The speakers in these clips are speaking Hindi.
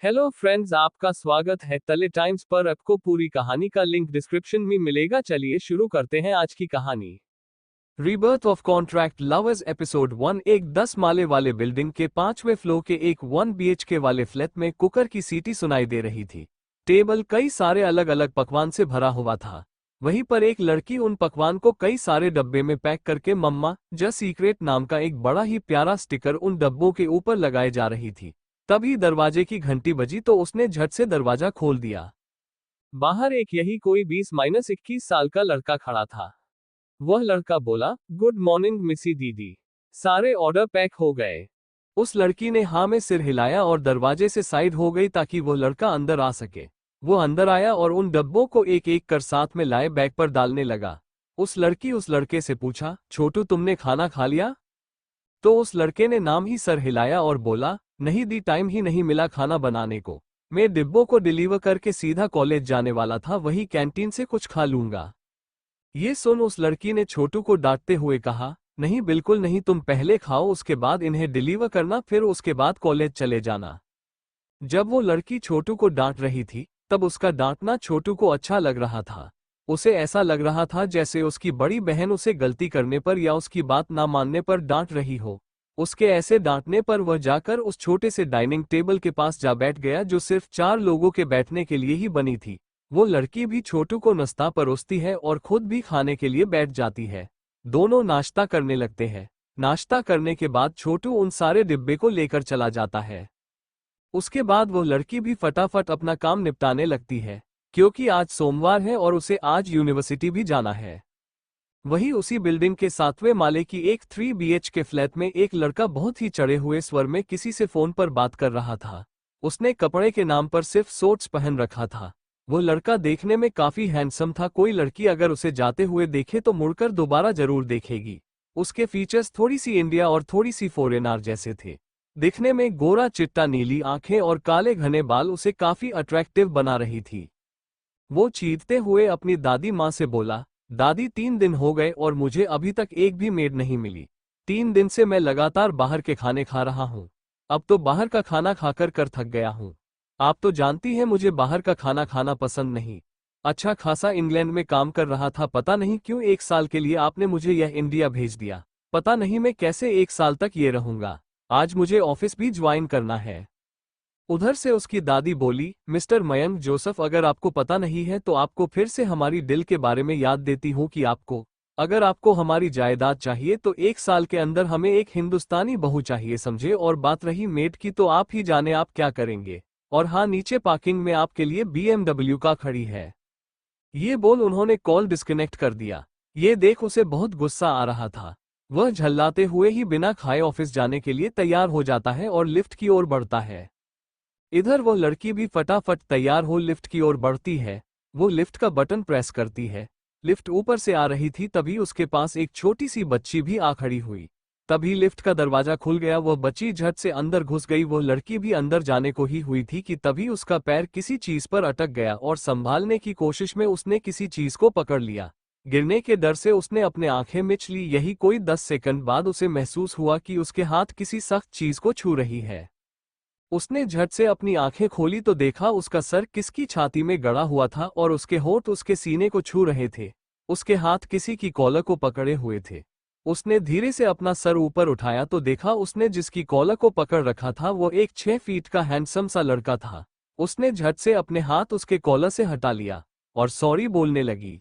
हेलो फ्रेंड्स, आपका स्वागत है तले टाइम्स पर। आपको पूरी कहानी का लिंक डिस्क्रिप्शन में मिलेगा। चलिए शुरू करते हैं आज की कहानी। Rebirth of contract lovers episode 1। एक 10 माले वाले बिल्डिंग के 5वें फ्लोर के एक 1 BHK वाले फ्लैट में कुकर की सीटी सुनाई दे रही थी। टेबल कई सारे अलग अलग पकवान से भरा हुआ था। वहीं पर एक लड़की उन पकवान को कई सारे डब्बे में पैक करके मम्मा ज सीक्रेट नाम का एक बड़ा ही प्यारा स्टिकर उन डब्बों के ऊपर लगाए जा रही थी। तभी दरवाजे की घंटी बजी तो उसने झट से दरवाजा खोल दिया। बाहर एक यही कोई 20-21 साल का लड़का खड़ा था। वह लड़का बोला, गुड मॉर्निंग मिसी दीदी, सारे ऑर्डर पैक हो गए। उस लड़की ने हाँ में सिर हिलाया और दरवाजे से साइड हो गई ताकि वो लड़का अंदर आ सके। वो अंदर आया और उन डब्बों को एक एक कर साथ में लाए बैग पर डालने लगा। उस लड़की उस लड़के से पूछा, छोटू तुमने खाना खा लिया? तो उस लड़के ने नाम ही सर हिलाया और बोला, नहीं दी, टाइम ही नहीं मिला खाना बनाने को। मैं डिब्बों को डिलीवर करके सीधा कॉलेज जाने वाला था, वही कैंटीन से कुछ खा लूंगा। ये सुन उस लड़की ने छोटू को डांटते हुए कहा, नहीं बिल्कुल नहीं, तुम पहले खाओ, उसके बाद इन्हें डिलीवर करना, फिर उसके बाद कॉलेज चले जाना। जब वो लड़की छोटू को डांट रही थी तब उसका डांटना छोटू को अच्छा लग रहा था। उसे ऐसा लग रहा था जैसे उसकी बड़ी बहन उसे गलती करने पर या उसकी बात ना मानने पर डांट रही हो। उसके ऐसे डांटने पर वह जाकर उस छोटे से डाइनिंग टेबल के पास जा बैठ गया जो सिर्फ 4 लोगों के बैठने के लिए ही बनी थी। वो लड़की भी छोटू को नाश्ता परोसती है और खुद भी खाने के लिए बैठ जाती है। दोनों नाश्ता करने लगते हैं। नाश्ता करने के बाद छोटू उन सारे डिब्बे को लेकर चला जाता है। उसके बाद वो लड़की भी फटाफट अपना काम निपटाने लगती है, क्योंकि आज सोमवार है और उसे आज यूनिवर्सिटी भी जाना है। वहीं उसी बिल्डिंग के 7वें माले की एक 3 BHK फ्लैट में एक लड़का बहुत ही चढ़े हुए स्वर में किसी से फोन पर बात कर रहा था। उसने कपड़े के नाम पर सिर्फ शॉर्ट्स पहन रखा था। वो लड़का देखने में काफी हैंडसम था। कोई लड़की अगर उसे जाते हुए देखे तो मुड़कर दोबारा जरूर देखेगी। उसके फीचर्स थोड़ी सी इंडिया और थोड़ी सी फॉरेनर जैसे थे। दिखने में गोरा चिट्टा, नीली आंखें और काले घने बाल उसे काफी अट्रैक्टिव बना रही थी। वो चीखते हुए अपनी दादी माँ से बोला, दादी 3 दिन हो गए और मुझे अभी तक एक भी मेड नहीं मिली। 3 दिन से मैं लगातार बाहर के खाने खा रहा हूँ। अब तो बाहर का खाना खाकर कर थक गया हूँ। आप तो जानती हैं मुझे बाहर का खाना खाना पसंद नहीं। अच्छा खासा इंग्लैंड में काम कर रहा था, पता नहीं क्यों 1 साल के लिए आपने मुझे यह इंडिया भेज दिया। पता नहीं मैं कैसे 1 साल तक ये रहूंगा। आज मुझे ऑफिस भी ज्वाइन करना है। उधर से उसकी दादी बोली, मिस्टर मयंक जोसेफ, अगर आपको पता नहीं है तो आपको फिर से हमारी डील के बारे में याद देती हूँ कि अगर आपको हमारी जायदाद चाहिए तो 1 साल के अंदर हमें एक हिंदुस्तानी बहू चाहिए, समझे? और बात रही मेड की तो आप ही जाने आप क्या करेंगे। और हाँ, नीचे पार्किंग में आपके लिए BMW का खड़ी है। ये बोल उन्होंने कॉल डिस्कनेक्ट कर दिया। ये देख उसे बहुत गुस्सा आ रहा था। वह झल्लाते हुए ही बिना खाए ऑफिस जाने के लिए तैयार हो जाता है और लिफ्ट की ओर बढ़ता है। इधर वो लड़की भी फटाफट तैयार हो लिफ्ट की ओर बढ़ती है। वो लिफ्ट का बटन प्रेस करती है। लिफ्ट ऊपर से आ रही थी, तभी उसके पास एक छोटी सी बच्ची भी आ खड़ी हुई। तभी लिफ्ट का दरवाजा खुल गया। वह बच्ची झट से अंदर घुस गई। वो लड़की भी अंदर जाने को ही हुई थी कि तभी उसका पैर किसी चीज पर अटक गया और संभालने की कोशिश में उसने किसी चीज को पकड़ लिया। गिरने के डर से उसने अपने आंखें मिच ली। यही कोई 10 सेकंड बाद उसे महसूस हुआ कि उसके हाथ किसी सख्त चीज को छू रही है। उसने झट से अपनी आंखें खोली तो देखा उसका सर किसकी छाती में गड़ा हुआ था और उसके होंठ उसके सीने को छू रहे थे। उसके हाथ किसी की कॉलर को पकड़े हुए थे। उसने धीरे से अपना सर ऊपर उठाया तो देखा उसने जिसकी कॉलर को पकड़ रखा था वो एक 6 फीट का हैंडसम सा लड़का था। उसने झट से अपने हाथ उसके कॉलर से हटा लिया और सॉरी बोलने लगी।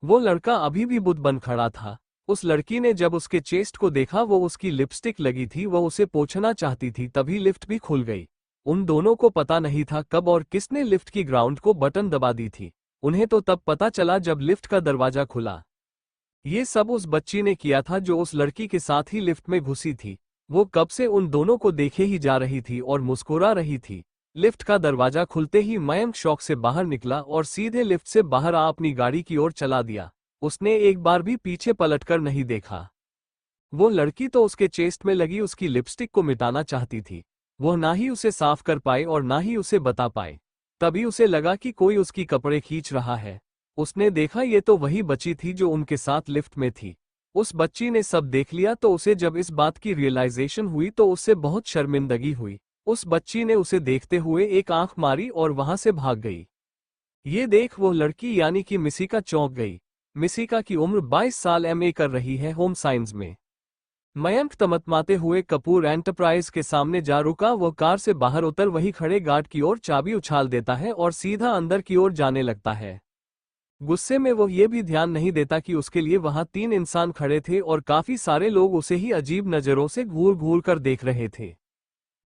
वो लड़का अभी भी बुत बन खड़ा था। उस लड़की ने जब उसके चेस्ट को देखा, वो उसकी लिपस्टिक लगी थी, वो उसे पोंछना चाहती थी। तभी लिफ्ट भी खुल गई। उन दोनों को पता नहीं था कब और किसने लिफ्ट की ग्राउंड को बटन दबा दी थी। उन्हें तो तब पता चला जब लिफ्ट का दरवाजा खुला। ये सब उस बच्ची ने किया था जो उस लड़की के साथ ही लिफ्ट में घुसी थी। वो कब से उन दोनों को देखे ही जा रही थी और मुस्कुरा रही थी। लिफ्ट का दरवाजा खुलते ही मयंक शॉक से बाहर निकला और सीधे लिफ्ट से बाहर आ अपनी गाड़ी की ओर चला दिया। उसने एक बार भी पीछे पलटकर नहीं देखा। वो लड़की तो उसके चेस्ट में लगी उसकी लिपस्टिक को मिटाना चाहती थी। वह ना ही उसे साफ कर पाए और ना ही उसे बता पाए। तभी उसे लगा कि कोई उसकी कपड़े खींच रहा है। उसने देखा ये तो वही बच्ची थी जो उनके साथ लिफ्ट में थी। उस बच्ची ने सब देख लिया तो उसे जब इस बात की रियलाइजेशन हुई तो उससे बहुत शर्मिंदगी हुई। उस बच्ची ने उसे देखते हुए एक आंख मारी और वहां से भाग गई। ये देख वो लड़की यानी कि मिसिका चौंक गई। मिसिका की उम्र 22 साल, एमए कर रही है होम साइंस में। मयंक तमतमाते हुए कपूर एंटरप्राइज के सामने जा रुका। वो कार से बाहर उतर वही खड़े गार्ड की ओर चाबी उछाल देता है और सीधा अंदर की ओर जाने लगता है। गुस्से में वो ये भी ध्यान नहीं देता कि उसके लिए वहां 3 इंसान खड़े थे और काफी सारे लोग उसे ही अजीब नजरों से घूर घूर कर देख रहे थे।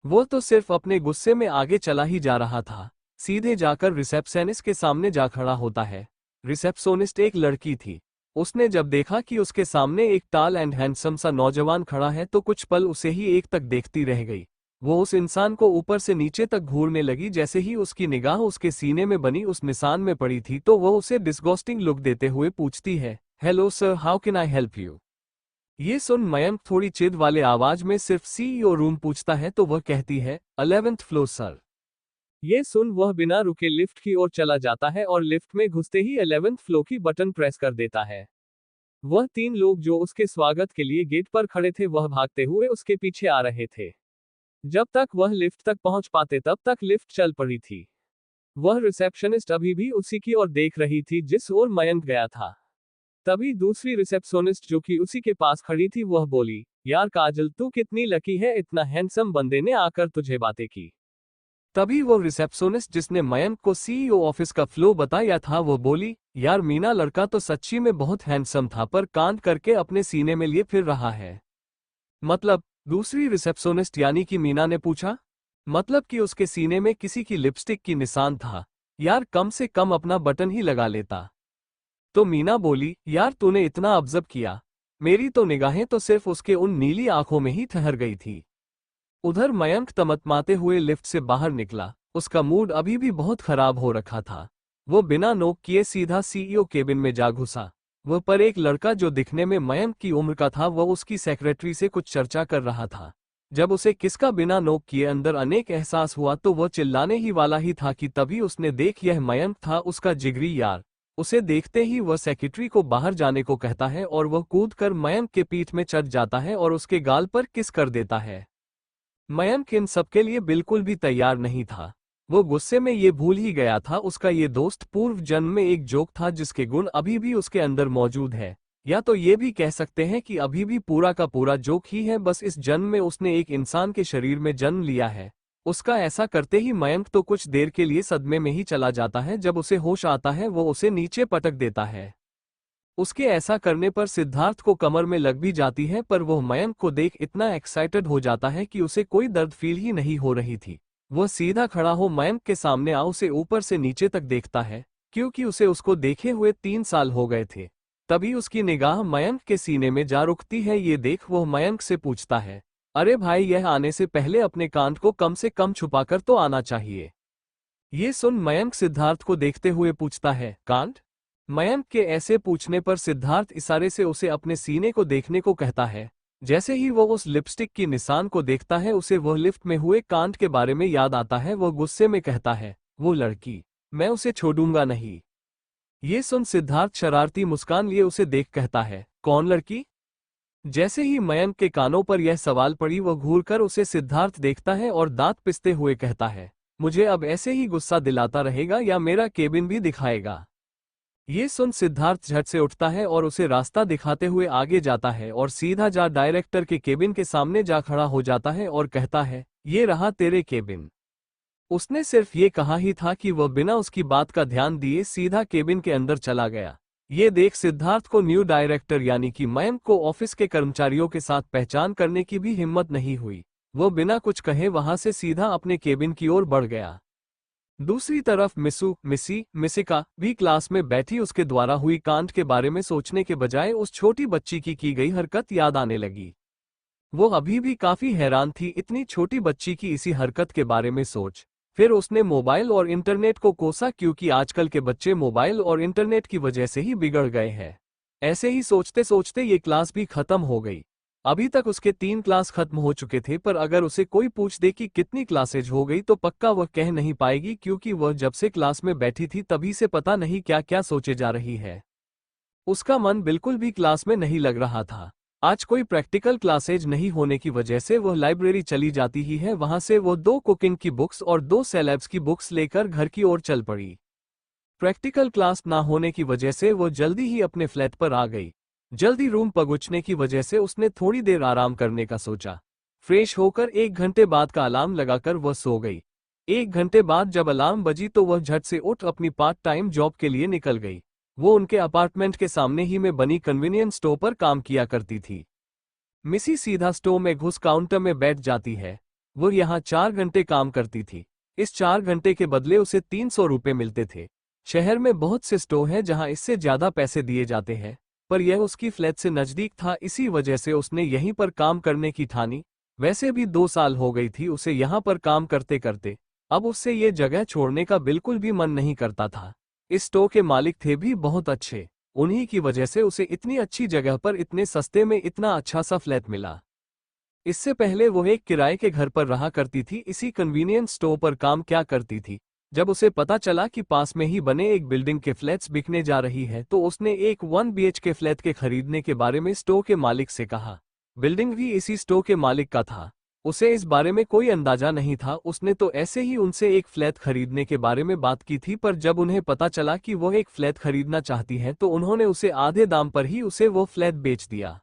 वो तो सिर्फ अपने गुस्से में आगे चला ही जा रहा था। सीधे जाकर रिसेप्शनिस्ट के सामने जा खड़ा होता है। रिसेप्शनिस्ट एक लड़की थी। उसने जब देखा कि उसके सामने एक टाल एंड हैंडसम सा नौजवान खड़ा है तो कुछ पल उसे ही एक तक देखती रह गई। वो उस इंसान को ऊपर से नीचे तक घूरने लगी। जैसे ही उसकी निगाह उसके सीने में बनी उस निशान में पड़ी थी तो वो उसे डिस्गस्टिंग लुक देते हुए पूछती है, hello sir, how can I help you. ये सुन मयंक थोड़ी चिढ़ वाले आवाज में सिर्फ सीईओ रूम पूछता है तो वह कहती है, 11th फ्लोर सर। ये सुन वह बिना रुके लिफ्ट की ओर चला जाता है और लिफ्ट में घुसते ही 11th फ्लोर की बटन प्रेस कर देता है। वह 3 लोग जो उसके स्वागत के लिए गेट पर खड़े थे वह भागते हुए उसके पीछे आ रहे थे। जब तक वह लिफ्ट तक पहुंच पाते तब तक लिफ्ट चल पड़ी थी। वह रिसेप्शनिस्ट अभी भी उसी की ओर देख रही थी जिस ओर मयंक गया था। तभी दूसरी रिसेप्शनिस्ट जो कि उसी के पास खड़ी थी वह बोली, यार काजल, तू कितनी लकी है, इतना हैंडसम बंदे ने आकर तुझे बातें की। तभी वो रिसेप्शनिस्ट जिसने मयंक को सीईओ ऑफिस का फ्लो बताया था वो बोली, यार मीना लड़का तो सच्ची में बहुत हैंडसम था पर कांड करके अपने सीने में लिए फिर रहा है। मतलब? दूसरी रिसेप्शनिस्ट यानी कि मीना ने पूछा। मतलब कि उसके सीने में किसी की लिपस्टिक की निशान था। यार कम से कम अपना बटन ही लगा लेता। तो मीना बोली, यार तूने इतना ऑब्जर्व किया? मेरी तो निगाहें तो सिर्फ उसके उन नीली आंखों में ही ठहर गई थी। उधर मयंक तमतमाते हुए लिफ्ट से बाहर निकला। उसका मूड अभी भी बहुत खराब हो रखा था। वो बिना नोक किए सीधा सीईओ केबिन में जा घुसा। वह पर एक लड़का जो दिखने में मयंक की उम्र का था वह उसकी सेक्रेटरी से कुछ चर्चा कर रहा था। जब उसे किसका बिना नोक किए अंदर अनेक एहसास हुआ तो वह चिल्लाने ही वाला ही था कि तभी उसने देख यह मयंक था, उसका जिगरी यार। उसे देखते ही वह सेक्रेटरी को बाहर जाने को कहता है और वह कूदकर मयंक के पीठ में चढ़ जाता है और उसके गाल पर किस कर देता है। मयंक इन सबके लिए बिल्कुल भी तैयार नहीं था। वो गुस्से में ये भूल ही गया था उसका ये दोस्त पूर्व जन्म में एक जोक था जिसके गुण अभी भी उसके अंदर मौजूद है। या तो ये भी कह सकते हैं कि अभी भी पूरा का पूरा जोक ही है, बस इस जन्म में उसने एक इंसान के शरीर में जन्म लिया है। उसका ऐसा करते ही मयंक तो कुछ देर के लिए सदमे में ही चला जाता है। जब उसे होश आता है वो उसे नीचे पटक देता है। उसके ऐसा करने पर सिद्धार्थ को कमर में लग भी जाती है पर वह मयंक को देख इतना एक्साइटेड हो जाता है कि उसे कोई दर्द फील ही नहीं हो रही थी। वह सीधा खड़ा हो मयंक के सामने आ उसे ऊपर से नीचे तक देखता है क्योंकि उसे उसको देखे हुए 3 साल हो गए थे। तभी उसकी निगाह मयंक के सीने में जा रुकती है। ये देख वह मयंक से पूछता है, अरे भाई, यह आने से पहले अपने कांड को कम से कम छुपाकर तो आना चाहिए। ये सुन मयंक सिद्धार्थ को देखते हुए पूछता है, कांड? मयंक के ऐसे पूछने पर सिद्धार्थ इशारे से उसे अपने सीने को देखने को कहता है। जैसे ही वो उस लिपस्टिक की निशान को देखता है उसे वह लिफ्ट में हुए कांड के बारे में याद आता है। वह गुस्से में कहता है, वो लड़की, मैं उसे छोड़ूंगा नहीं। ये सुन सिद्धार्थ शरारती मुस्कान लिए उसे देख कहता है, कौन लड़की? जैसे ही मयंक के कानों पर यह सवाल पड़ी वह घूरकर उसे सिद्धार्थ देखता है और दांत पिसते हुए कहता है, मुझे अब ऐसे ही गुस्सा दिलाता रहेगा या मेरा केबिन भी दिखाएगा। ये सुन सिद्धार्थ झट से उठता है और उसे रास्ता दिखाते हुए आगे जाता है और सीधा जा डायरेक्टर के केबिन के सामने जा खड़ा हो जाता है और कहता है, ये रहा तेरे केबिन। उसने सिर्फ ये कहा ही था कि वह बिना उसकी बात का ध्यान दिए सीधा केबिन के अंदर चला गया। ये देख सिद्धार्थ को न्यू डायरेक्टर यानी कि मयंक को ऑफिस के कर्मचारियों के साथ पहचान करने की भी हिम्मत नहीं हुई। वो बिना कुछ कहे वहां से सीधा अपने केबिन की ओर बढ़ गया। दूसरी तरफ मिसिका भी क्लास में बैठी उसके द्वारा हुई कांड के बारे में सोचने के बजाय उस छोटी बच्ची की गई हरकत याद आने लगी। वो अभी भी काफी हैरान थी इतनी छोटी बच्ची की इसी हरकत के बारे में सोच। फिर उसने मोबाइल और इंटरनेट को कोसा क्योंकि आजकल के बच्चे मोबाइल और इंटरनेट की वजह से ही बिगड़ गए हैं। ऐसे ही सोचते सोचते ये क्लास भी खत्म हो गई। अभी तक उसके 3 क्लास खत्म हो चुके थे पर अगर उसे कोई पूछ दे कि कितनी क्लासेज हो गई तो पक्का वह कह नहीं पाएगी क्योंकि वह जब से क्लास में बैठी थी तभी से पता नहीं क्या क्या सोचे जा रही है। उसका मन बिल्कुल भी क्लास में नहीं लग रहा था। आज कोई प्रैक्टिकल क्लासेज नहीं होने की वजह से वह लाइब्रेरी चली जाती ही है। वहां से वो 2 कुकिंग की बुक्स और 2 सेलेब्स की बुक्स लेकर घर की ओर चल पड़ी। प्रैक्टिकल क्लास ना होने की वजह से वो जल्दी ही अपने फ्लैट पर आ गई। जल्दी रूम पहुंचने की वजह से उसने थोड़ी देर आराम करने का सोचा। फ्रेश होकर 1 घंटे बाद का अलार्म लगाकर वह सो गई। 1 घंटे बाद जब अलार्म बजी तो वह झट से उठ अपनी पार्ट टाइम जॉब के लिए निकल गई। वो उनके अपार्टमेंट के सामने ही में बनी कन्वीनियंस स्टोर पर काम किया करती थी। मिसी सीधा स्टोर में घुस काउंटर में बैठ जाती है। वो यहाँ 4 घंटे काम करती थी। इस 4 घंटे के बदले उसे 300 रुपये मिलते थे। शहर में बहुत से स्टोर हैं जहां इससे ज्यादा पैसे दिए जाते हैं, पर यह उसकी फ्लैट से नजदीक था, इसी वजह से उसने यहीं पर काम करने की ठानी। वैसे भी 2 साल हो गई थी उसे यहाँ पर काम करते करते। अब उससे ये जगह छोड़ने का बिल्कुल भी मन नहीं करता था। इस स्टोर के मालिक थे भी बहुत अच्छे। उन्हीं की वजह से उसे इतनी अच्छी जगह पर इतने सस्ते में इतना अच्छा सा फ्लैट मिला। इससे पहले वो एक किराए के घर पर रहा करती थी। इसी कन्वीनियंस स्टोर पर काम क्या करती थी। जब उसे पता चला कि पास में ही बने एक बिल्डिंग के फ्लैट्स बिकने जा रही है तो उसने एक 1 BHK फ्लैट के खरीदने के बारे में स्टोर के मालिक से कहा। बिल्डिंग भी इसी स्टोर के मालिक का था। उसे इस बारे में कोई अंदाजा नहीं था। उसने तो ऐसे ही उनसे एक फ्लैट खरीदने के बारे में बात की थी, पर जब उन्हें पता चला कि वो एक फ्लैट खरीदना चाहती है तो उन्होंने उसे आधे दाम पर ही उसे वो फ्लैट बेच दिया।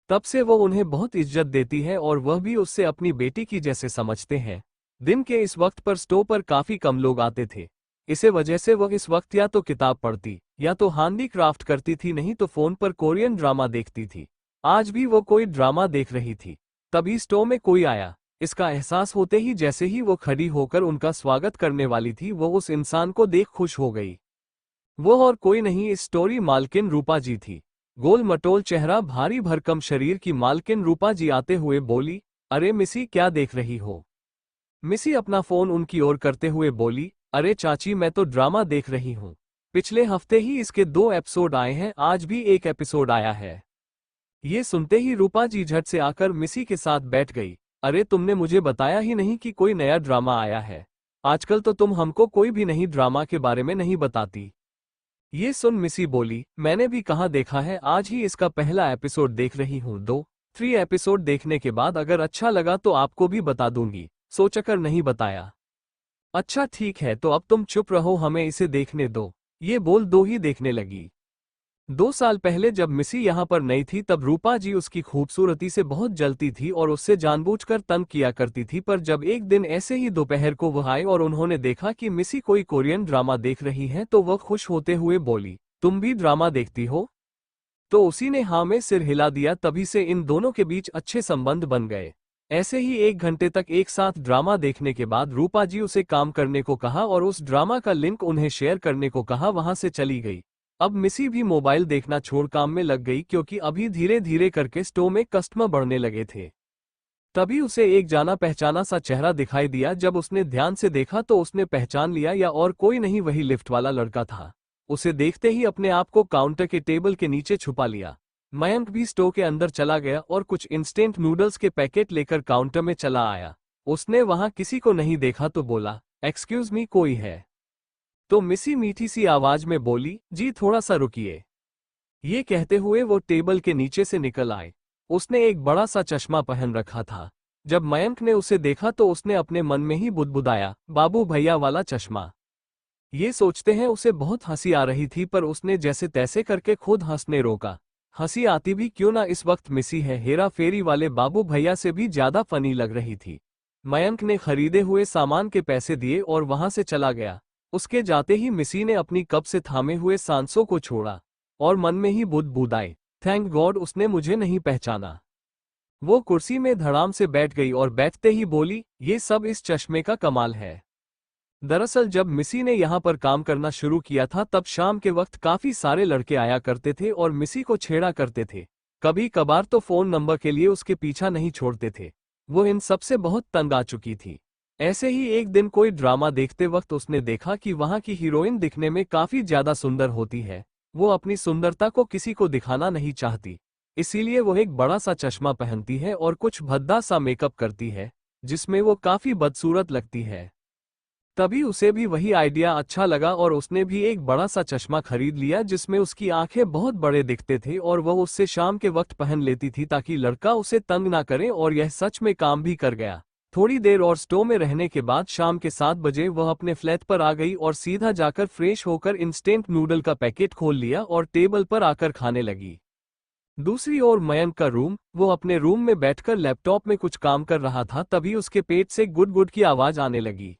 तब से वो उन्हें बहुत इज्जत देती है और वह भी उससे अपनी बेटी की जैसे समझते हैं। दिन के इस वक्त पर स्टोर पर काफी कम लोग आते थे। इसे वजह से वह इस वक्त या तो किताब पढ़ती या तो हैंडीक्राफ्ट करती थी, नहीं तो फोन पर कोरियन ड्रामा देखती थी। आज भी वो कोई ड्रामा देख रही थी। तभी स्टोर में कोई आया। इसका एहसास होते ही जैसे ही वो खड़ी होकर उनका स्वागत करने वाली थी, वो उस इंसान को देख खुश हो गई। वो और कोई नहीं, इस स्टोरी मालकिन रूपा जी थी। गोल मटोल चेहरा, भारी भरकम शरीर की मालकिन रूपा जी आते हुए बोली, अरे मिसी, क्या देख रही हो? मिसी अपना फोन उनकी ओर करते हुए बोली, अरे चाची, मैं तो ड्रामा देख रही हूँ। पिछले हफ्ते ही इसके 2 एपिसोड आए हैं, आज भी एक एपिसोड आया है। ये सुनते ही रूपा जी झट से आकर मिसी के साथ बैठ गई। अरे तुमने मुझे बताया ही नहीं कि कोई नया ड्रामा आया है। आजकल तो तुम हमको कोई भी नहीं ड्रामा के बारे में नहीं बताती। ये सुन मिसी बोली, मैंने भी कहाँ देखा है, आज ही इसका पहला एपिसोड देख रही हूँ। 2-3 एपिसोड देखने के बाद अगर अच्छा लगा तो आपको भी बता दूंगी, सोचकर नहीं बताया। अच्छा ठीक है, तो अब तुम चुप रहो, हमें इसे देखने दो। ये बोल 2 ही देखने लगी। 2 साल पहले जब मिसी यहाँ पर नई थी तब रूपा जी उसकी खूबसूरती से बहुत जलती थी और उससे जानबूझकर तंग किया करती थी। पर जब एक दिन ऐसे ही दोपहर को वह आए और उन्होंने देखा कि मिसी कोई कोरियन ड्रामा देख रही है तो वह खुश होते हुए बोली, तुम भी ड्रामा देखती हो? तो उसी ने हाँ में सिर हिला दिया। तभी से इन दोनों के बीच अच्छे संबंध बन गए। ऐसे ही 1 घंटे तक एक साथ ड्रामा देखने के बाद रूपा जी उसे काम करने को कहा और उस ड्रामा का लिंक उन्हें शेयर करने को कहा। वहां से चली गई। अब मिसी भी मोबाइल देखना छोड़ काम में लग गई, क्योंकि अभी धीरे धीरे करके स्टोर में कस्टमर बढ़ने लगे थे। तभी उसे एक जाना पहचाना सा चेहरा दिखाई दिया। जब उसने ध्यान से देखा तो उसने पहचान लिया, या और कोई नहीं, वही लिफ्ट वाला लड़का था। उसे देखते ही अपने आप को काउंटर के टेबल के नीचे छुपा लिया। मयंक भी स्टोर के अंदर चला गया और कुछ इंस्टेंट नूडल्स के पैकेट लेकर काउंटर में चला आया। उसने वहां किसी को नहीं देखा तो बोला, एक्सक्यूज मी, कोई है? तो मिसी मीठी सी आवाज में बोली, जी थोड़ा सा रुकिए। ये कहते हुए वो टेबल के नीचे से निकल आए। उसने एक बड़ा सा चश्मा पहन रखा था। जब मयंक ने उसे देखा तो उसने अपने मन में ही बुदबुदाया, बाबू भैया वाला चश्मा। ये सोचते हैं उसे बहुत हंसी आ रही थी, पर उसने जैसे तैसे करके खुद हंसने रोका। हंसी आती भी क्यों ना, इस वक्त मिसी है हेरा फेरी वाले बाबू भैया से भी ज्यादा फनी लग रही थी। मयंक ने खरीदे हुए सामान के पैसे दिए और वहां से चला गया। उसके जाते ही मिसी ने अपनी कब से थामे हुए सांसों को छोड़ा और मन में ही बुदबुदाए, थैंक गॉड उसने मुझे नहीं पहचाना। वो कुर्सी में धड़ाम से बैठ गई और बैठते ही बोली, ये सब इस चश्मे का कमाल है। दरअसल जब मिसी ने यहाँ पर काम करना शुरू किया था तब शाम के वक्त काफी सारे लड़के आया करते थे और मिसी को छेड़ा करते थे। कभी कभार तो फोन नंबर के लिए उसके पीछा नहीं छोड़ते थे। वो इन सब से बहुत तंग आ चुकी थी। ऐसे ही एक दिन कोई ड्रामा देखते वक्त उसने देखा कि वहां की हीरोइन दिखने में काफी ज्यादा सुंदर होती है। वो अपनी सुंदरता को किसी को दिखाना नहीं चाहती, इसीलिए वो एक बड़ा सा चश्मा पहनती है और कुछ भद्दा सा मेकअप करती है, जिसमें वो काफी बदसूरत लगती है। तभी उसे भी वही आइडिया अच्छा लगा और उसने भी एक बड़ा सा चश्मा खरीद लिया जिसमें उसकी आंखें बहुत बड़े दिखते थे और वह उससे शाम के वक्त पहन लेती थी ताकि लड़का उसे तंग ना करे, और यह सच में काम भी कर गया। थोड़ी देर और स्टोव में रहने के बाद शाम के 7 बजे वह अपने फ्लैट पर आ गई और सीधा जाकर फ्रेश होकर इंस्टेंट नूडल का पैकेट खोल लिया और टेबल पर आकर खाने लगी। दूसरी ओर मयंक का रूम, वो अपने रूम में बैठकर लैपटॉप में कुछ काम कर रहा था, तभी उसके पेट से गुड गुड की आवाज आने लगी।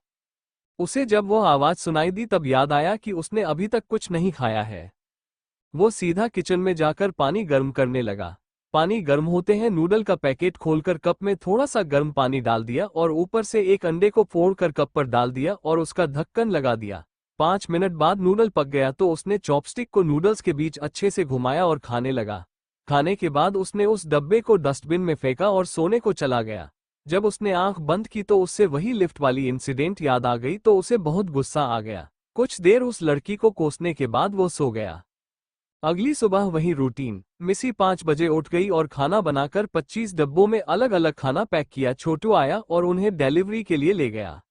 उसे जब वो आवाज सुनाई दी तब याद आया कि उसने अभी तक कुछ नहीं खाया है। वो सीधा किचन में जाकर पानी गर्म करने लगा। पानी गर्म होते हैं नूडल का पैकेट खोलकर कप में थोड़ा सा गर्म पानी डाल दिया और ऊपर से एक अंडे को फोड़कर कप पर डाल दिया और उसका ढक्कन लगा दिया। 5 मिनट बाद नूडल पक गया तो उसने चॉपस्टिक को नूडल्स के बीच अच्छे से घुमाया और खाने लगा। खाने के बाद उसने उस डब्बे को डस्टबिन में फेंका और सोने को चला गया। जब उसने आंख बंद की तो उससे वही लिफ्ट वाली इंसिडेंट याद आ गई तो उसे बहुत गुस्सा आ गया। कुछ देर उस लड़की को कोसने के बाद वो सो गया। अगली सुबह वही रूटीन। मिसी 5 बजे उठ गई और खाना बनाकर 25 डब्बों में अलग अलग खाना पैक किया। छोटू आया और उन्हें डिलीवरी के लिए ले गया।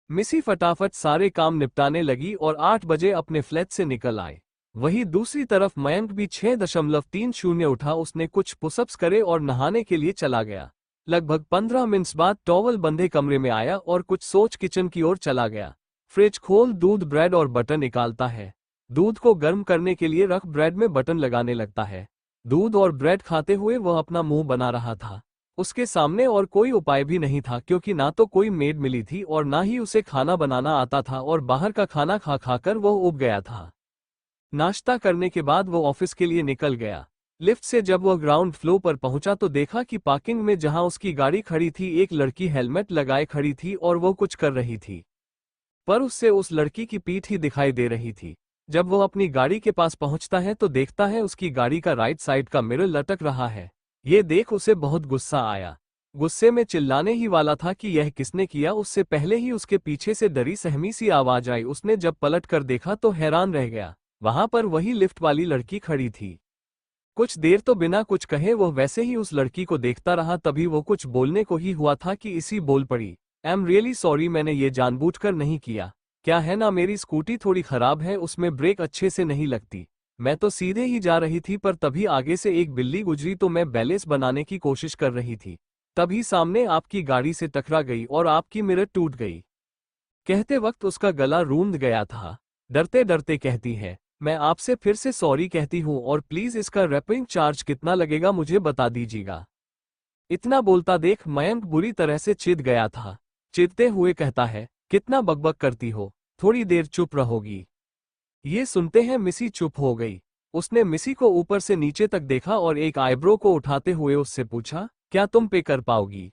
मिसी फटाफट सारे काम निपटाने लगी और 8 बजे अपने फ्लैट से निकल आए। वही दूसरी तरफ मयंक भी 6.30 उठा। उसने कुछ पुशअप्स करे और नहाने के लिए चला गया। लगभग 15 मिनट बाद टॉवल बंधे कमरे में आया और कुछ सोच किचन की ओर चला गया। फ्रिज खोल दूध, ब्रेड और बटर निकालता है। दूध को गर्म करने के लिए रख ब्रेड में बटन लगाने लगता है। दूध और ब्रेड खाते हुए वह अपना मुंह बना रहा था। उसके सामने और कोई उपाय भी नहीं था क्योंकि ना तो कोई मेड मिली थी और ना ही उसे खाना बनाना आता था और बाहर का खाना खा खाकर वह ऊब गया था। नाश्ता करने के बाद वो ऑफिस के लिए निकल गया। लिफ्ट से जब वह ग्राउंड फ्लोर पर पहुंचा तो देखा कि पार्किंग में जहां उसकी गाड़ी खड़ी थी एक लड़की हेलमेट लगाए खड़ी थी और वो कुछ कर रही थी, पर उससे उस लड़की की पीठ ही दिखाई दे रही थी। जब वो अपनी गाड़ी के पास पहुंचता है तो देखता है उसकी गाड़ी का राइट साइड का मिरर लटक रहा है। ये देख उसे बहुत गुस्सा आया। गुस्से में चिल्लाने ही वाला था कि यह किसने किया, उससे पहले ही उसके पीछे से डरी सहमी सी आवाज आई। उसने जब पलट कर देखा तो हैरान रह गया। वहां पर वही लिफ्ट वाली लड़की खड़ी थी। कुछ देर तो बिना कुछ कहे वो वैसे ही उस लड़की को देखता रहा। तभी वो कुछ बोलने को ही हुआ था कि इसी बोल पड़ी, आई एम रियली सॉरी, मैंने ये जानबूझकर नहीं किया। क्या है ना, मेरी स्कूटी थोड़ी खराब है, उसमें ब्रेक अच्छे से नहीं लगती। मैं तो सीधे ही जा रही थी पर तभी आगे से एक बिल्ली गुजरी तो मैं बैलेंस बनाने की कोशिश कर रही थी, तभी सामने आपकी गाड़ी से टकरा गई और आपकी मिरर टूट गई। कहते वक्त उसका गला रूंध गया था। डरते डरते कहती है, मैं आपसे फिर से सॉरी कहती हूँ और प्लीज इसका रिपेयरिंग चार्ज कितना लगेगा मुझे बता दीजिएगा। इतना बोलता देख मयंक बुरी तरह से चिढ़ गया था। चिढ़ते हुए कहता है, कितना बकबक करती हो, थोड़ी देर चुप रहोगी। ये सुनते हैं मिसी चुप हो गई। उसने मिसी को ऊपर से नीचे तक देखा और एक आईब्रो को उठाते हुए उससे पूछा, क्या तुम पे कर पाओगी?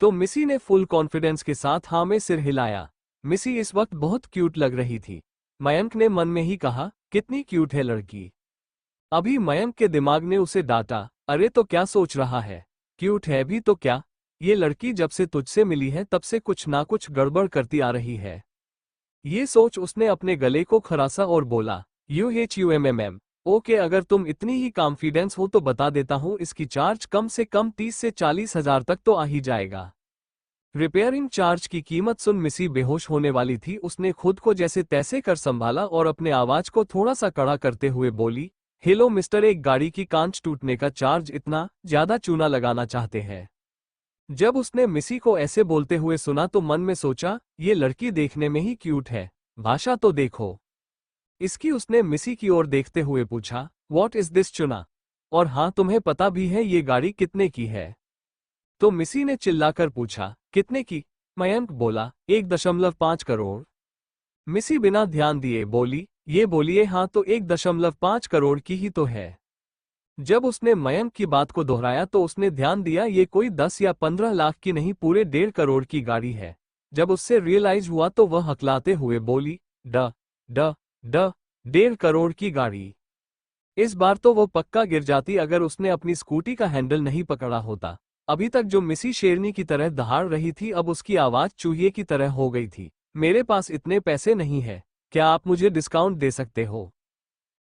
तो मिसी ने फुल कॉन्फिडेंस के साथ हाँ में सिर हिलाया। मिसी इस वक्त बहुत क्यूट लग रही थी। मयंक ने मन में ही कहा, कितनी क्यूट है लड़की। अभी मयंक के दिमाग ने उसे डांटा, अरे तो क्या सोच रहा है, क्यूट है भी तो क्या, ये लड़की जब से तुझसे मिली है तब से कुछ ना कुछ गड़बड़ करती आ रही है। ये सोच उसने अपने गले को खरासा और बोला, UHUMMM, ओके, अगर तुम इतनी ही कॉन्फिडेंस हो तो बता देता हूँ, इसकी चार्ज कम से कम 30 से 40 हजार तक तो आ ही जाएगा। रिपेयरिंग चार्ज की कीमत सुन मिसी बेहोश होने वाली थी। उसने खुद को जैसे तैसे कर संभाला और अपने आवाज को थोड़ा सा कड़ा करते हुए बोली, हेलो मिस्टर, एक गाड़ी की कांच टूटने का चार्ज इतना ज्यादा चूना लगाना चाहते हैं? जब उसने मिसी को ऐसे बोलते हुए सुना तो मन में सोचा, ये लड़की देखने में ही क्यूट है, भाषा तो देखो इसकी। उसने मिसी की ओर देखते हुए पूछा, व्हाट इज दिस चुना? और हाँ, तुम्हें पता भी है ये गाड़ी कितने की है? तो मिसी ने चिल्लाकर पूछा, कितने की? मयंक बोला, 1.5 करोड़। मिसी बिना ध्यान दिए बोली, ये बोलिए हाँ तो 1.5 करोड़ की ही तो है। जब उसने मयंक की बात को दोहराया तो उसने ध्यान दिया ये कोई 10 या 15 लाख की नहीं, पूरे 1.5 करोड़ की गाड़ी है। जब उससे रियलाइज हुआ तो वह हकलाते हुए बोली, ड ड ड 1.5 करोड़ की गाड़ी। इस बार तो वो पक्का गिर जाती अगर उसने अपनी स्कूटी का हैंडल नहीं पकड़ा होता। अभी तक जो मिसी शेरनी की तरह दहाड़ रही थी अब उसकी आवाज चूहिए की तरह हो गई थी। मेरे पास इतने पैसे नहीं है, क्या आप मुझे डिस्काउंट दे सकते हो?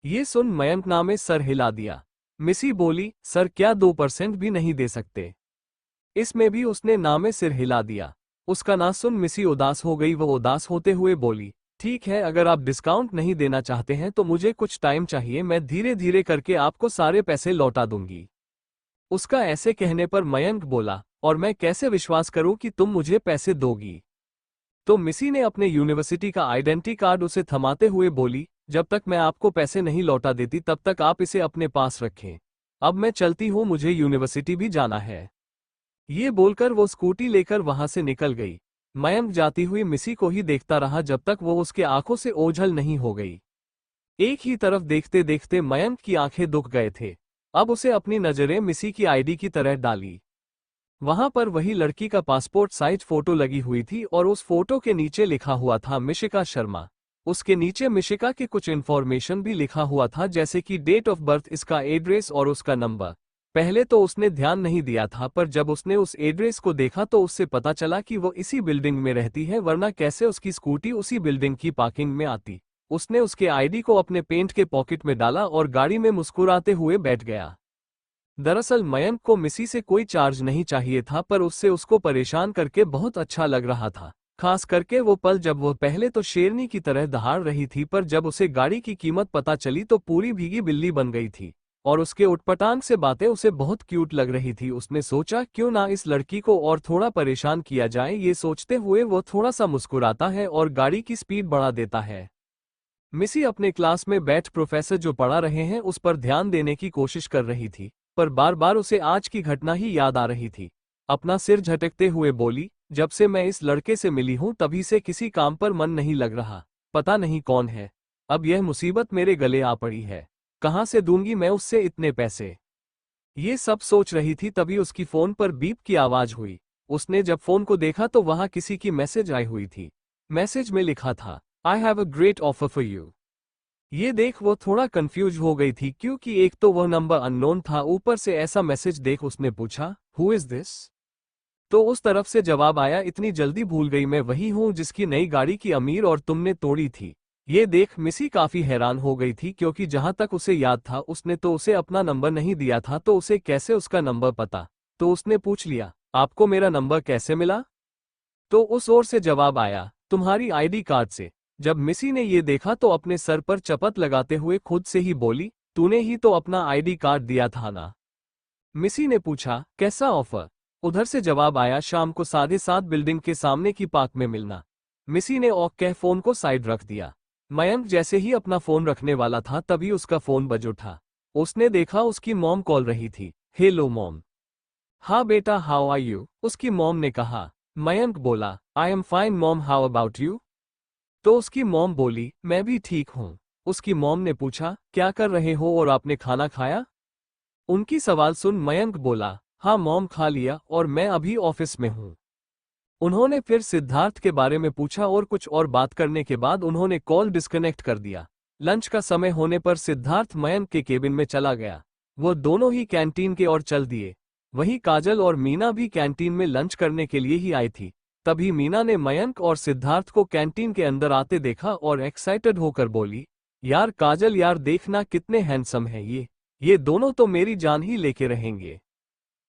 ये सुन मयंक ने सर हिला दिया। मिसी बोली, सर क्या 2% भी नहीं दे सकते? इसमें भी उसने नामे सिर हिला दिया। उसका ना सुन मिसी उदास हो गई। वो उदास होते हुए बोली, ठीक है, अगर आप डिस्काउंट नहीं देना चाहते हैं तो मुझे कुछ टाइम चाहिए, मैं धीरे धीरे करके आपको सारे पैसे लौटा दूंगी। उसका ऐसे कहने पर मयंक बोला, और मैं कैसे विश्वास करूं कि तुम मुझे पैसे दोगी? तो मिसी ने अपने यूनिवर्सिटी का आइडेंटिटी कार्ड उसे थमाते हुए बोली, जब तक मैं आपको पैसे नहीं लौटा देती तब तक आप इसे अपने पास रखें। अब मैं चलती हूं, मुझे यूनिवर्सिटी भी जाना है। ये बोलकर वो स्कूटी लेकर वहां से निकल गई। मयंक जाती हुई मिसी को ही देखता रहा जब तक वो उसके आंखों से ओझल नहीं हो गई। एक ही तरफ देखते देखते मयंक की आंखें दुख गए थे। अब उसे अपनी नजरें मिसी की आईडी की तरह डाली। वहां पर वही लड़की का पासपोर्ट साइज फोटो लगी हुई थी और उस फोटो के नीचे लिखा हुआ था मिशिका शर्मा। उसके नीचे मिशिका के कुछ इन्फॉर्मेशन भी लिखा हुआ था, जैसे कि डेट ऑफ बर्थ, इसका एड्रेस और उसका नंबर। पहले तो उसने ध्यान नहीं दिया था, पर जब उसने उस एड्रेस को देखा तो उससे पता चला कि वो इसी बिल्डिंग में रहती है, वरना कैसे उसकी स्कूटी उसी बिल्डिंग की पार्किंग में आती। उसने उसके आईडी को अपने पेंट के पॉकेट में डाला और गाड़ी में मुस्कुराते हुए बैठ गया। दरअसल मयंक को मिसी से कोई चार्ज नहीं चाहिए था, पर उससे उसको परेशान करके बहुत अच्छा लग रहा था। खास करके वो पल जब वो पहले तो शेरनी की तरह दहाड़ रही थी, पर जब उसे गाड़ी की कीमत पता चली तो पूरी भीगी बिल्ली बन गई थी। और उसके उटपटांग से बातें उसे बहुत क्यूट लग रही थी। उसने सोचा, क्यों ना इस लड़की को और थोड़ा परेशान किया जाए। ये सोचते हुए वो थोड़ा सा मुस्कुराता है और गाड़ी की स्पीड बढ़ा देता है। मिसी अपने क्लास में बैठ प्रोफेसर जो पढ़ा रहे हैं उस पर ध्यान देने की कोशिश कर रही थी, पर बार बार उसे आज की घटना ही याद आ रही थी। अपना सिर झटकते हुए बोली, जब से मैं इस लड़के से मिली हूं तभी से किसी काम पर मन नहीं लग रहा। पता नहीं कौन है, अब यह मुसीबत मेरे गले आ पड़ी है। कहां से दूंगी मैं उससे इतने पैसे? ये सब सोच रही थी तभी उसकी फोन पर बीप की आवाज हुई। उसने जब फोन को देखा तो वहां किसी की मैसेज आई हुई थी। मैसेज में लिखा था, I have a great offer for you. ये देख वो थोड़ा कंफ्यूज हो गई थी, क्योंकि एक तो वह नंबर अननोन था, ऊपर से ऐसा मैसेज देख उसने पूछा, हु इज दिस? तो उस तरफ से जवाब आया, इतनी जल्दी भूल गई, मैं वही हूं जिसकी नई गाड़ी की अमीर और तुमने तोड़ी थी। ये देख मिसी काफी हैरान हो गई थी, क्योंकि जहां तक उसे याद था उसने तो उसे अपना नंबर नहीं दिया था, तो उसे कैसे उसका नंबर पता? तो उसने पूछ लिया, आपको मेरा नंबर कैसे मिला? तो उस ओर से जवाब आया, तुम्हारी आईडी कार्ड से। जब मिसी ने ये देखा तो अपने सर पर चपत लगाते हुए खुद से ही बोली, तूने ही तो अपना आईडी कार्ड दिया था ना? मिसी ने पूछा, कैसा ऑफर? उधर से जवाब आया, शाम को 7:30 बिल्डिंग के सामने की पार्क में मिलना। मिसी ने औक कह फोन को साइड रख दिया। मयंक जैसे ही अपना फोन रखने वाला था तभी उसका फोन बज उठा। उसने देखा उसकी मॉम कॉल रही थी। Hello mom. हाँ बेटा, हाउ आर यू? उसकी मॉम ने कहा। मयंक बोला, I am fine mom, how about you? तो उसकी मॉम बोली, मैं भी ठीक हूँ। उसकी मॉम ने पूछा, क्या कर रहे हो और आपने खाना खाया? उनकी सवाल सुन मयंक बोला, हाँ मॉम, खा लिया और मैं अभी ऑफिस में हूँ। उन्होंने फिर सिद्धार्थ के बारे में पूछा और कुछ और बात करने के बाद उन्होंने कॉल डिस्कनेक्ट कर दिया। लंच का समय होने पर सिद्धार्थ मयंक के केबिन में चला गया। वो दोनों ही कैंटीन के ओर चल दिए। वहीं काजल और मीना भी कैंटीन में लंच करने के लिए ही आई थी। तभी मीना ने मयंक और सिद्धार्थ को कैंटीन के अंदर आते देखा और एक्साइटेड होकर बोली, यार काजल, यार देखना कितने हैंडसम है ये दोनों तो मेरी जान ही लेके रहेंगे।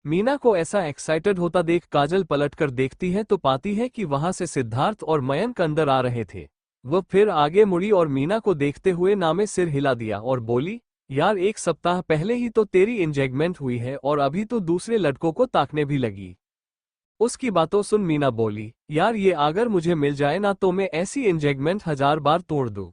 मीना को ऐसा एक्साइटेड होता देख काजल पलटकर देखती है तो पाती है कि वहां से सिद्धार्थ और मयंक अंदर आ रहे थे। वह फिर आगे मुड़ी और मीना को देखते हुए नामे सिर हिला दिया और बोली, यार 1 सप्ताह पहले ही तो तेरी एंगेजमेंट हुई है और अभी तो दूसरे लड़कों को ताकने भी लगी। उसकी बातों सुन मीना बोली, यार ये अगर मुझे मिल जाए ना तो मैं ऐसी एंगेजमेंट 1000 बार तोड़ दूं।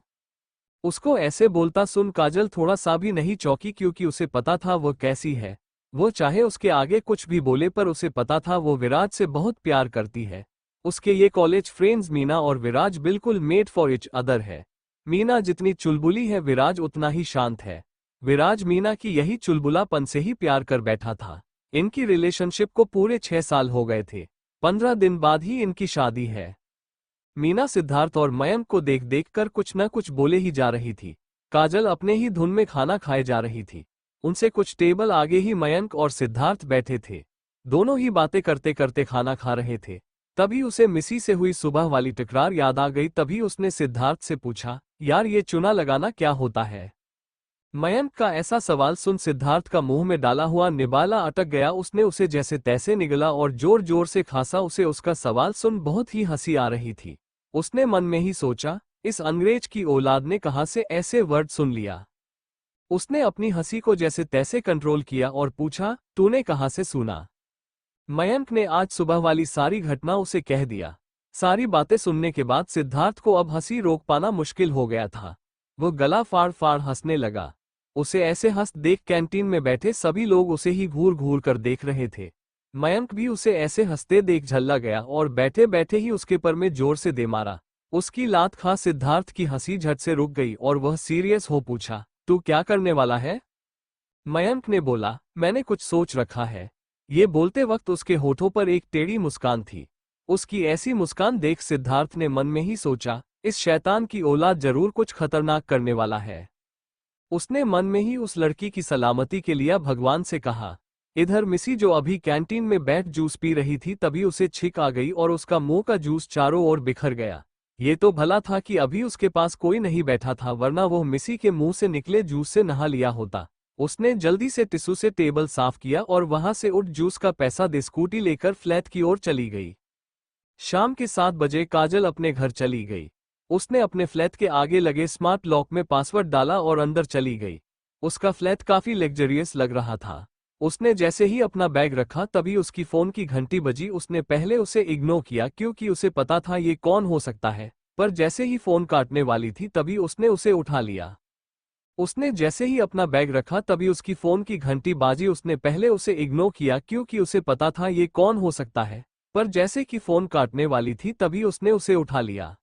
उसको ऐसे बोलता सुन काजल थोड़ा सा भी नहीं चौंकी, क्योंकि उसे पता था वो कैसी है। वो चाहे उसके आगे कुछ भी बोले, पर उसे पता था वो विराज से बहुत प्यार करती है। उसके ये कॉलेज फ्रेंड्स मीना और विराज बिल्कुल मेड फॉर इच अदर है। मीना जितनी चुलबुली है विराज उतना ही शांत है। विराज मीना की यही चुलबुलापन से ही प्यार कर बैठा था। इनकी रिलेशनशिप को पूरे 6 साल हो गए थे। 15 दिन बाद ही इनकी शादी है। मीना सिद्धार्थ और मयंक को देख देख कर कुछ न कुछ बोले ही जा रही थी। काजल अपने ही धुन में खाना खाए जा रही थी। उनसे कुछ टेबल आगे ही मयंक और सिद्धार्थ बैठे थे। दोनों ही बातें करते करते खाना खा रहे थे। तभी उसे मिसी से हुई सुबह वाली तकरार याद आ गई। तभी उसने सिद्धार्थ से पूछा, यार ये चुना लगाना क्या होता है? मयंक का ऐसा सवाल सुन सिद्धार्थ का मुंह में डाला हुआ निवाला अटक गया। उसने उसे जैसे तैसे निगला और जोर जोर से खांसा। उसे उसका सवाल सुन बहुत ही हंसी आ रही थी। उसने मन में ही सोचा, इस अंग्रेज की औलाद ने कहां से ऐसे वर्ड सुन लिया। उसने अपनी हंसी को जैसे तैसे कंट्रोल किया और पूछा, तूने कहां से सुना? मयंक ने आज सुबह वाली सारी घटना उसे कह दिया। सारी बातें सुनने के बाद सिद्धार्थ को अब हंसी रोक पाना मुश्किल हो गया था। वो गला फाड़ फाड़ हंसने लगा। उसे ऐसे हंस देख कैंटीन में बैठे सभी लोग उसे ही घूर घूर कर देख रहे थे। मयंक भी उसे ऐसे हंसते देख झल्ला गया और बैठे बैठे ही उसके पर में जोर से दे मारा। उसकी लात खा सिद्धार्थ की हंसी झट से रुक गई और वह सीरियस हो पूछा, तू क्या करने वाला है? मयंक ने बोला, मैंने कुछ सोच रखा है। ये बोलते वक्त उसके होठों पर एक टेढ़ी मुस्कान थी। उसकी ऐसी मुस्कान देख सिद्धार्थ ने मन में ही सोचा, इस शैतान की औलाद जरूर कुछ खतरनाक करने वाला है। उसने मन में ही उस लड़की की सलामती के लिए भगवान से कहा। इधर मिसी जो अभी कैंटीन में बैठ जूस पी रही थी तभी उसे छिक आ गई और उसका मुंह का जूस चारों ओर बिखर गया। ये तो भला था कि अभी उसके पास कोई नहीं बैठा था, वरना वो मिसी के मुंह से निकले जूस से नहा लिया होता। उसने जल्दी से टिश्यू से टेबल साफ किया और वहां से उठ जूस का पैसा दे स्कूटी लेकर फ्लैट की ओर चली गई। शाम के 7 बजे काजल अपने घर चली गई। उसने अपने फ्लैट के आगे लगे स्मार्ट लॉक में पासवर्ड डाला और अंदर चली गई। उसका फ्लैट काफी लग्जरियस लग रहा था। उसने जैसे ही अपना बैग रखा तभी उसकी फोन की घंटी बजी। उसने पहले उसे इग्नोर किया क्योंकि उसे पता था ये कौन हो सकता है, पर जैसे ही फोन काटने वाली थी तभी उसने उसे उठा लिया। उसने जैसे ही अपना बैग रखा तभी उसकी फोन की घंटी बाजी। उसने पहले उसे इग्नोर किया क्योंकि उसे पता था ये कौन हो सकता है, पर जैसे कि फोन काटने वाली थी तभी उसने उसे उठा लिया।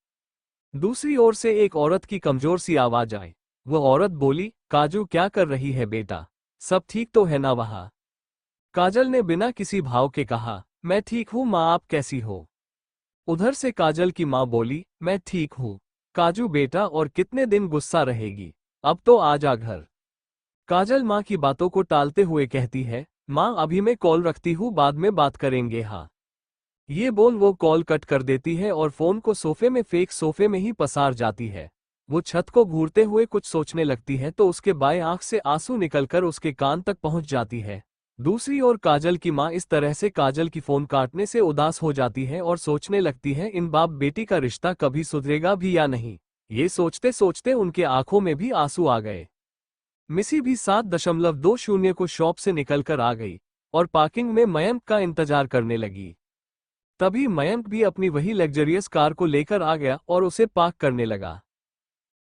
दूसरी ओर से एक औरत की कमजोर सी आवाज आई। वह औरत बोली, काजू क्या कर रही है बेटा, सब ठीक तो है ना वहां? काजल ने बिना किसी भाव के कहा, मैं ठीक हूं माँ, आप कैसी हो? उधर से काजल की माँ बोली, मैं ठीक हूं। काजू बेटा, और कितने दिन गुस्सा रहेगी? अब तो आ जा घर। काजल माँ की बातों को टालते हुए कहती है, माँ अभी मैं कॉल रखती हूँ, बाद में बात करेंगे। हाँ, ये बोल वो कॉल कट कर देती है और फोन को सोफे में फेंक सोफे में ही पसार जाती है। वो छत को घूरते हुए कुछ सोचने लगती है तो उसके बाएं आंख से आंसू निकलकर उसके कान तक पहुंच जाती है। दूसरी ओर काजल की माँ इस तरह से काजल की फोन काटने से उदास हो जाती है और सोचने लगती है, इन बाप बेटी का रिश्ता कभी सुधरेगा भी या नहीं। ये सोचते सोचते उनके आंखों में भी आंसू आ गए। मिसी भी 7.20 को शॉप से निकलकर आ गई और पार्किंग में मयंक का इंतजार करने लगी। तभी मयंक भी अपनी वही लग्जरियस कार को लेकर आ गया और उसे पार्क करने लगा।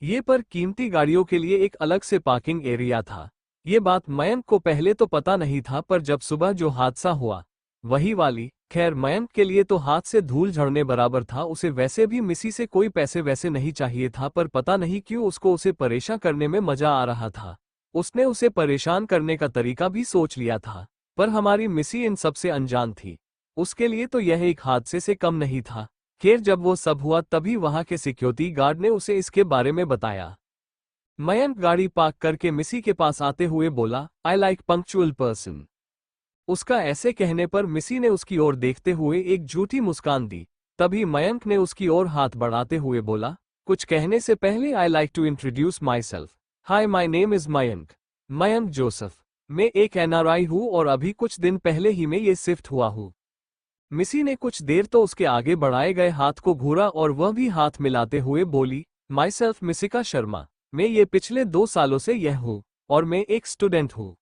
ये पर कीमती गाड़ियों के लिए एक अलग से पार्किंग एरिया था। ये बात मयंक को पहले तो पता नहीं था, पर जब सुबह जो हादसा हुआ वही वाली, खैर मयंक के लिए तो हाथ से धूल झड़ने बराबर था। उसे वैसे भी मिसी से कोई पैसे वैसे नहीं चाहिए था, पर पता नहीं क्यों उसको उसे परेशान करने में मजा आ रहा था। उसने उसे परेशान करने का तरीका भी सोच लिया था, पर हमारी मिसी इन सबसे अनजान थी। उसके लिए तो यह एक हादसे से कम नहीं था। खैर जब वो सब हुआ तभी वहां के सिक्योरिटी गार्ड ने उसे इसके बारे में बताया। मयंक गाड़ी पार्क करके मिसी के पास आते हुए बोला, आई लाइक पंक्चुअल पर्सन। उसका ऐसे कहने पर मिसी ने उसकी ओर देखते हुए एक झूठी मुस्कान दी। तभी मयंक ने उसकी ओर हाथ बढ़ाते हुए बोला, कुछ कहने से पहले I like to introduce myself. Hi, my name is Mayank, Mayank Joseph. मैं एक एनआरआई हूँ और अभी कुछ दिन पहले ही मैं ये शिफ्ट हुआ हूँ। मिसी ने कुछ देर तो उसके आगे बढ़ाए गए हाथ को घूरा और वह भी हाथ मिलाते हुए बोली, माई सेल्फ मिसिका शर्मा। मैं ये पिछले 2 सालों से यह हूँ और मैं एक स्टूडेंट हूँ।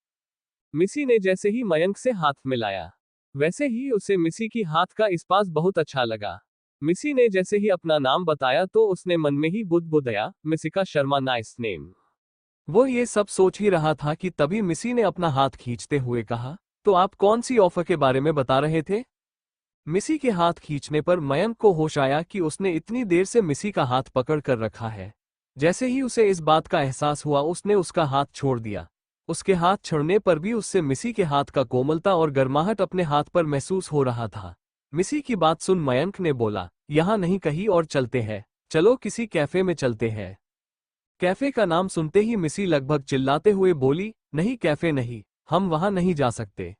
मिसी ने जैसे ही मयंक से हाथ मिलाया वैसे ही उसे मिसी की हाथ का स्पर्श बहुत अच्छा लगा। मिसी ने जैसे ही अपना नाम बताया तो उसने मन में ही बुदबुदाया, मिसिका शर्मा, नाइस नेम। वो ये सब सोच ही रहा था कि तभी मिसी ने अपना हाथ खींचते हुए कहा, तो आप कौन सी ऑफर के बारे में बता रहे थे? मिसी के हाथ खींचने पर मयंक को होश आया कि उसने इतनी देर से मिसी का हाथ पकड़ कर रखा है। जैसे ही उसे इस बात का एहसास हुआ उसने उसका हाथ छोड़ दिया। उसके हाथ छोड़ने पर भी उससे मिसी के हाथ का कोमलता और गर्माहट अपने हाथ पर महसूस हो रहा था। मिसी की बात सुन मयंक ने बोला, यहाँ नहीं कहीं और चलते हैं, चलो किसी कैफे में चलते हैं। कैफे का नाम सुनते ही मिसी लगभग चिल्लाते हुए बोली, नहीं कैफे नहीं, हम वहां नहीं जा सकते।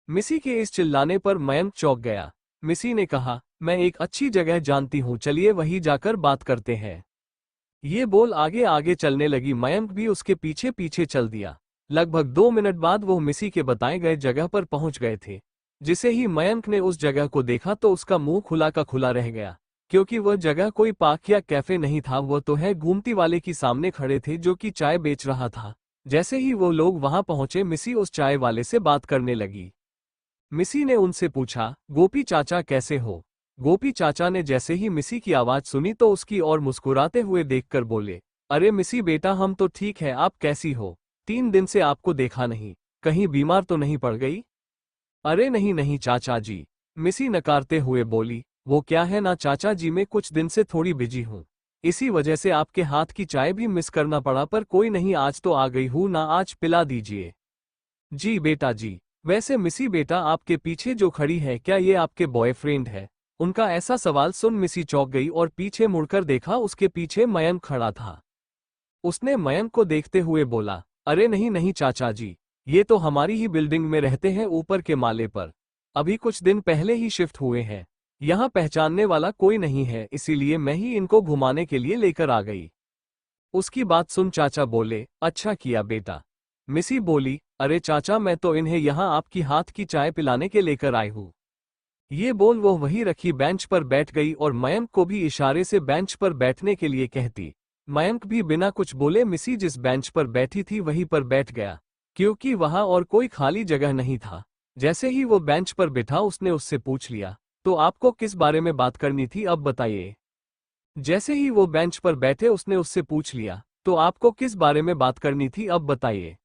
मिसी के इस चिल्लाने पर मयंक चौंक गया। मिसी ने कहा, मैं एक अच्छी जगह जानती हूँ, चलिए वहीं जाकर बात करते हैं। ये बोल आगे आगे चलने लगी। मयंक भी उसके पीछे पीछे चल दिया। लगभग 2 मिनट बाद वो मिसी के बताए गए जगह पर पहुंच गए थे। जिसे ही मयंक ने उस जगह को देखा तो उसका मुंह खुला का खुला रह गया, क्योंकि वह जगह कोई पार्क या कैफे नहीं था, वो तो है घूमती वाले की सामने खड़े थे जो कि चाय बेच रहा था। जैसे ही वो लोग वहां पहुंचे, मिसी उस चाय वाले से बात करने लगी। मिसी ने उनसे पूछा, गोपी चाचा कैसे हो? गोपी चाचा ने जैसे ही मिसी की आवाज सुनी तो उसकी ओर मुस्कुराते हुए देखकर बोले, अरे मिसी बेटा, हम तो ठीक है, आप कैसी हो? 3 दिन से आपको देखा नहीं, कहीं बीमार तो नहीं पड़ गई? अरे नहीं नहीं चाचा जी, मिसी नकारते हुए बोली, वो क्या है ना चाचा जी, मैं कुछ दिन से थोड़ी बिजी हूँ, इसी वजह से आपके हाथ की चाय भी मिस करना पड़ा, पर कोई नहीं, आज तो आ गई हूँ ना, आज पिला दीजिए। जी बेटा जी। वैसे मिसी बेटा, आपके पीछे जो खड़ी है, क्या ये आपके बॉयफ्रेंड है? उनका ऐसा सवाल सुन मिसी चौंक गई और पीछे मुड़कर देखा, उसके पीछे मयंक खड़ा था। उसने मयंक को देखते हुए बोला, अरे नहीं नहीं चाचा जी, ये तो हमारी ही बिल्डिंग में रहते हैं, ऊपर के माले पर। अभी कुछ दिन पहले ही शिफ्ट हुए हैं। यहाँ पहचानने वाला कोई नहीं है, इसीलिए मैं ही इनको घुमाने के लिए लेकर आ गई। उसकी बात सुन चाचा बोले, अच्छा किया बेटा। मिसी बोली, अरे चाचा, मैं तो इन्हें यहाँ आपकी हाथ की चाय पिलाने के लेकर आई हूँ। ये बोल वो वहीं रखी बेंच पर बैठ गई और मयंक को भी इशारे से बेंच पर बैठने के लिए कहती। मयंक भी बिना कुछ बोले मिसी जिस बेंच पर बैठी थी वहीं पर बैठ गया, क्योंकि वहां और कोई खाली जगह नहीं था। जैसे ही वो बेंच पर बैठा, उसने उससे पूछ लिया, तो आपको किस बारे में बात करनी थी, अब बताइए। जैसे ही वो बेंच पर बैठे, उसने उससे पूछ लिया, तो आपको किस बारे में बात करनी थी, अब बताइए।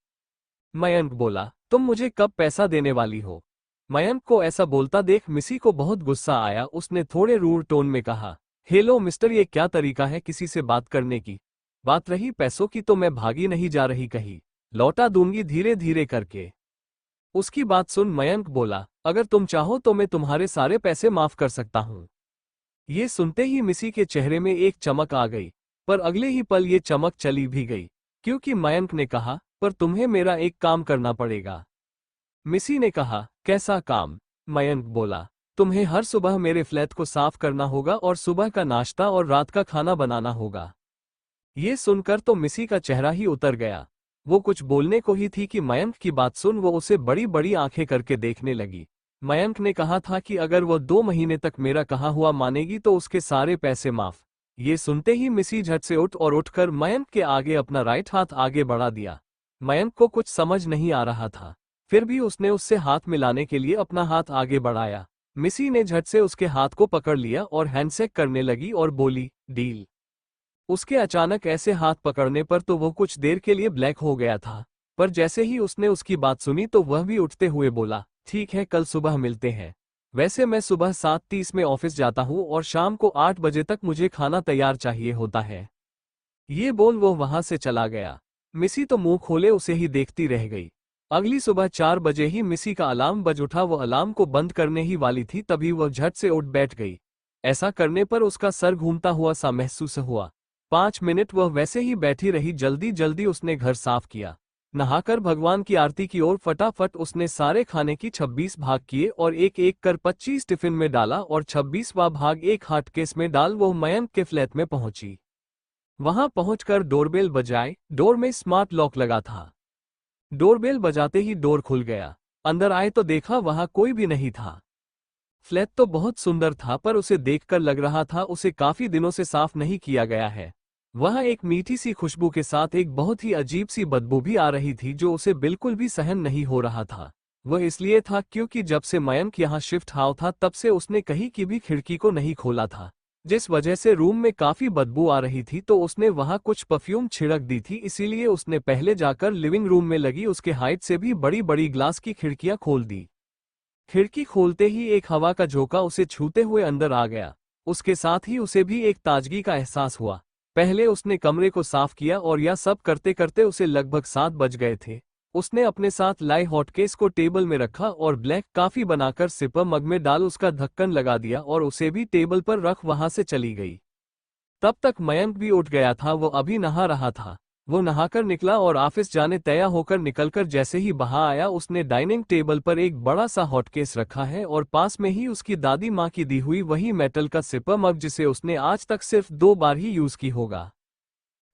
मयंक बोला, तुम मुझे कब पैसा देने वाली हो? मयंक को ऐसा बोलता देख मिसी को बहुत गुस्सा आया। उसने थोड़े रूड टोन में कहा, हेलो मिस्टर, ये क्या तरीका है किसी से बात करने की? बात रही पैसों की तो मैं भागी नहीं जा रही, कहीं लौटा दूंगी धीरे धीरे करके। उसकी बात सुन मयंक बोला, अगर तुम चाहो तो मैं तुम्हारे सारे पैसे माफ कर सकता हूँ। ये सुनते ही मिसी के चेहरे में एक चमक आ गई, पर अगले ही पल ये चमक चली भी गई, क्योंकि मयंक ने कहा, पर तुम्हें मेरा एक काम करना पड़ेगा। मिसी ने कहा, कैसा काम? मयंक बोला, तुम्हें हर सुबह मेरे फ्लैट को साफ करना होगा और सुबह का नाश्ता और रात का खाना बनाना होगा। ये सुनकर तो मिसी का चेहरा ही उतर गया। वो कुछ बोलने को ही थी कि मयंक की बात सुन वो उसे बड़ी बड़ी आंखें करके देखने लगी। मयंक ने कहा था कि अगर वो 2 महीने तक मेरा कहा हुआ मानेगी तो उसके सारे पैसे माफ। ये सुनते ही मिसी झट से उठ और उठकर मयंक के आगे अपना राइट हाथ आगे बढ़ा दिया। मयंक को कुछ समझ नहीं आ रहा था, फिर भी उसने उससे हाथ मिलाने के लिए अपना हाथ आगे बढ़ाया। मिसी ने झट से उसके हाथ को पकड़ लिया और हैंडशेक करने लगी और बोली, डील। उसके अचानक ऐसे हाथ पकड़ने पर तो वो कुछ देर के लिए ब्लैक हो गया था, पर जैसे ही उसने उसकी बात सुनी तो वह भी उठते हुए बोला, ठीक है, कल सुबह मिलते हैं। वैसे मैं सुबह 7:30 में ऑफिस जाता हूँ और शाम को 8 बजे तक मुझे खाना तैयार चाहिए होता है। ये बोल वो वहां से चला गया। मिसी तो मुंह खोले उसे ही देखती रह गई। अगली सुबह 4 बजे ही मिसी का अलार्म बज उठा। वो अलार्म को बंद करने ही वाली थी, तभी वह झट से उठ बैठ गई। ऐसा करने पर उसका सर घूमता हुआ सा महसूस हुआ। 5 मिनट वह वैसे ही बैठी रही। जल्दी जल्दी उसने घर साफ किया, नहाकर भगवान की आरती की ओर फटाफट उसने सारे खाने की 26 भाग किए और एक एक कर 25 टिफिन में डाला और 26वां भाग एक हॉटकेस में डाल वो मयंक के फ्लैट में पहुंची। वहां पहुंचकर डोरबेल बजाए। डोर में स्मार्ट लॉक लगा था। डोरबेल बजाते ही डोर खुल गया। अंदर आए तो देखा वहां कोई भी नहीं था। फ्लैट तो बहुत सुंदर था, पर उसे देखकर लग रहा था उसे काफी दिनों से साफ नहीं किया गया है। वहां एक मीठी सी खुशबू के साथ एक बहुत ही अजीब सी बदबू भी आ रही थी, जो उसे बिल्कुल भी सहन नहीं हो रहा था। वह इसलिए था क्योंकि जब से मयंक यहाँ शिफ्ट हुआ था तब से उसने कहीं की भी खिड़की को नहीं खोला था, जिस वजह से रूम में काफी बदबू आ रही थी। तो उसने वहां कुछ परफ्यूम छिड़क दी थी, इसीलिए उसने पहले जाकर लिविंग रूम में लगी उसके हाइट से भी बड़ी बड़ी ग्लास की खिड़कियां खोल दी। खिड़की खोलते ही एक हवा का झोंका उसे छूते हुए अंदर आ गया। उसके साथ ही उसे भी एक ताजगी का एहसास हुआ। पहले उसने कमरे को साफ किया और यह सब करते करते उसे लगभग 7 बज गए थे। उसने अपने साथ लाए हॉटकेस को टेबल में रखा और ब्लैक कॉफी बनाकर सिपर मग में डाल उसका ढक्कन लगा दिया और उसे भी टेबल पर रख वहां से चली गई। तब तक मयंक भी उठ गया था। वो अभी नहा रहा था। वो नहाकर निकला और ऑफिस जाने तैयार होकर निकलकर जैसे ही बाहर आया, उसने डाइनिंग टेबल पर एक बड़ा सा हॉटकेस रखा है और पास में ही उसकी दादी माँ की दी हुई वही मेटल का सिपर मग, जिसे उसने आज तक सिर्फ 2 बार ही यूज की होगा।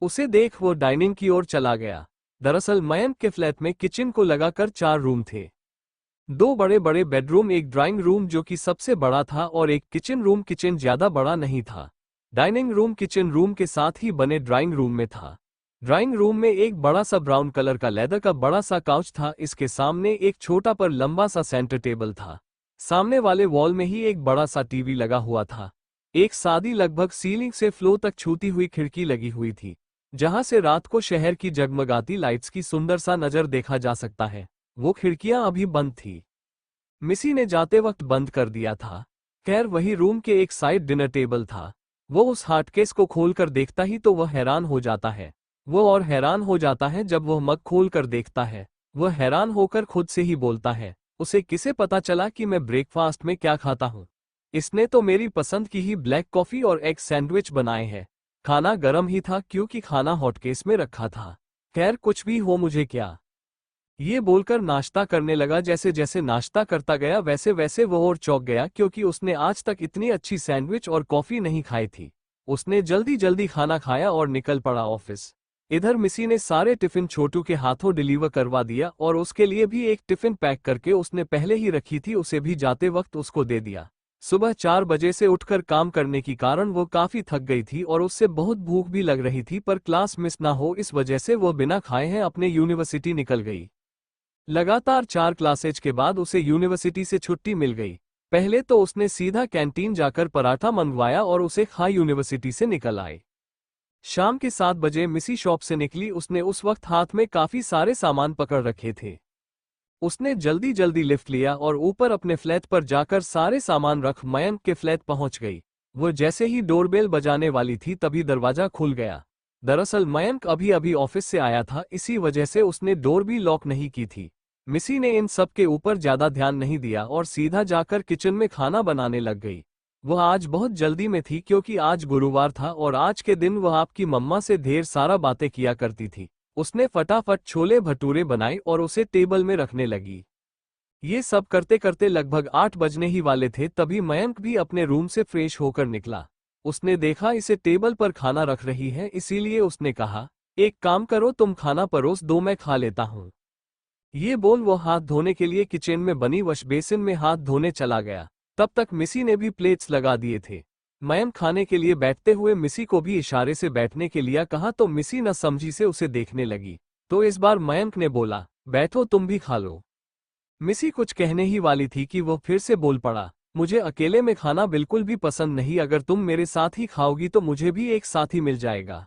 उसे देख वो डाइनिंग की ओर चला गया। दरअसल मयंक के फ्लैट में किचन को लगाकर 4 रूम थे। 2 बड़े बड़े बेडरूम, एक ड्राइंग रूम जो कि सबसे बड़ा था और एक किचन रूम। किचन ज्यादा बड़ा नहीं था। डाइनिंग रूम किचन रूम के साथ ही बने ड्राइंग रूम में था। ड्राइंग रूम में एक बड़ा सा ब्राउन कलर का लेदर का बड़ा सा काउच था। इसके सामने एक छोटा पर लंबा सा सेंटर टेबल था। सामने वाले वॉल में ही एक बड़ा सा टीवी लगा हुआ था। एक सादी लगभग सीलिंग से फ्लोर तक छूती हुई खिड़की लगी हुई थी, जहां से रात को शहर की जगमगाती लाइट्स की सुंदर सा नजर देखा जा सकता है। वो खिड़कियां अभी बंद थी। मिसी ने जाते वक्त बंद कर दिया था। खैर, वही रूम के एक साइड डिनर टेबल था। वो उस हार्डकेस को खोलकर देखता ही तो वह हैरान हो जाता है। वो और हैरान हो जाता है जब वह मग खोल कर देखता है। वह हैरान होकर खुद से ही बोलता है, उसे किसे पता चला कि मैं ब्रेकफास्ट में क्या खाता हूँ। इसने तो मेरी पसंद की ही ब्लैक कॉफी और एग सैंडविच बनाए हैं। खाना गर्म ही था क्योंकि खाना हॉटकेस में रखा था। खैर, कुछ भी हो, मुझे क्या। ये बोलकर नाश्ता करने लगा। जैसे जैसे नाश्ता करता गया वैसे वैसे वो और चौंक गया, क्योंकि उसने आज तक इतनी अच्छी सैंडविच और कॉफी नहीं खाई थी। उसने जल्दी जल्दी खाना खाया और निकल पड़ा ऑफिस। इधर मिसी ने सारे टिफिन छोटू के हाथों डिलीवर करवा दिया और उसके लिए भी एक टिफिन पैक करके उसने पहले ही रखी थी, उसे भी जाते वक्त उसको दे दिया। सुबह 4 बजे से उठकर काम करने के कारण वो काफी थक गई थी और उससे बहुत भूख भी लग रही थी, पर क्लास मिस ना हो इस वजह से वो बिना खाए हैं अपने यूनिवर्सिटी निकल गई। लगातार 4 क्लासेज के बाद उसे यूनिवर्सिटी से छुट्टी मिल गई। पहले तो उसने सीधा कैंटीन जाकर पराठा मंगवाया और उसे खा यूनिवर्सिटी से निकल आए। शाम के 7 बजे मिसी शॉप से निकली। उसने उस वक्त हाथ में काफी सारे सामान पकड़ रखे थे। उसने जल्दी जल्दी लिफ्ट लिया और ऊपर अपने फ्लैट पर जाकर सारे सामान रख मयंक के फ्लैट पहुंच गई। वो जैसे ही डोरबेल बजाने वाली थी तभी दरवाजा खुल गया। दरअसल मयंक अभी अभी ऑफिस से आया था, इसी वजह से उसने डोर भी लॉक नहीं की थी। मिसी ने इन सब के ऊपर ज्यादा ध्यान नहीं दिया और सीधा जाकर किचन में खाना बनाने लग गई। वह आज बहुत जल्दी में थी क्योंकि आज गुरुवार था और आज के दिन वह आपकी मम्मा से ढेर सारा बातें किया करती थी। उसने फटाफट छोले भटूरे बनाए और उसे टेबल में रखने लगी। ये सब करते करते लगभग 8 बजने ही वाले थे, तभी मयंक भी अपने रूम से फ्रेश होकर निकला। उसने देखा इसे टेबल पर खाना रख रही है, इसीलिए उसने कहा, एक काम करो, तुम खाना परोस दो, मैं खा लेता हूँ। ये बोल वो हाथ धोने के लिए किचन में बनी वॉश बेसिन में हाथ धोने चला गया। तब तक मिसी ने भी प्लेट्स लगा दिए थे। मयंक खाने के लिए बैठते हुए मिसी को भी इशारे से बैठने के लिए कहा तो मिसी न समझी से उसे देखने लगी। तो इस बार मयंक ने बोला, बैठो, तुम भी खा लो। मिसी कुछ कहने ही वाली थी कि वो फिर से बोल पड़ा, मुझे अकेले में खाना बिल्कुल भी पसंद नहीं, अगर तुम मेरे साथ ही खाओगी तो मुझे भी एक साथी मिल जाएगा।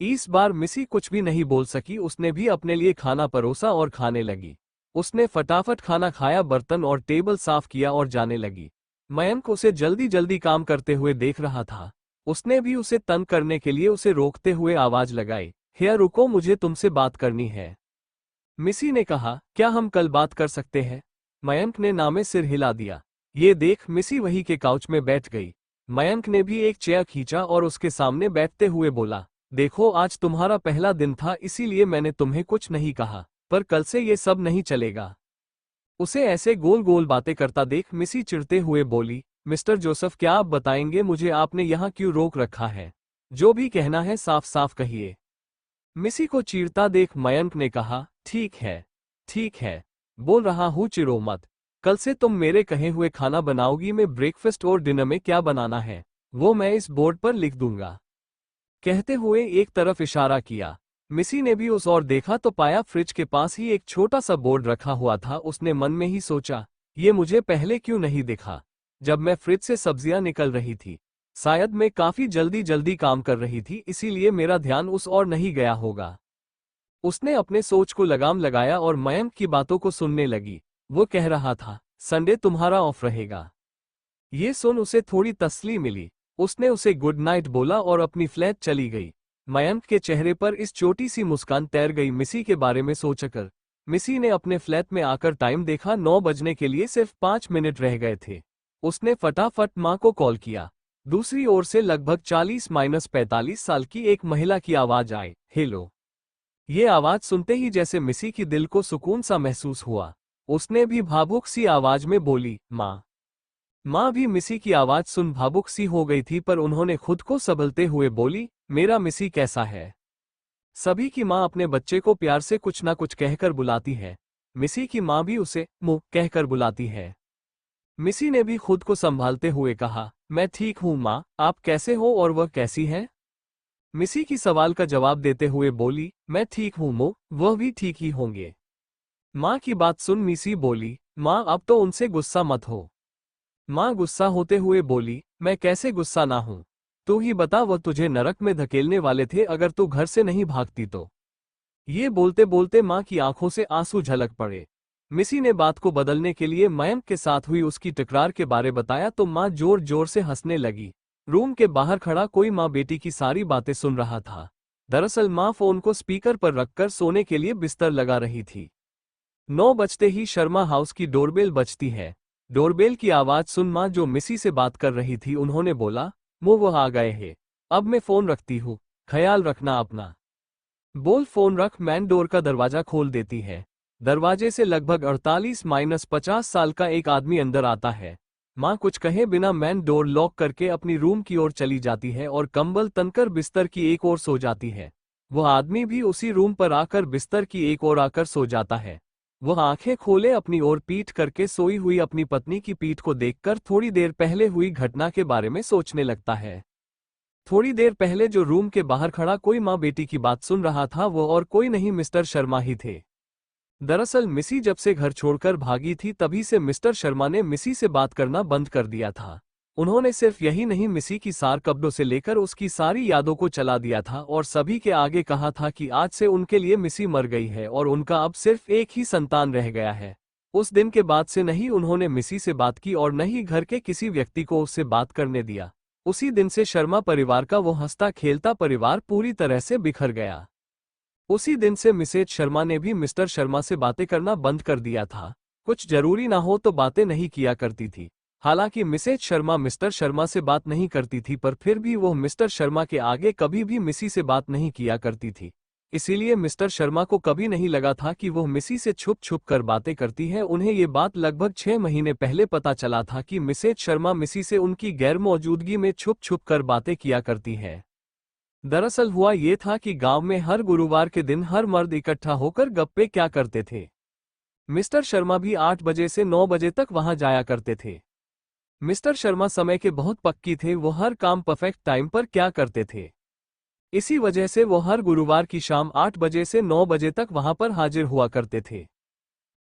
इस बार मिसी कुछ भी नहीं बोल सकी। उसने भी अपने लिए खाना परोसा और खाने लगी। उसने फटाफट खाना खाया, बर्तन और टेबल साफ किया और जाने लगी। मयंक उसे जल्दी जल्दी काम करते हुए देख रहा था। उसने भी उसे तंग करने के लिए उसे रोकते हुए आवाज लगाई, हे रुको, मुझे तुमसे बात करनी है। मिसी ने कहा, क्या हम कल बात कर सकते हैं? मयंक ने नामे सिर हिला दिया। ये देख मिसी वही के काउच में बैठ गई। मयंक ने भी एक चेयर खींचा और उसके सामने बैठते हुए बोला, देखो, आज तुम्हारा पहला दिन था, इसीलिए मैंने तुम्हें कुछ नहीं कहा, पर कल से ये सब नहीं चलेगा। उसे ऐसे गोल गोल बातें करता देख मिसी चिढ़ते हुए बोली, मिस्टर जोसेफ, क्या आप बताएंगे मुझे आपने यहाँ क्यों रोक रखा है? जो भी कहना है साफ साफ कहिए। मिसी को चीरता देख मयंक ने कहा, ठीक है, ठीक है, बोल रहा हूँ, चिढ़ो मत। कल से तुम मेरे कहे हुए खाना बनाओगी। मैं ब्रेकफास्ट और डिनर में क्या बनाना है वो मैं इस बोर्ड पर लिख दूंगा। कहते हुए एक तरफ इशारा किया। मिसी ने भी उस ओर देखा तो पाया फ्रिज के पास ही एक छोटा सा बोर्ड रखा हुआ था। उसने मन में ही सोचा, ये मुझे पहले क्यों नहीं दिखा जब मैं फ्रिज से सब्जियां निकल रही थी। शायद मैं काफी जल्दी जल्दी काम कर रही थी, इसीलिए मेरा ध्यान उस ओर नहीं गया होगा। उसने अपने सोच को लगाम लगाया और मयंक की बातों को सुनने लगी। वो कह रहा था, संडे तुम्हारा ऑफ रहेगा। ये सुन उसे थोड़ी तसल्ली मिली। उसने उसे गुड नाइट बोला और अपनी फ्लैट चली गई। मयंक के चेहरे पर इस छोटी सी मुस्कान तैर गई मिसी के बारे में सोचकर। मिसी ने अपने फ्लैट में आकर टाइम देखा, 9 बजने के लिए सिर्फ 5 मिनट रह गए थे। उसने फटाफट माँ को कॉल किया। दूसरी ओर से लगभग 40-45 साल की एक महिला की आवाज आई, हेलो। ये आवाज सुनते ही जैसे मिसी की दिल को सुकून सा महसूस हुआ। उसने भी भावुक सी आवाज में बोली, माँ। माँ भी मिसी की आवाज सुन भावुक सी हो गई थी, पर उन्होंने खुद को संभलते हुए बोली, मेरा मिसी कैसा है? सभी की माँ अपने बच्चे को प्यार से कुछ ना कुछ कहकर बुलाती है। मिसी की माँ भी उसे मुँह कहकर बुलाती है। मिसी ने भी खुद को संभालते हुए कहा, मैं ठीक हूँ माँ, आप कैसे हो और वह कैसी है? मिसी की सवाल का जवाब देते हुए बोली, मैं ठीक हूँ मो, वह भी ठीक ही होंगे। माँ की बात सुन मिसी बोली, माँ अब तो उनसे गुस्सा मत हो। माँ गुस्सा होते हुए बोली, मैं कैसे गुस्सा ना हूँ? तू ही बता, वह तुझे नरक में धकेलने वाले थे अगर तू घर से नहीं भागती तो। ये बोलते बोलते माँ की आंखों से आंसू झलक पड़े। मिसी ने बात को बदलने के लिए मयंक के साथ हुई उसकी तकरार के बारे बताया तो माँ जोर जोर से हंसने लगी। रूम के बाहर खड़ा कोई माँ बेटी की सारी बातें सुन रहा था। दरअसल माँ फोन को स्पीकर पर रखकर सोने के लिए बिस्तर लगा रही थी। 9 बजते ही शर्मा हाउस की डोरबेल बजती है। डोरबेल की आवाज सुन माँ जो मिसी से बात कर रही थी उन्होंने बोला, वो आ गए हैं, अब मैं फोन रखती हूँ, ख्याल रखना अपना। बोल फोन रख मैन डोर का दरवाजा खोल देती है। दरवाजे से लगभग 48-50 साल का एक आदमी अंदर आता है। माँ कुछ कहे बिना मैन डोर लॉक करके अपनी रूम की ओर चली जाती है और कंबल तनकर बिस्तर की एक ओर सो जाती है। वह आदमी भी उसी रूम पर आकर बिस्तर की एक ओर आकर सो जाता है। वह आंखें खोले अपनी ओर पीठ करके सोई हुई अपनी पत्नी की पीठ को देखकर थोड़ी देर पहले हुई घटना के बारे में सोचने लगता है। थोड़ी देर पहले जो रूम के बाहर खड़ा कोई माँ बेटी की बात सुन रहा था वो और कोई नहीं मिस्टर शर्मा ही थे। दरअसल मिसी जब से घर छोड़कर भागी थी तभी से मिस्टर शर्मा ने मिसी से बात करना बंद कर दिया था। उन्होंने सिर्फ यही नहीं मिसी की सार कब्जों से लेकर उसकी सारी यादों को चला दिया था और सभी के आगे कहा था कि आज से उनके लिए मिसी मर गई है और उनका अब सिर्फ एक ही संतान रह गया है। उस दिन के बाद से नहीं उन्होंने मिसी से बात की और न ही घर के किसी व्यक्ति को उससे बात करने दिया। उसी दिन से शर्मा परिवार का वो हंसता खेलता परिवार पूरी तरह से बिखर गया। उसी दिन से मिसेज शर्मा ने भी मिस्टर शर्मा से बातें करना बंद कर दिया था। कुछ जरूरी ना हो तो बातें नहीं किया करती थी। हालांकि मिसेज शर्मा मिस्टर शर्मा से बात नहीं करती थी पर फिर भी वो मिस्टर शर्मा के आगे कभी भी मिसी से बात नहीं किया करती थी। इसीलिए मिस्टर शर्मा को कभी नहीं लगा था कि वो मिसी से छुप छुप कर बातें करती है। उन्हें ये बात लगभग 6 महीने पहले पता चला था कि मिसेज शर्मा मिसी से उनकी गैर मौजूदगी में छुप छुप कर बातें किया करती है। दरअसल हुआ ये था कि गांव में हर गुरुवार के दिन हर मर्द इकट्ठा होकर गप्पे क्या करते थे। मिस्टर शर्मा भी 8 बजे से 9 बजे तक वहां जाया करते थे। मिस्टर शर्मा समय के बहुत पक्की थे, वो हर काम परफेक्ट टाइम पर क्या करते थे। इसी वजह से वो हर गुरुवार की शाम 8 बजे से 9 बजे तक वहां पर हाजिर हुआ करते थे।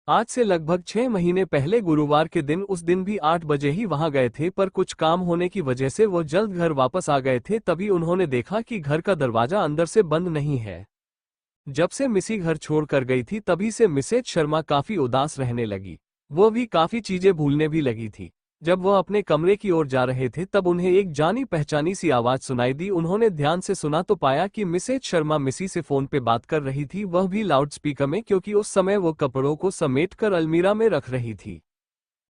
आज से लगभग 6 महीने पहले गुरुवार के दिन उस दिन भी 8 बजे ही वहां गए थे पर कुछ काम होने की वजह से वो जल्द घर वापस आ गए थे। तभी उन्होंने देखा कि घर का दरवाजा अंदर से बंद नहीं है। जब से मिसी घर छोड़ कर गई थी तभी से मिसेज शर्मा काफी उदास रहने लगी। वो भी काफी चीजें भूलने भी लगी थी। जब वह अपने कमरे की ओर जा रहे थे तब उन्हें एक जानी पहचानी सी आवाज सुनाई दी। उन्होंने ध्यान से सुना तो पाया कि मिसेज शर्मा मिसी से फोन पे बात कर रही थी, वह भी लाउडस्पीकर में, क्योंकि उस समय वो कपड़ों को समेटकर अलमीरा में रख रही थी।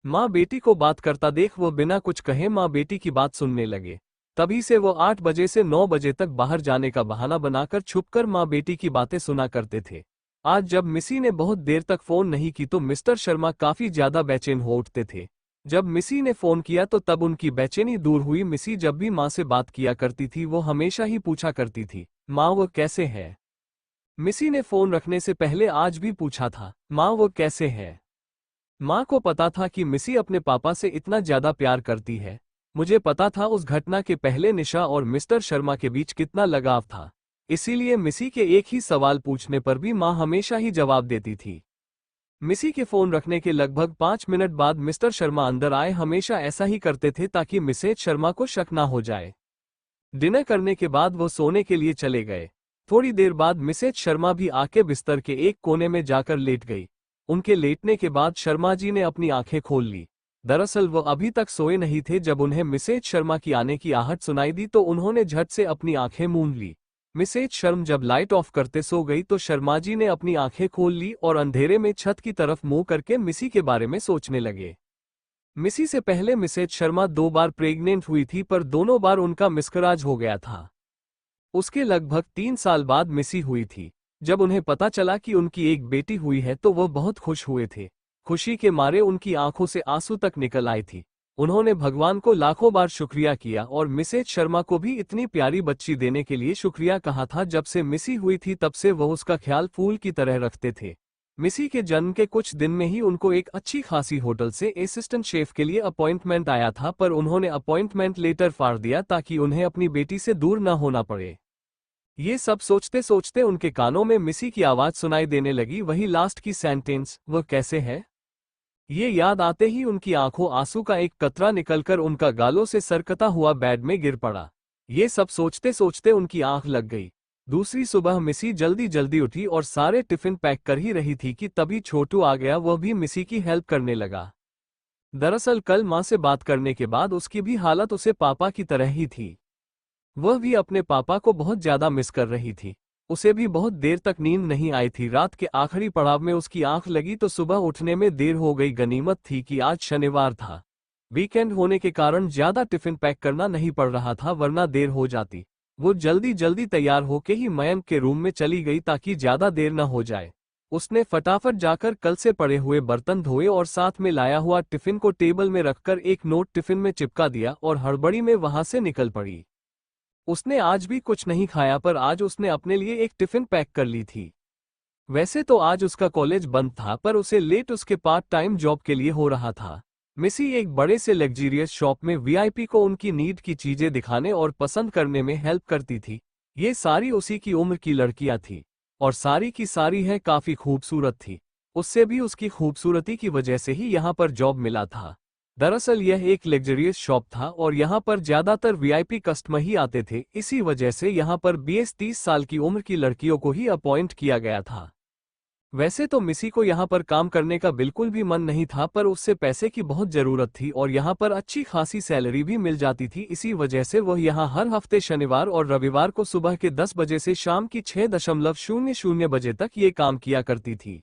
माँ बेटी को बात करता देख वो बिना कुछ कहे माँ बेटी की बात सुनने लगे। तभी से वो 8 बजे से 9 बजे तक बाहर जाने का बहाना बनाकर छुपकर माँ बेटी की बातें सुना करते थे। आज जब मिसी ने बहुत देर तक फोन नहीं की तो मिस्टर शर्मा काफी ज्यादा बेचैन हो उठते थे। जब मिसी ने फोन किया तो तब उनकी बेचैनी दूर हुई। मिसी जब भी माँ से बात किया करती थी वो हमेशा ही पूछा करती थी, माँ वो कैसे है। मिसी ने फोन रखने से पहले आज भी पूछा था, माँ वो कैसे है। माँ को पता था कि मिसी अपने पापा से इतना ज्यादा प्यार करती है। मुझे पता था उस घटना के पहले निशा और मिस्टर शर्मा के बीच कितना लगाव था। इसीलिए मिसी के एक ही सवाल पूछने पर भी माँ हमेशा ही जवाब देती थी। मिसी के फोन रखने के लगभग 5 मिनट बाद मिस्टर शर्मा अंदर आए। हमेशा ऐसा ही करते थे ताकि मिसेज शर्मा को शक ना हो जाए। डिनर करने के बाद वो सोने के लिए चले गए। थोड़ी देर बाद मिसेज शर्मा भी आके बिस्तर के एक कोने में जाकर लेट गई। उनके लेटने के बाद शर्मा जी ने अपनी आंखें खोल ली। दरअसल वो अभी तक सोए नहीं थे। जब उन्हें मिसेज शर्मा की आने की आहट सुनाई दी तो उन्होंने झट से अपनी आंखें मूंद ली। मिसेज शर्म जब लाइट ऑफ करते सो गई तो शर्मा जी ने अपनी आंखें खोल ली और अंधेरे में छत की तरफ मुंह करके मिसी के बारे में सोचने लगे। मिसी से पहले मिसेज शर्मा 2 बार प्रेग्नेंट हुई थी पर दोनों बार उनका मिसकराज हो गया था। उसके लगभग 3 साल बाद मिसी हुई थी। जब उन्हें पता चला कि उनकी एक बेटी हुई है तो वो बहुत खुश हुए थे। खुशी के मारे उनकी आंखों से आंसू तक निकल आई थी। उन्होंने भगवान को लाखों बार शुक्रिया किया और मिसेज शर्मा को भी इतनी प्यारी बच्ची देने के लिए शुक्रिया कहा था। जब से मिसी हुई थी तब से वह उसका ख्याल फूल की तरह रखते थे। मिसी के जन्म के कुछ दिन में ही उनको एक अच्छी खासी होटल से असिस्टेंट शेफ के लिए अपॉइंटमेंट आया था, पर उन्होंने अपॉइंटमेंट लेटर फाड़ दिया ताकि उन्हें अपनी बेटी से दूर न होना पड़े। ये सब सोचते सोचते उनके कानों में मिसी की आवाज सुनाई देने लगी, वही लास्ट की सेंटेंस, वह कैसे है। ये याद आते ही उनकी आंखों आंसू का एक कतरा निकलकर उनका गालों से सरकता हुआ बेड में गिर पड़ा। ये सब सोचते सोचते उनकी आंख लग गई। दूसरी सुबह मिसी जल्दी जल्दी उठी और सारे टिफिन पैक कर ही रही थी कि तभी छोटू आ गया। वह भी मिसी की हेल्प करने लगा। दरअसल कल माँ से बात करने के बाद उसकी भी हालत उसे पापा की तरह ही थी। वह भी अपने पापा को बहुत ज्यादा मिस कर रही थी। उसे भी बहुत देर तक नींद नहीं आई थी। रात के आखिरी पड़ाव में उसकी आंख लगी तो सुबह उठने में देर हो गई। गनीमत थी कि आज शनिवार था। वीकेंड होने के कारण ज्यादा टिफिन पैक करना नहीं पड़ रहा था, वरना देर हो जाती। वो जल्दी जल्दी तैयार होके ही मयंक के रूम में चली गई ताकि ज्यादा देर न हो जाए। उसने फटाफट जाकर कल से पड़े हुए बर्तन धोए और साथ में लाया हुआ टिफिन को टेबल में रखकर एक नोट टिफिन में चिपका दिया और हड़बड़ी में वहां से निकल पड़ी। उसने आज भी कुछ नहीं खाया, पर आज उसने अपने लिए एक टिफिन पैक कर ली थी। वैसे तो आज उसका कॉलेज बंद था, पर उसे लेट उसके पार्ट टाइम जॉब के लिए हो रहा था। मिसी एक बड़े से लग्जरियस शॉप में वीआईपी को उनकी नीड की चीजें दिखाने और पसंद करने में हेल्प करती थी। ये सारी उसी की उम्र की लड़कियां थी और सारी की सारी है काफी खूबसूरत थी। उससे भी उसकी खूबसूरती की वजह से ही यहाँ पर जॉब मिला था। दरअसल यह एक लग्जरियस शॉप था और यहाँ पर ज्यादातर वीआईपी कस्टमर ही आते थे। इसी वजह से यहाँ पर 20-30 साल की उम्र की लड़कियों को ही अपॉइंट किया गया था। वैसे तो मिसी को यहाँ पर काम करने का बिल्कुल भी मन नहीं था, पर उससे पैसे की बहुत जरूरत थी और यहाँ पर अच्छी खासी सैलरी भी मिल जाती थी। इसी वजह से वह यहाँ हर हफ्ते शनिवार और रविवार को सुबह के 10 बजे से शाम की 6:00 बजे तक ये काम किया करती थी।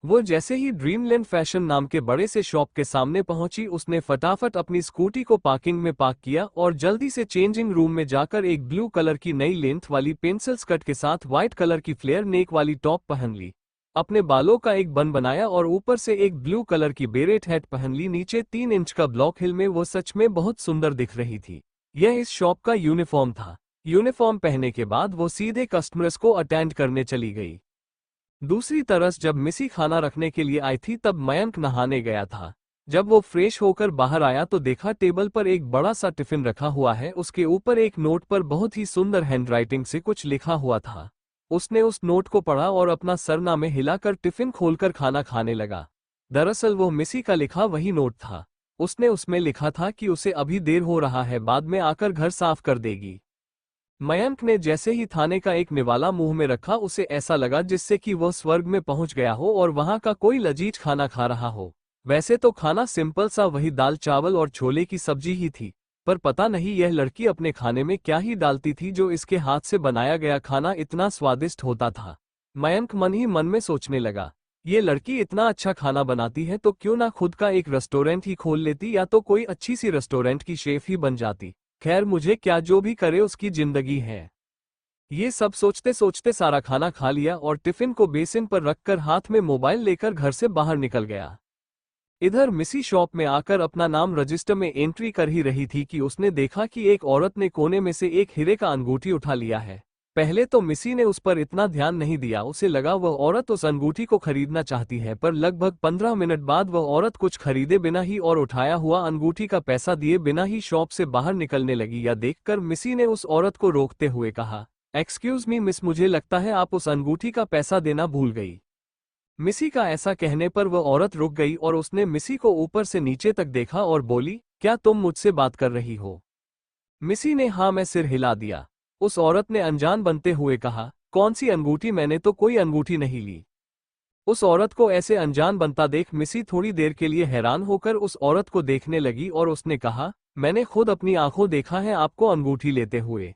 वो जैसे ही ड्रीमलैंड फैशन नाम के बड़े से शॉप के सामने पहुंची, उसने फटाफट अपनी स्कूटी को पार्किंग में पार्क किया और जल्दी से चेंजिंग रूम में जाकर एक ब्लू कलर की नई लेंथ वाली पेंसिल स्कर्ट के साथ व्हाइट कलर की फ्लेयर नेक वाली टॉप पहन ली। अपने बालों का एक बन बनाया और ऊपर से एक ब्लू कलर की बेरेट हैट पहन ली। नीचे 3 इंच का ब्लॉक हिल में वो सच में बहुत सुंदर दिख रही थी। यह इस शॉप का यूनिफॉर्म था। यूनिफॉर्म पहनने के बाद वो सीधे कस्टमर्स को अटेंड करने चली गई। दूसरी तरफ जब मिसी खाना रखने के लिए आई थी तब मयंक नहाने गया था। जब वो फ्रेश होकर बाहर आया तो देखा टेबल पर एक बड़ा सा टिफिन रखा हुआ है। उसके ऊपर एक नोट पर बहुत ही सुंदर हैंडराइटिंग से कुछ लिखा हुआ था। उसने उस नोट को पढ़ा और अपना सरनामे हिलाकर टिफिन खोलकर खाना खाने लगा। दरअसल वो मिसी का लिखा वही नोट था। उसने उसमें लिखा था कि उसे अभी देर हो रहा है, बाद में आकर घर साफ कर देगी। मयंक ने जैसे ही खाने का एक निवाला मुंह में रखा, उसे ऐसा लगा जिससे कि वह स्वर्ग में पहुंच गया हो और वहां का कोई लजीज खाना खा रहा हो। वैसे तो खाना सिंपल सा वही दाल चावल और छोले की सब्जी ही थी, पर पता नहीं यह लड़की अपने खाने में क्या ही डालती थी जो इसके हाथ से बनाया गया खाना इतना स्वादिष्ट होता था। मयंक मन ही मन में सोचने लगा, ये लड़की इतना अच्छा खाना बनाती है तो क्यों ना खुद का एक रेस्टोरेंट ही खोल लेती, या तो कोई अच्छी सी रेस्टोरेंट की शेफ ही बन जाती। खैर मुझे क्या, जो भी करे उसकी जिंदगी है। ये सब सोचते सोचते सारा खाना खा लिया और टिफिन को बेसिन पर रखकर हाथ में मोबाइल लेकर घर से बाहर निकल गया। इधर मिसी शॉप में आकर अपना नाम रजिस्टर में एंट्री कर ही रही थी कि उसने देखा कि एक औरत ने कोने में से एक हीरे का अंगूठी उठा लिया है। पहले तो मिसी ने उस पर इतना ध्यान नहीं दिया, उसे लगा वह औरत उस अंगूठी को खरीदना चाहती है, पर लगभग 15 मिनट बाद वह औरत कुछ खरीदे बिना ही और उठाया हुआ अंगूठी का पैसा दिए बिना ही शॉप से बाहर निकलने लगी। यह देखकर मिसी ने उस औरत को रोकते हुए कहा, एक्सक्यूज मी मिस, मुझे लगता है आप उस अंगूठी का पैसा देना भूल गई। मिसी का ऐसा कहने पर वह औरत रुक गई और उसने मिसी को ऊपर से नीचे तक देखा और बोली, क्या तुम मुझसे बात कर रही हो? मिसी ने हाँ में सिर हिला दिया। उस औरत ने अनजान बनते हुए कहा, कौन सी अंगूठी? मैंने तो कोई अंगूठी नहीं ली। उस औरत को ऐसे अनजान बनता देख मिसी थोड़ी देर के लिए हैरान होकर उस औरत को देखने लगी और उसने कहा, मैंने खुद अपनी आंखों देखा है आपको अंगूठी लेते हुए।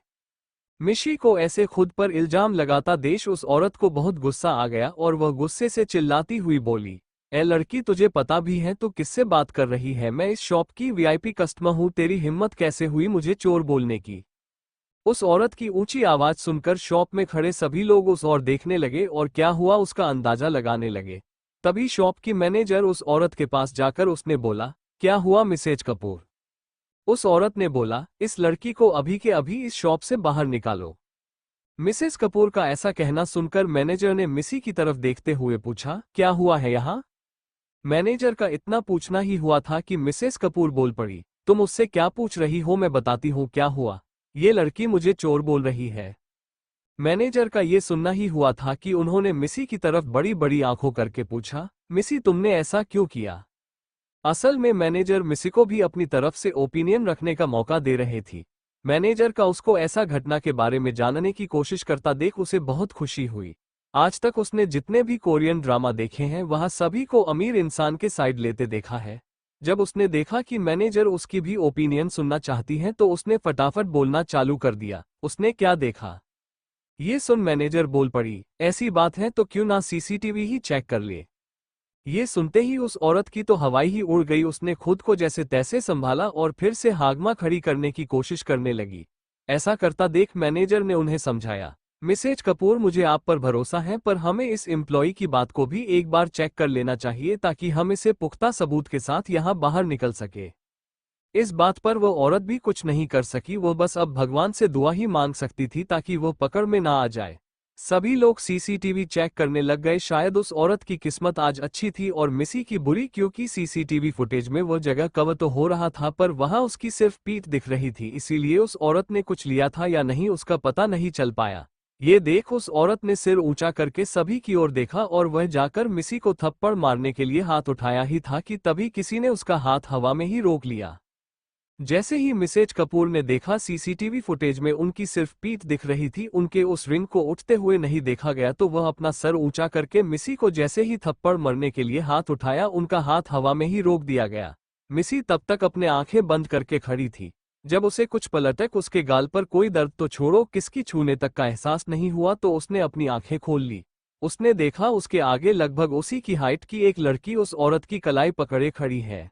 मिशी को ऐसे खुद पर इल्जाम लगाता देश उस औरत को बहुत गुस्सा आ गया और वह गुस्से से चिल्लाती हुई बोली, ए लड़की, तुझे पता भी है तू किससे बात कर रही है? मैं इस शॉप की वीआईपी कस्टमर हूँ, तेरी हिम्मत कैसे हुई मुझे चोर बोलने की? उस औरत की ऊंची आवाज सुनकर शॉप में खड़े सभी लोग उस ओर देखने लगे और क्या हुआ उसका अंदाजा लगाने लगे। तभी शॉप की मैनेजर उस औरत के पास जाकर उसने बोला, क्या हुआ मिसेज कपूर? उस औरत ने बोला, इस लड़की को अभी के अभी इस शॉप से बाहर निकालो। मिसेस कपूर का ऐसा कहना सुनकर मैनेजर ने मिसी की तरफ देखते हुए पूछा, क्या हुआ है यहाँ? मैनेजर का इतना पूछना ही हुआ था कि मिसेस कपूर बोल पड़ी, तुम उससे क्या पूछ रही हो, मैं बताती हूँ क्या हुआ। ये लड़की मुझे चोर बोल रही है। मैनेजर का ये सुनना ही हुआ था कि उन्होंने मिसी की तरफ बड़ी बड़ी आंखों करके पूछा, मिसी तुमने ऐसा क्यों किया? असल में मैनेजर मिसी को भी अपनी तरफ से ओपिनियन रखने का मौका दे रहे थी। मैनेजर का उसको ऐसा घटना के बारे में जानने की कोशिश करता देख उसे बहुत खुशी हुई। आज तक उसने जितने भी कोरियन ड्रामा देखे हैं वहां सभी को अमीर इंसान के साइड लेते देखा है। जब उसने देखा कि मैनेजर उसकी भी ओपिनियन सुनना चाहती हैं तो उसने फटाफट बोलना चालू कर दिया, उसने क्या देखा? ये सुन मैनेजर बोल पड़ी, ऐसी बात है तो क्यों ना सीसीटीवी ही चेक कर ले। ये सुनते ही उस औरत की तो हवाई ही उड़ गई। उसने खुद को जैसे तैसे संभाला और फिर से हागमा खड़ी करने की कोशिश करने लगी। ऐसा करता देख मैनेजर ने उन्हें समझाया, मिसेज कपूर मुझे आप पर भरोसा है, पर हमें इस एम्प्लॉय की बात को भी एक बार चेक कर लेना चाहिए ताकि हम इसे पुख्ता सबूत के साथ यहाँ बाहर निकल सके। इस बात पर वो औरत भी कुछ नहीं कर सकी, वो बस अब भगवान से दुआ ही मांग सकती थी ताकि वो पकड़ में ना आ जाए। सभी लोग सीसीटीवी चेक करने लग गए। शायद उस औरत की किस्मत आज अच्छी थी और मिसी की बुरी, क्योंकि सीसीटीवी फुटेज में वो जगह कवर तो हो रहा था पर वहां उसकी सिर्फ पीठ दिख रही थी, इसीलिए उस औरत ने कुछ लिया था या नहीं उसका पता नहीं चल पाया। ये देख उस औरत ने सिर ऊंचा करके सभी की ओर देखा और वह जाकर मिसी को थप्पड़ मारने के लिए हाथ उठाया ही था कि तभी किसी ने उसका हाथ हवा में ही रोक लिया। जैसे ही मिसेज कपूर ने देखा सीसीटीवी फुटेज में उनकी सिर्फ पीठ दिख रही थी, उनके उस रिंग को उठते हुए नहीं देखा गया, तो वह अपना सर ऊंचा करके मिसी को जैसे ही थप्पड़ मारने के लिए हाथ उठाया, उनका हाथ हवा में ही रोक दिया गया। मिसी तब तक अपने आंखें बंद करके खड़ी थी। जब उसे कुछ पलटक उसके गाल पर कोई दर्द तो छोड़ो किसकी छूने तक का एहसास नहीं हुआ तो उसने अपनी आंखें खोल ली। उसने देखा उसके आगे लगभग उसी की हाइट की एक लड़की उस औरत की कलाई पकड़े खड़ी है।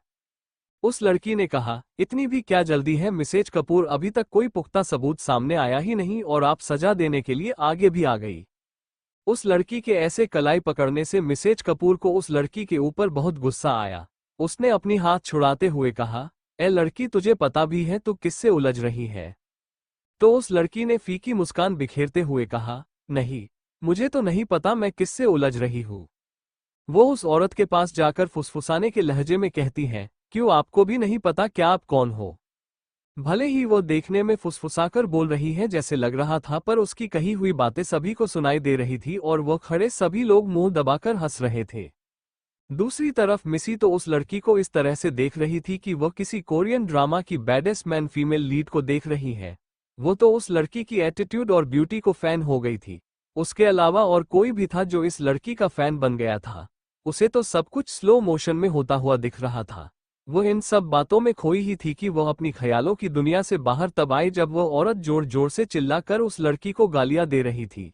उस लड़की ने कहा, इतनी भी क्या जल्दी है मिसेज कपूर, अभी तक कोई पुख्ता सबूत सामने आया ही नहीं और आप सजा देने के लिए आगे भी आ गई। उस लड़की के ऐसे कलाई पकड़ने से मिसेज कपूर को उस लड़की के ऊपर बहुत गुस्सा आया। उसने अपनी हाथ छुड़ाते हुए कहा, ए लड़की तुझे पता भी है तू किससे उलझ रही है? तो उस लड़की ने फीकी मुस्कान बिखेरते हुए कहा, नहीं, मुझे तो नहीं पता मैं किससे उलझ रही हूँ। वो उस औरत के पास जाकर फुसफुसाने के लहजे में कहती है, क्यों आपको भी नहीं पता क्या आप कौन हो? भले ही वो देखने में फुसफुसाकर बोल रही है जैसे लग रहा था, पर उसकी कही हुई बातें सभी को सुनाई दे रही थी और वो खड़े सभी लोग मुंह दबाकर हंस रहे थे। दूसरी तरफ मिसी तो उस लड़की को इस तरह से देख रही थी कि वह किसी कोरियन ड्रामा की बैडेस्ट मैन फीमेल लीड को देख रही है। वो तो उस लड़की की एटीट्यूड और ब्यूटी को फैन हो गई थी। उसके अलावा और कोई भी था जो इस लड़की का फैन बन गया था। उसे तो सब कुछ स्लो मोशन में होता हुआ दिख रहा था। वो इन सब बातों में खोई ही थी कि वह अपनी ख्यालों की दुनिया से बाहर तब आई जब वह औरत जोर जोर से चिल्लाकर उस लड़की को गालियां दे रही थी।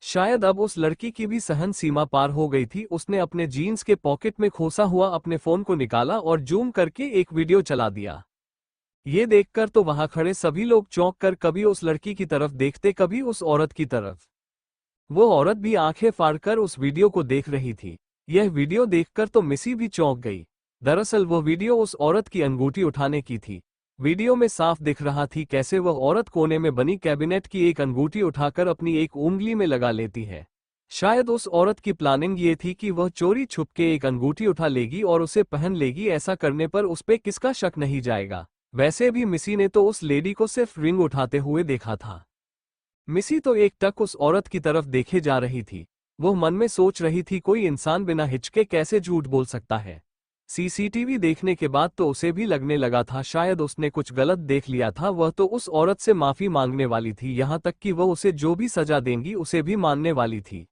शायद अब उस लड़की की भी सहन सीमा पार हो गई थी। उसने अपने जीन्स के पॉकेट में खोसा हुआ अपने फोन को निकाला और जूम करके एक वीडियो चला दिया। ये देखकर तो वहां खड़े सभी लोग चौंक कर कभी उस लड़की की तरफ देखते कभी उस औरत की तरफ। वो औरत भी आंखें फाड़कर उस वीडियो को देख रही थी। यह वीडियो देखकर तो मिसी भी चौंक गई। दरअसल वो वीडियो उस औरत की अंगूठी उठाने की थी। वीडियो में साफ दिख रहा थी कैसे वह औरत कोने में बनी कैबिनेट की एक अंगूठी उठाकर अपनी एक उंगली में लगा लेती है। शायद उस औरत की प्लानिंग ये थी कि वह चोरी छुपके एक अंगूठी उठा लेगी और उसे पहन लेगी। ऐसा करने पर उस पे किसका शक नहीं जाएगा। वैसे भी मिसी ने तो उस लेडी को सिर्फ रिंग उठाते हुए देखा था। मिसी तो एक टक उस औरत की तरफ देखे जा रही थी। वो मन में सोच रही थी कोई इंसान बिना हिचके कैसे झूठ बोल सकता है। सीसीटीवी देखने के बाद तो उसे भी लगने लगा था शायद उसने कुछ गलत देख लिया था। वह तो उस औरत से माफी मांगने वाली थी, यहाँ तक कि वह उसे जो भी सजा देंगी उसे भी मानने वाली थी।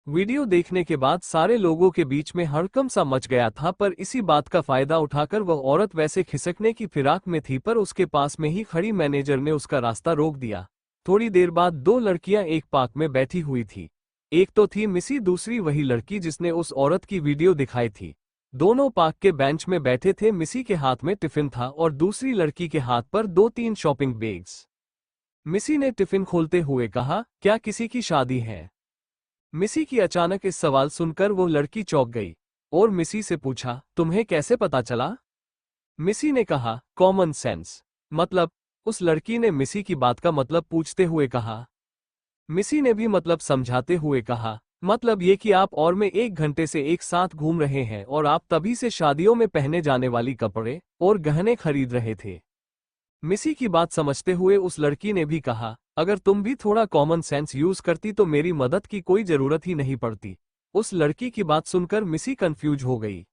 वीडियो देखने के बाद सारे लोगों के बीच में हड़कंप सा मच गया था, पर इसी बात का फायदा उठाकर वह औरत वैसे खिसकने की फिराक में थी, पर उसके पास में ही खड़ी मैनेजर ने उसका रास्ता रोक दिया। थोड़ी देर बाद दो लड़कियां एक पार्क में बैठी हुई थी। एक तो थी मिसी, दूसरी वही लड़की जिसने उस औरत की वीडियो दिखाई थी। दोनों पार्क के बेंच में बैठे थे। मिसी के हाथ में टिफिन था और दूसरी लड़की के हाथ पर 2-3 शॉपिंग बैग्स। मिसी ने टिफिन खोलते हुए कहा, क्या किसी की शादी है? मिसी की अचानक इस सवाल सुनकर वो लड़की चौंक गई और मिसी से पूछा, तुम्हें कैसे पता चला? मिसी ने कहा, कॉमन सेंस मतलब? उस लड़की ने मिसी की बात का मतलब पूछते हुए कहा। मिसी ने भी मतलब समझाते हुए कहा, मतलब ये कि आप और मैं 1 घंटे से एक साथ घूम रहे हैं और आप तभी से शादियों में पहने जाने वाली कपड़े और गहने खरीद रहे थे। मिसी की बात समझते हुए उस लड़की ने भी कहा, अगर तुम भी थोड़ा कॉमन सेंस यूज करती तो मेरी मदद की कोई जरूरत ही नहीं पड़ती। उस लड़की की बात सुनकर मिसी कंफ्यूज हो गई।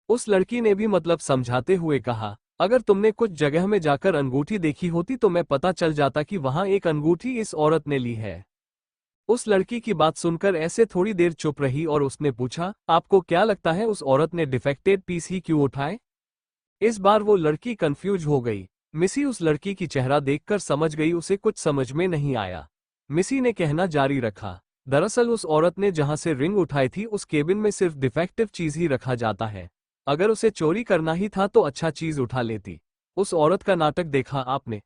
उस लड़की ने भी मतलब समझाते हुए कहा, अगर तुमने कुछ जगह में जाकर अंगूठी देखी होती तो मैं पता चल जाता कि वहां एक अंगूठी इस औरत ने ली है। उस लड़की की बात सुनकर ऐसे थोड़ी देर चुप रही और उसने पूछा, आपको क्या लगता है उस औरत ने डिफेक्टेड पीस ही क्यों उठाए? इस बार वो लड़की कंफ्यूज हो गई। मिसी उस लड़की की चेहरा देखकर समझ गई उसे कुछ समझ में नहीं आया। मिसी ने कहना जारी रखा, दरअसल उस औरत ने जहां से रिंग उठाई थी उस केबिन में सिर्फ डिफेक्टिव चीज ही रखा जाता है। अगर उसे चोरी करना ही था तो अच्छा चीज उठा लेती। उस औरत का नाटक देखा आपने?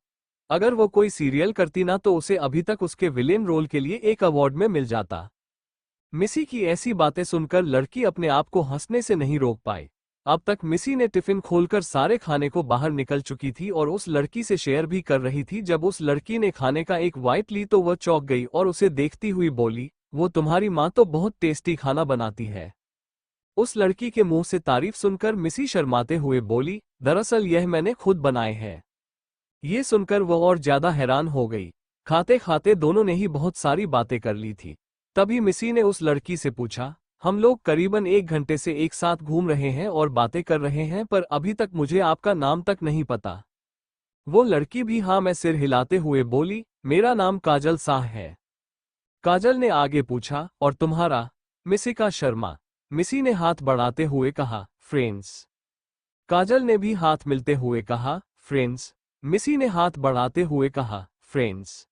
अगर वो कोई सीरियल करती ना तो उसे अभी तक उसके विलेन रोल के लिए एक अवार्ड में मिल जाता। मिसी की ऐसी बातें सुनकर लड़की अपने आप को हंसने से नहीं रोक पाई। अब तक मिसी ने टिफिन खोलकर सारे खाने को बाहर निकल चुकी थी और उस लड़की से शेयर भी कर रही थी। जब उस लड़की ने खाने का एक बाइट ली तो वह चौंक गई और उसे देखती हुई बोली, वो तुम्हारी माँ तो बहुत टेस्टी खाना बनाती है। उस लड़की के मुंह से तारीफ सुनकर मिसी शर्माते हुए बोली, दरअसल यह मैंने खुद बनाए हैं। ये सुनकर वह और ज्यादा हैरान हो गई। खाते खाते दोनों ने ही बहुत सारी बातें कर ली थी। तभी मिसी ने उस लड़की से पूछा, हम लोग करीबन 1 घंटे से एक साथ घूम रहे हैं और बातें कर रहे हैं पर अभी तक मुझे आपका नाम तक नहीं पता। वो लड़की भी हाँ मैं सिर हिलाते हुए बोली, मेरा नाम काजल शाह है। काजल ने आगे पूछा, और तुम्हारा? मिसिका शर्मा। मिसी ने हाथ बढ़ाते हुए कहा, फ्रेंड्स। काजल ने भी हाथ मिलते हुए कहा, फ्रेंड्स। मिसी ने हाथ बढ़ाते हुए कहा, फ्रेंड्स।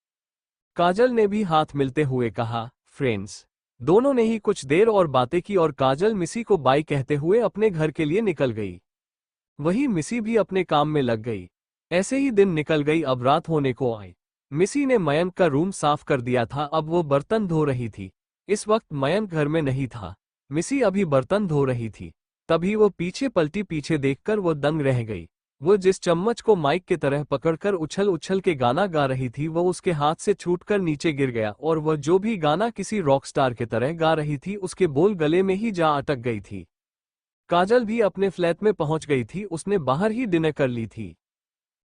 काजल ने भी हाथ मिलते हुए कहा, फ्रेंड्स। दोनों ने ही कुछ देर और बातें की और काजल मिसी को बाय कहते हुए अपने घर के लिए निकल गई। वहीं मिसी भी अपने काम में लग गई। ऐसे ही दिन निकल गई। अब रात होने को आई। मिसी ने मयंक का रूम साफ कर दिया था। अब वो बर्तन धो रही थी। इस वक्त मयंक घर में नहीं था। मिसी अभी बर्तन धो रही थी। तभी वो पीछे पलटी। पीछे देखकर वो दंग रह गई। वो जिस चम्मच को माइक की तरह पकड़कर उछल उछल के गाना गा रही थी वो उसके हाथ से छूटकर नीचे गिर गया और वह जो भी गाना किसी रॉकस्टार की तरह गा रही थी उसके बोल गले में ही जा अटक गई थी। काजल भी अपने फ्लैट में पहुंच गई थी। उसने बाहर ही डिनर कर ली थी।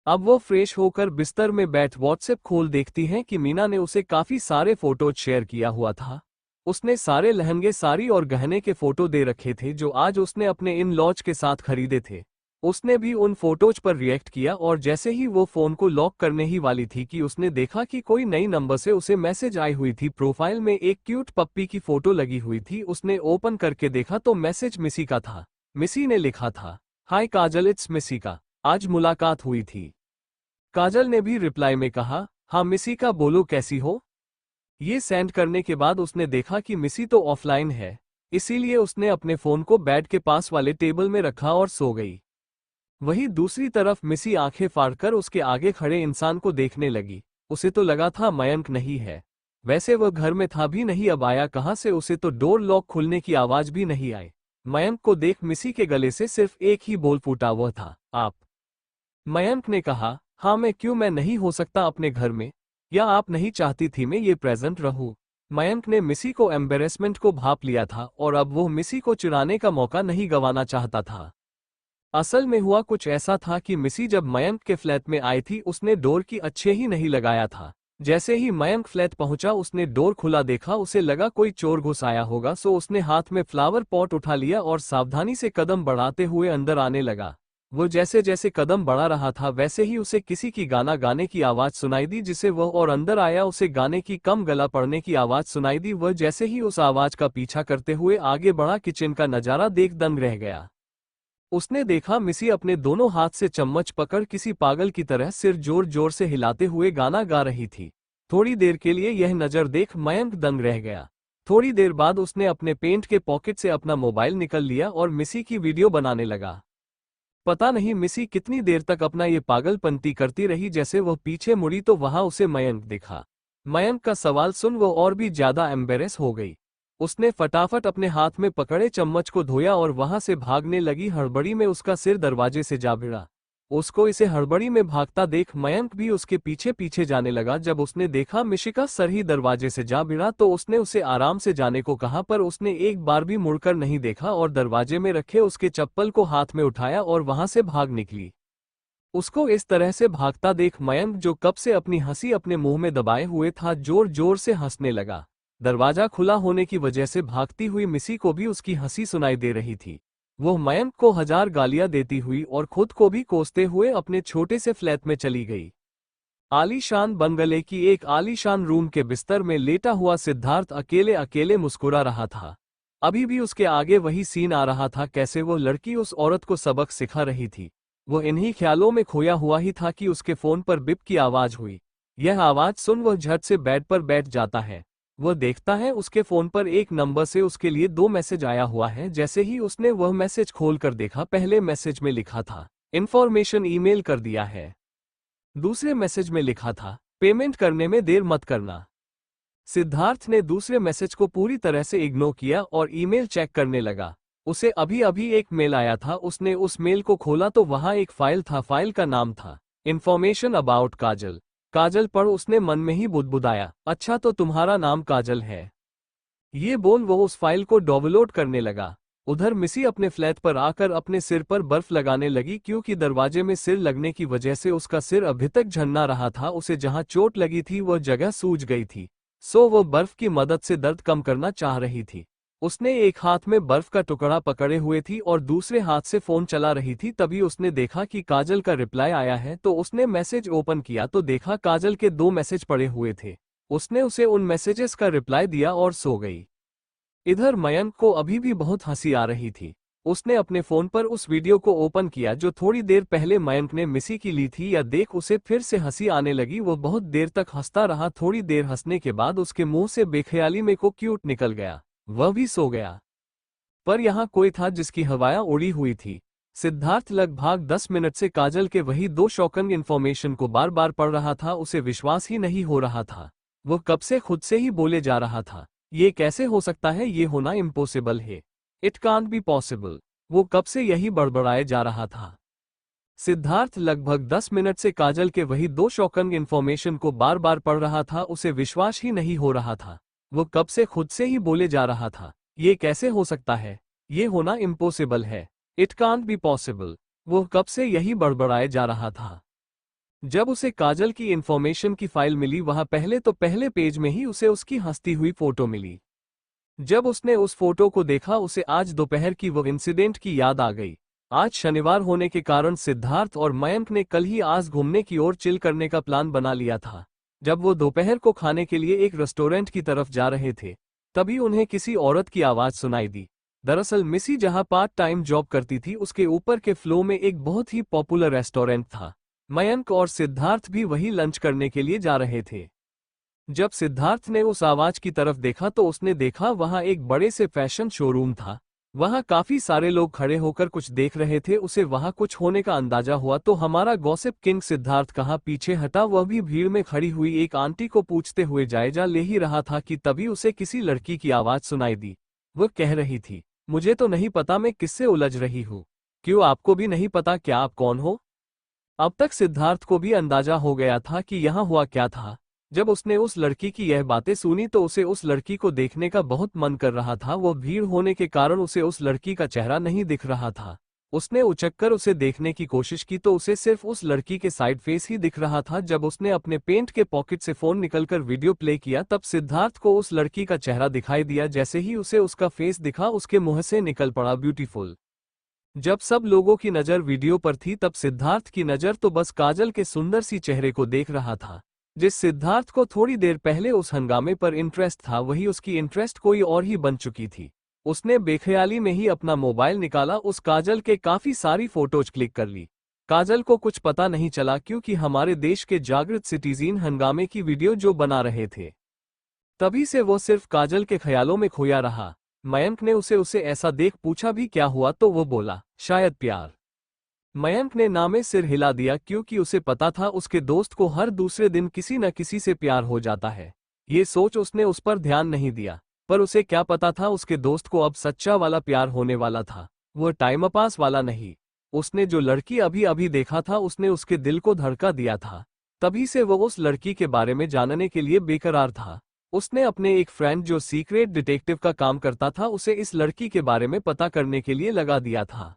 अब वो फ्रेश होकर बिस्तर में बैठ व्हाट्सएप खोल देखती है कि मीना ने उसे काफी सारे फोटोज शेयर किया हुआ था। उसने सारे लहंगे साड़ी और गहने के फोटो दे रखे थे जो आज उसने अपने इन लॉज के साथ खरीदे थे। उसने भी उन फोटोज पर रिएक्ट किया और जैसे ही वो फोन को लॉक करने ही वाली थी कि उसने देखा कि कोई नई नंबर से उसे मैसेज आई हुई थी। प्रोफाइल में एक क्यूट पप्पी की फोटो लगी हुई थी। उसने ओपन करके देखा तो मैसेज मिसी का था। मिसी ने लिखा था, हाय काजल, इट्स मिसी का, आज मुलाकात हुई थी। काजल ने भी रिप्लाई में कहा, हाँ मिसी का, बोलो कैसी हो। ये सेंड करने के बाद उसने देखा कि मिसी तो ऑफलाइन है। इसीलिए उसने अपने फोन को बेड के पास वाले टेबल में रखा और सो गई। वहीं दूसरी तरफ मिसी आंखें फाड़कर उसके आगे खड़े इंसान को देखने लगी। उसे तो लगा था मयंक नहीं है। वैसे वह घर में था भी नहीं, अब आया कहां से? उसे तो डोर लॉक खुलने की आवाज भी नहीं आई। मयंक को देख मिसी के गले से सिर्फ एक ही बोल फूटा, वह था, आप। मयंक ने कहा, हाँ मैं क्यों, मैं नहीं हो सकता अपने घर में? या आप नहीं चाहती थी मैं ये प्रेजेंट रहूं? मयंक ने मिसी को एम्बेरसमेंट को भाप लिया था और अब वो मिसी को चुराने का मौका नहीं गंवाना चाहता था। असल में हुआ कुछ ऐसा था कि मिसी जब मयंक के फ्लैट में आई थी उसने डोर की अच्छे ही नहीं लगाया था। जैसे ही मयंक फ्लैट पहुंचा उसने डोर खुला देखा। उसे लगा कोई चोर घुस आया होगा, सो उसने हाथ में फ्लावर पॉट उठा लिया और सावधानी से कदम बढ़ाते हुए अंदर आने लगा। वो जैसे जैसे कदम बढ़ा रहा था वैसे ही उसे किसी की गाना गाने की आवाज सुनाई दी जिसे वह और अंदर आया। उसे गाने की कम गला पड़ने की आवाज सुनाई दी। वह जैसे ही उस आवाज का पीछा करते हुए आगे बढ़ा, किचन का नजारा देख दंग रह गया। उसने देखा मिसी अपने दोनों हाथ से चम्मच पकड़ किसी पागल की तरह सिर जोर जोर से हिलाते हुए गाना गा रही थी। थोड़ी देर के लिए यह नजर देख मयंक दंग रह गया। थोड़ी देर बाद उसने अपने पेंट के पॉकेट से अपना मोबाइल निकल लिया और मिसी की वीडियो बनाने लगा। पता नहीं मिसी कितनी देर तक अपना ये पागलपंती करती रही। जैसे वह पीछे मुड़ी तो वहां उसे मयंक दिखा। मयंक का सवाल सुन वो और भी ज्यादा एम्बेरेस हो गई। उसने फटाफट अपने हाथ में पकड़े चम्मच को धोया और वहां से भागने लगी। हड़बड़ी में उसका सिर दरवाजे से जा भिड़ा। उसको इसे हड़बड़ी में भागता देख मयंक भी उसके पीछे पीछे जाने लगा। जब उसने देखा मिशिका सर ही दरवाजे से जा भिड़ा तो उसने उसे आराम से जाने को कहा, पर उसने एक बार भी मुड़कर नहीं देखा और दरवाजे में रखे उसके चप्पल को हाथ में उठाया और वहां से भाग निकली। उसको इस तरह से भागता देख मयंक, जो कब से अपनी हंसी अपने मुंह में दबाए हुए था, जोर जोर से हंसने लगा। दरवाजा खुला होने की वजह से भागती हुई मिसी को भी उसकी हंसी सुनाई दे रही थी। वो मयंक को हजार गालियां देती हुई और खुद को भी कोसते हुए अपने छोटे से फ्लैट में चली गई। आलीशान बंगले की एक आलीशान रूम के बिस्तर में लेटा हुआ सिद्धार्थ अकेले अकेले मुस्कुरा रहा था। अभी भी उसके आगे वही सीन आ रहा था, कैसे वो लड़की उस औरत को सबक सिखा रही थी। वो इन्हीं ख्यालों में खोया हुआ ही था कि उसके फोन पर बिप की आवाज हुई। यह आवाज सुन वह झट से बेड पर बैठ जाता है। वह देखता है उसके फोन पर एक नंबर से उसके लिए 2 मैसेज आया हुआ है। जैसे ही उसने वह मैसेज खोलकर देखा, पहले मैसेज में लिखा था इन्फॉर्मेशन ईमेल कर दिया है। दूसरे मैसेज में लिखा था पेमेंट करने में देर मत करना। सिद्धार्थ ने दूसरे मैसेज को पूरी तरह से इग्नोर किया और ईमेल चेक करने लगा। उसे अभी अभी एक मेल आया था। उसने उस मेल को खोला तो वहां एक फाइल था। फाइल का नाम था इन्फॉर्मेशन अबाउट काजल। काजल पढ़ उसने मन में ही बुदबुदाया, अच्छा तो तुम्हारा नाम काजल है। ये बोल वो उस फाइल को डाउनलोड करने लगा। उधर मिसी अपने फ्लैट पर आकर अपने सिर पर बर्फ लगाने लगी, क्योंकि दरवाजे में सिर लगने की वजह से उसका सिर अभी तक झन्ना रहा था। उसे जहां चोट लगी थी वह जगह सूज गई थी, सो वो बर्फ की मदद से दर्द कम करना चाह रही थी। उसने एक हाथ में बर्फ का टुकड़ा पकड़े हुए थी और दूसरे हाथ से फोन चला रही थी। तभी उसने देखा कि काजल का रिप्लाई आया है, तो उसने मैसेज ओपन किया तो देखा काजल के 2 मैसेज पड़े हुए थे। उसने उसे उन मैसेजेस का रिप्लाई दिया और सो गई। इधर मयंक को अभी भी बहुत हंसी आ रही थी। उसने अपने फोन पर उस वीडियो को ओपन किया जो थोड़ी देर पहले मयंक ने मिसी की ली थी। या देख उसे फिर से हंसी आने लगी। वो बहुत देर तक हंसता रहा। थोड़ी देर हंसने के बाद उसके मुंह से बेख्याली में को क्यूट निकल गया। वह भी सो गया। पर यहाँ कोई था जिसकी हवाएं उड़ी हुई थी। सिद्धार्थ लगभग 10 मिनट से काजल के वही 2 शॉकिंग इन्फॉर्मेशन को बार बार पढ़ रहा था। उसे विश्वास ही नहीं हो रहा था। वो कब से खुद से ही बोले जा रहा था, ये कैसे हो सकता है, ये होना इम्पॉसिबल है, इट कांट बी पॉसिबल। वो कब से यही बड़बड़ाए जा रहा था। सिद्धार्थ लगभग 10 मिनट से काजल के वही 2 शॉकिंग इन्फॉर्मेशन को बार बार पढ़ रहा था। उसे विश्वास ही नहीं हो रहा था। वो कब से खुद से ही बोले जा रहा था, ये कैसे हो सकता है, ये होना इम्पॉसिबल है, इट कांट बी पॉसिबल। वो कब से यही बड़बड़ाए जा रहा था। जब उसे काजल की इन्फॉर्मेशन की फाइल मिली, वहां पहले पेज में ही उसे उसकी हंसती हुई फोटो मिली। जब उसने उस फोटो को देखा, उसे आज दोपहर की वो इंसिडेंट की याद आ गई। आज शनिवार होने के कारण सिद्धार्थ और मयंक ने कल ही आज घूमने की ओर चिल करने का प्लान बना लिया था। जब वो दोपहर को खाने के लिए एक रेस्टोरेंट की तरफ जा रहे थे, तभी उन्हें किसी औरत की आवाज सुनाई दी। दरअसल मिसी जहां पार्ट टाइम जॉब करती थी, उसके ऊपर के फ्लो में एक बहुत ही पॉपुलर रेस्टोरेंट था। मयंक और सिद्धार्थ भी वही लंच करने के लिए जा रहे थे। जब सिद्धार्थ ने उस आवाज की तरफ देखा तो उसने देखा वहां एक बड़े से फैशन शोरूम था। वहां काफी सारे लोग खड़े होकर कुछ देख रहे थे। उसे वहां कुछ होने का अंदाजा हुआ तो हमारा गॉसिप किंग सिद्धार्थ कहाँ पीछे हटा। वह भी भीड़ में खड़ी हुई एक आंटी को पूछते हुए जायजा ले ही रहा था कि तभी उसे किसी लड़की की आवाज सुनाई दी। वह कह रही थी, मुझे तो नहीं पता मैं किससे उलझ रही हूँ। क्यों, आपको भी नहीं पता क्या आप कौन हो? अब तक सिद्धार्थ को भी अंदाजा हो गया था कि यहाँ हुआ क्या था। जब उसने उस लड़की की यह बातें सुनी तो उसे उस लड़की को देखने का बहुत मन कर रहा था। वो भीड़ होने के कारण उसे उस लड़की का चेहरा नहीं दिख रहा था। उसने उचककर उसे देखने की कोशिश की तो उसे सिर्फ उस लड़की के साइड फेस ही दिख रहा था। जब उसने अपने पेंट के पॉकेट से फोन निकलकर वीडियो प्ले किया, तब सिद्धार्थ को उस लड़की का चेहरा दिखाई दिया। जैसे ही उसे उसका फेस दिखा, उसके मुंह से निकल पड़ा ब्यूटीफुल। जब सब लोगों की नजर वीडियो पर थी, तब सिद्धार्थ की नजर तो बस काजल के सुंदर सी चेहरे को देख रहा था। जिस सिद्धार्थ को थोड़ी देर पहले उस हंगामे पर इंटरेस्ट था, वही उसकी इंटरेस्ट कोई और ही बन चुकी थी। उसने बेख्याली में ही अपना मोबाइल निकाला, उस काजल के काफी सारी फोटोज क्लिक कर ली। काजल को कुछ पता नहीं चला, क्योंकि हमारे देश के जागृत सिटीजन हंगामे की वीडियो जो बना रहे थे, तभी से वो सिर्फ काजल के ख्यालों में खोया रहा। मयंक ने उसे ऐसा देख पूछा भी क्या हुआ, तो वो बोला, शायद प्यार। मयंक ने ना में सिर हिला दिया, क्योंकि उसे पता था उसके दोस्त को हर दूसरे दिन किसी न किसी से प्यार हो जाता है। ये सोच उसने उस पर ध्यान नहीं दिया। पर उसे क्या पता था उसके दोस्त को अब सच्चा वाला प्यार होने वाला था, वह टाइम पास वाला नहीं। उसने जो लड़की अभी अभी देखा था उसने उसके दिल को धड़का दिया था। तभी से वो उस लड़की के बारे में जानने के लिए बेकरार था। उसने अपने एक फ्रेंड जो सीक्रेट डिटेक्टिव का काम करता था उसे इस लड़की के बारे में पता करने के लिए लगा दिया था।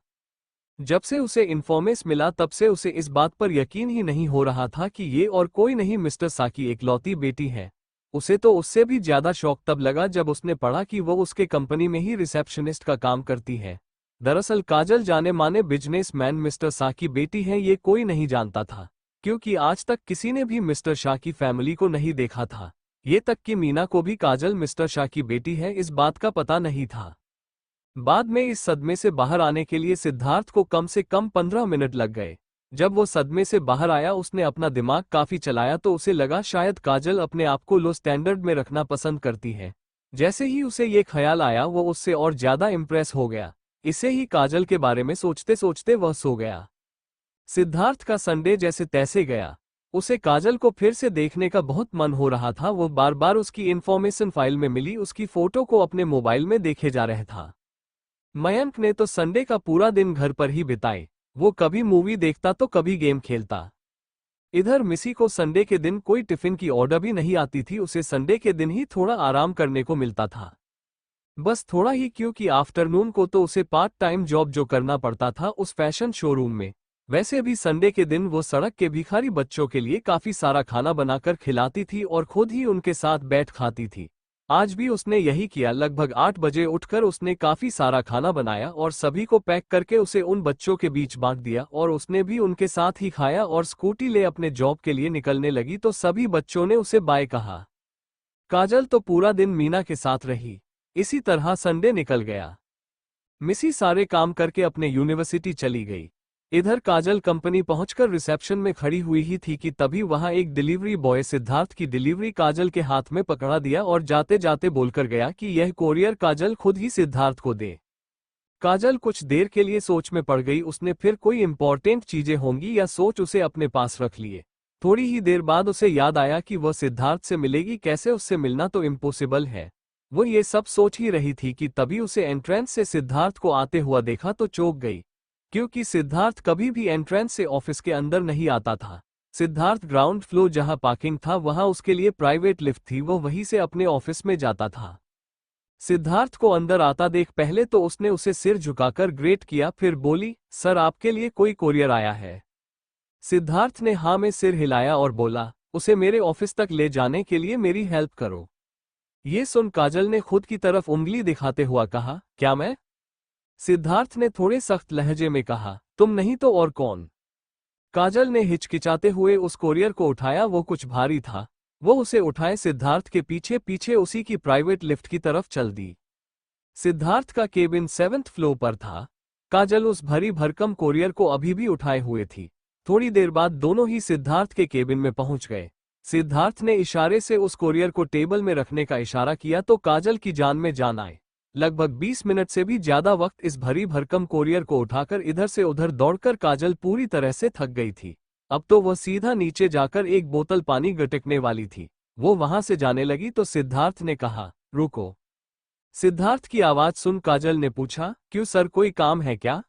जब से उसे इन्फॉर्मेशन मिला तब से उसे इस बात पर यकीन ही नहीं हो रहा था कि ये और कोई नहीं मिस्टर साकी इकलौती बेटी है। उसे तो उससे भी ज्यादा शौक तब लगा जब उसने पढ़ा कि वो उसके कंपनी में ही रिसेप्शनिस्ट का काम करती है। दरअसल काजल जाने माने बिजनेसमैन मिस्टर शाह की बेटी है ये कोई नहीं जानता था, क्योंकि आज तक किसी ने भी मिस्टर शाह की फैमिली को नहीं देखा था। ये तक कि मीना को भी काजल मिस्टर शाह की बेटी है इस बात का पता नहीं था। बाद में इस सदमे से बाहर आने के लिए सिद्धार्थ को कम से कम 15 मिनट लग गए। जब वो सदमे से बाहर आया उसने अपना दिमाग काफी चलाया तो उसे लगा शायद काजल अपने आप को लो स्टैंडर्ड में रखना पसंद करती है। जैसे ही उसे ये ख्याल आया वो उससे और ज्यादा इम्प्रेस हो गया। इसे ही काजल के बारे में सोचते सोचते वह सो गया। सिद्धार्थ का संडे जैसे तैसे गया। उसे काजल को फिर से देखने का बहुत मन हो रहा था। वो बार बार उसकी इन्फॉर्मेशन फाइल में मिली उसकी फोटो को अपने मोबाइल में देखे जा रहा था। मयंक ने तो संडे का पूरा दिन घर पर ही बिताए। वो कभी मूवी देखता तो कभी गेम खेलता। इधर मिसी को संडे के दिन कोई टिफिन की ऑर्डर भी नहीं आती थी। उसे संडे के दिन ही थोड़ा आराम करने को मिलता था, बस थोड़ा ही, क्योंकि आफ्टरनून को तो उसे पार्ट टाइम जॉब जो करना पड़ता था उस फैशन शोरूम में। वैसे भी संडे के दिन वो सड़क के भिखारी बच्चों के लिए काफी सारा खाना बनाकर खिलाती थी और खुद ही उनके साथ बैठ खाती थी। आज भी उसने यही किया। लगभग 8 बजे उठकर उसने काफी सारा खाना बनाया और सभी को पैक करके उसे उन बच्चों के बीच बांट दिया और उसने भी उनके साथ ही खाया और स्कूटी ले अपने जॉब के लिए निकलने लगी तो सभी बच्चों ने उसे बाय कहा। काजल तो पूरा दिन मीना के साथ रही। इसी तरह संडे निकल गया। मिसी सारे काम करके अपने यूनिवर्सिटी चली गई। इधर काजल कंपनी पहुंचकर रिसेप्शन में खड़ी हुई ही थी कि तभी वहां एक डिलीवरी बॉय सिद्धार्थ की डिलीवरी काजल के हाथ में पकड़ा दिया और जाते जाते बोलकर गया कि यह कोरियर काजल खुद ही सिद्धार्थ को दे। काजल कुछ देर के लिए सोच में पड़ गई। उसने फिर कोई इंपॉर्टेंट चीजें होंगी या सोच उसे अपने पास रख लिए। थोड़ी ही देर बाद उसे याद आया कि वह सिद्धार्थ से मिलेगी कैसे, उससे मिलना तो इम्पॉसिबल है। वो ये सब सोच ही रही थी कि तभी उसे एंट्रेंस से सिद्धार्थ को आते हुआ देखा तो चौंक गई, क्योंकि सिद्धार्थ कभी भी एंट्रेंस से ऑफिस के अंदर नहीं आता था। सिद्धार्थ ग्राउंड फ्लोर जहां पार्किंग था वहां उसके लिए प्राइवेट लिफ्ट थी, वो वहीं से अपने ऑफिस में जाता था। सिद्धार्थ को अंदर आता देख पहले तो उसने उसे सिर झुकाकर ग्रेट किया, फिर बोली, सर आपके लिए कोई कोरियर आया है। सिद्धार्थ ने हाँ में सिर हिलाया और बोला, उसे मेरे ऑफिस तक ले जाने के लिए मेरी हेल्प करो। ये सुन काजल ने खुद की तरफ उंगली दिखाते हुआ कहा, क्या मैं? सिद्धार्थ ने थोड़े सख्त लहजे में कहा, तुम नहीं तो और कौन? काजल ने हिचकिचाते हुए उस कोरियर को उठाया। वो कुछ भारी था। वो उसे उठाए सिद्धार्थ के पीछे पीछे उसी की प्राइवेट लिफ्ट की तरफ चल दी। सिद्धार्थ का केबिन 7th फ्लोर पर था। काजल उस भरी भरकम कोरियर को अभी भी उठाए हुए थी। थोड़ी देर बाद दोनों ही सिद्धार्थ के केबिन में पहुंच गए। सिद्धार्थ ने इशारे से उस कोरियर को टेबल में रखने का इशारा किया तो काजल की जान में जान आए। लगभग 20 मिनट से भी ज्यादा वक्त इस भरी भरकम कोरियर को उठाकर इधर से उधर दौड़कर काजल पूरी तरह से थक गई थी। अब तो वह सीधा नीचे जाकर एक बोतल पानी गटकने वाली थी। वो वहां से जाने लगी तो सिद्धार्थ ने कहा, रुको। सिद्धार्थ की आवाज सुन काजल ने पूछा, क्यों सर, कोई काम है क्या?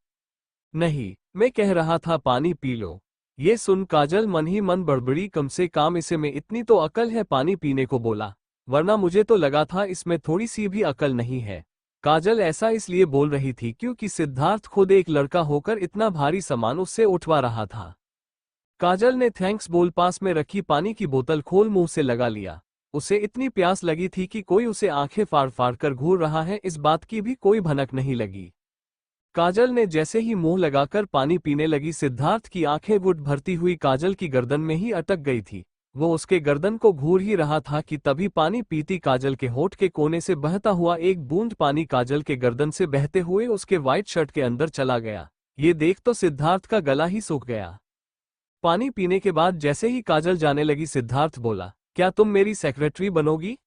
नहीं, मैं कह रहा था पानी पी लो। ये सुन काजल मन ही मन बड़बड़ी, कम से कम इसे में इतनी तो अकल है पानी पीने को बोला, वरना मुझे तो लगा था इसमें थोड़ी सी भी अकल नहीं है। काजल ऐसा इसलिए बोल रही थी क्योंकि सिद्धार्थ खुद एक लड़का होकर इतना भारी सामान उससे उठवा रहा था। काजल ने थैंक्स बोल पास में रखी पानी की बोतल खोल मुंह से लगा लिया। उसे इतनी प्यास लगी थी कि कोई उसे आंखें फाड़ फाड़ कर घूर रहा है इस बात की भी कोई भनक नहीं लगी। काजल ने जैसे ही मुंह लगाकर पानी पीने लगी, सिद्धार्थ की आंखें गुट भरती हुई काजल की गर्दन में ही अटक गई थी। वो उसके गर्दन को घूर ही रहा था कि तभी पानी पीती काजल के होठ के कोने से बहता हुआ एक बूंद पानी काजल के गर्दन से बहते हुए उसके व्हाइट शर्ट के अंदर चला गया। ये देख तो सिद्धार्थ का गला ही सूख गया। पानी पीने के बाद जैसे ही काजल जाने लगी, सिद्धार्थ बोला, क्या तुम मेरी सेक्रेटरी बनोगी?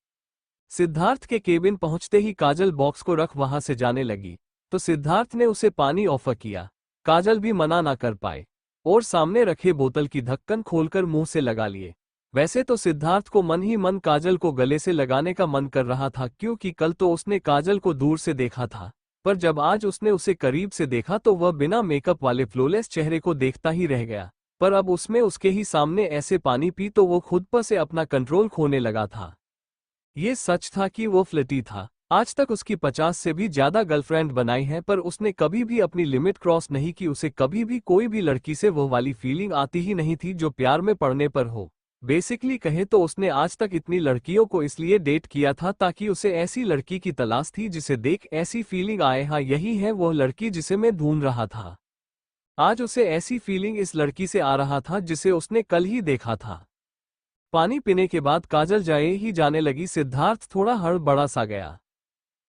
सिद्धार्थ के केबिन पहुंचते ही काजल बॉक्स को रख वहां से जाने लगी तो सिद्धार्थ ने उसे पानी ऑफर किया। काजल भी मना ना कर पाए और सामने रखे बोतल की ढक्कन खोलकर मुंह से लगा लिए। वैसे तो सिद्धार्थ को मन ही मन काजल को गले से लगाने का मन कर रहा था, क्योंकि कल तो उसने काजल को दूर से देखा था, पर जब आज उसने उसे करीब से देखा तो वह बिना मेकअप वाले फ्लॉलेस चेहरे को देखता ही रह गया। पर अब उसमें उसके ही सामने ऐसे पानी पी तो वो खुद पर से अपना कंट्रोल खोने लगा था। ये सच था कि वो फ्लर्टी था। आज तक उसकी 50 से भी ज्यादा गर्लफ्रेंड बनाई है, पर उसने कभी भी अपनी लिमिट क्रॉस नहीं की। उसे कभी भी कोई भी लड़की से वो वाली फीलिंग आती ही नहीं थी जो प्यार में पड़ने पर हो। बेसिकली कहे तो उसने आज तक इतनी लड़कियों को इसलिए डेट किया था ताकि उसे ऐसी लड़की की तलाश थी जिसे देख ऐसी फीलिंग आए, हाँ यही है वो लड़की जिसे मैं ढूंढ रहा था। आज उसे ऐसी फीलिंग इस लड़की से आ रहा था जिसे उसने कल ही देखा था। पानी पीने के बाद काजल जाए ही जाने लगी। सिद्धार्थ थोड़ा हड़बड़ा सा गया।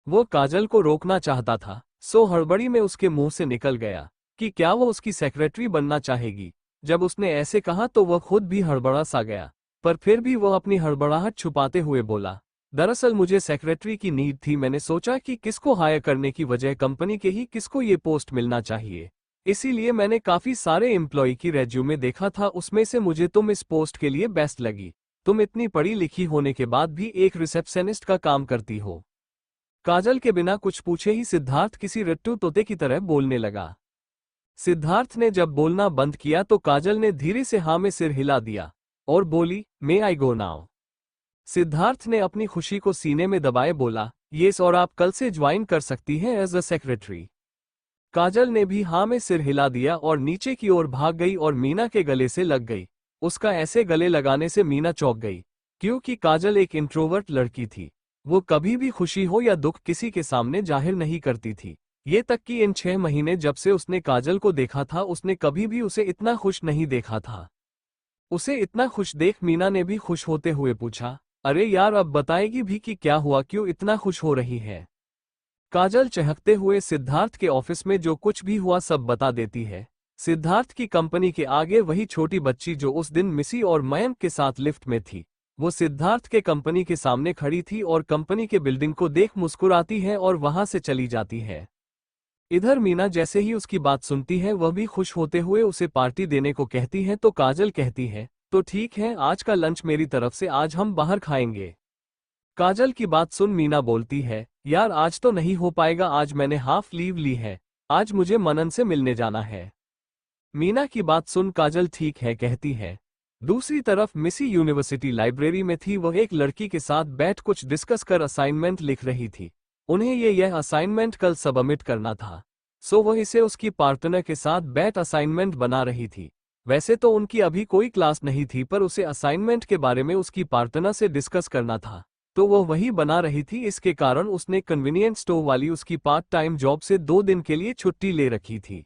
वो काजल को रोकना चाहता था, सो हड़बड़ी में उसके मुंह से निकल गया कि क्या वो उसकी सेक्रेटरी बनना चाहेगी। जब उसने ऐसे कहा तो वह खुद भी हड़बड़ा सा गया, पर फिर भी वह अपनी हड़बड़ाहट छुपाते हुए बोला, दरअसल मुझे सेक्रेटरी की नीड थी। मैंने सोचा कि किसको हायर करने की वजह कंपनी के ही किसको ये पोस्ट मिलना चाहिए, इसीलिए मैंने काफी सारे एम्प्लॉय की रेज्यूमे देखा था, उसमें से मुझे तुम इस पोस्ट के लिए बेस्ट लगी। तुम इतनी पढ़ी लिखी होने के बाद भी एक रिसेप्शनिस्ट का काम करती हो। काजल के बिना कुछ पूछे ही सिद्धार्थ किसी रट्टू तोते की तरह बोलने लगा। सिद्धार्थ ने जब बोलना बंद किया तो काजल ने धीरे से हाँ में सिर हिला दिया और बोली, मे आई गो नाउ। सिद्धार्थ ने अपनी खुशी को सीने में दबाए बोला, यस, और आप कल से ज्वाइन कर सकती हैं एज अ सेक्रेटरी। काजल ने भी हाँ में सिर हिला दिया और नीचे की ओर भाग गई और मीना के गले से लग गई। उसका ऐसे गले लगाने से मीना चौंक गई, क्योंकि काजल एक इंट्रोवर्ट लड़की थी। वो कभी भी खुशी हो या दुख किसी के सामने जाहिर नहीं करती थी। ये तक कि इन 6 महीने जब से उसने काजल को देखा था उसने कभी भी उसे इतना खुश नहीं देखा था। उसे इतना खुश देख मीना ने भी खुश होते हुए पूछा, अरे यार अब बताएगी भी कि क्या हुआ, क्यों इतना खुश हो रही है। काजल चहकते हुए सिद्धार्थ के ऑफिस में जो कुछ भी हुआ सब बता देती है। सिद्धार्थ की कंपनी के आगे वही छोटी बच्ची जो उस दिन मिसी और मयंक के साथ लिफ्ट में थी, वो सिद्धार्थ के कंपनी के सामने खड़ी थी और कंपनी के बिल्डिंग को देख मुस्कुराती है और वहां से चली जाती है। इधर मीना जैसे ही उसकी बात सुनती है वह भी खुश होते हुए उसे पार्टी देने को कहती है, तो काजल कहती है, तो ठीक है, आज का लंच मेरी तरफ से, आज हम बाहर खाएंगे। काजल की बात सुन मीना बोलती है, यार आज तो नहीं हो पाएगा, आज मैंने हाफ लीव ली है, आज मुझे मनन से मिलने जाना है। मीना की बात सुन काजल ठीक है कहती है। दूसरी तरफ मिसी यूनिवर्सिटी लाइब्रेरी में थी। वह एक लड़की के साथ बैठ कुछ डिस्कस कर असाइनमेंट लिख रही थी। उन्हें यह असाइनमेंट कल सबमिट करना था, सो वह इसे उसकी पार्टनर के साथ बैठ असाइनमेंट बना रही थी। वैसे तो उनकी अभी कोई क्लास नहीं थी, पर उसे असाइनमेंट के बारे में उसकी पार्टनर से डिस्कस करना था, तो वह वही बना रही थी। इसके कारण उसने कन्वीनियंस स्टोर वाली उसकी पार्ट टाइम जॉब से 2 दिन के लिए छुट्टी ले रखी थी।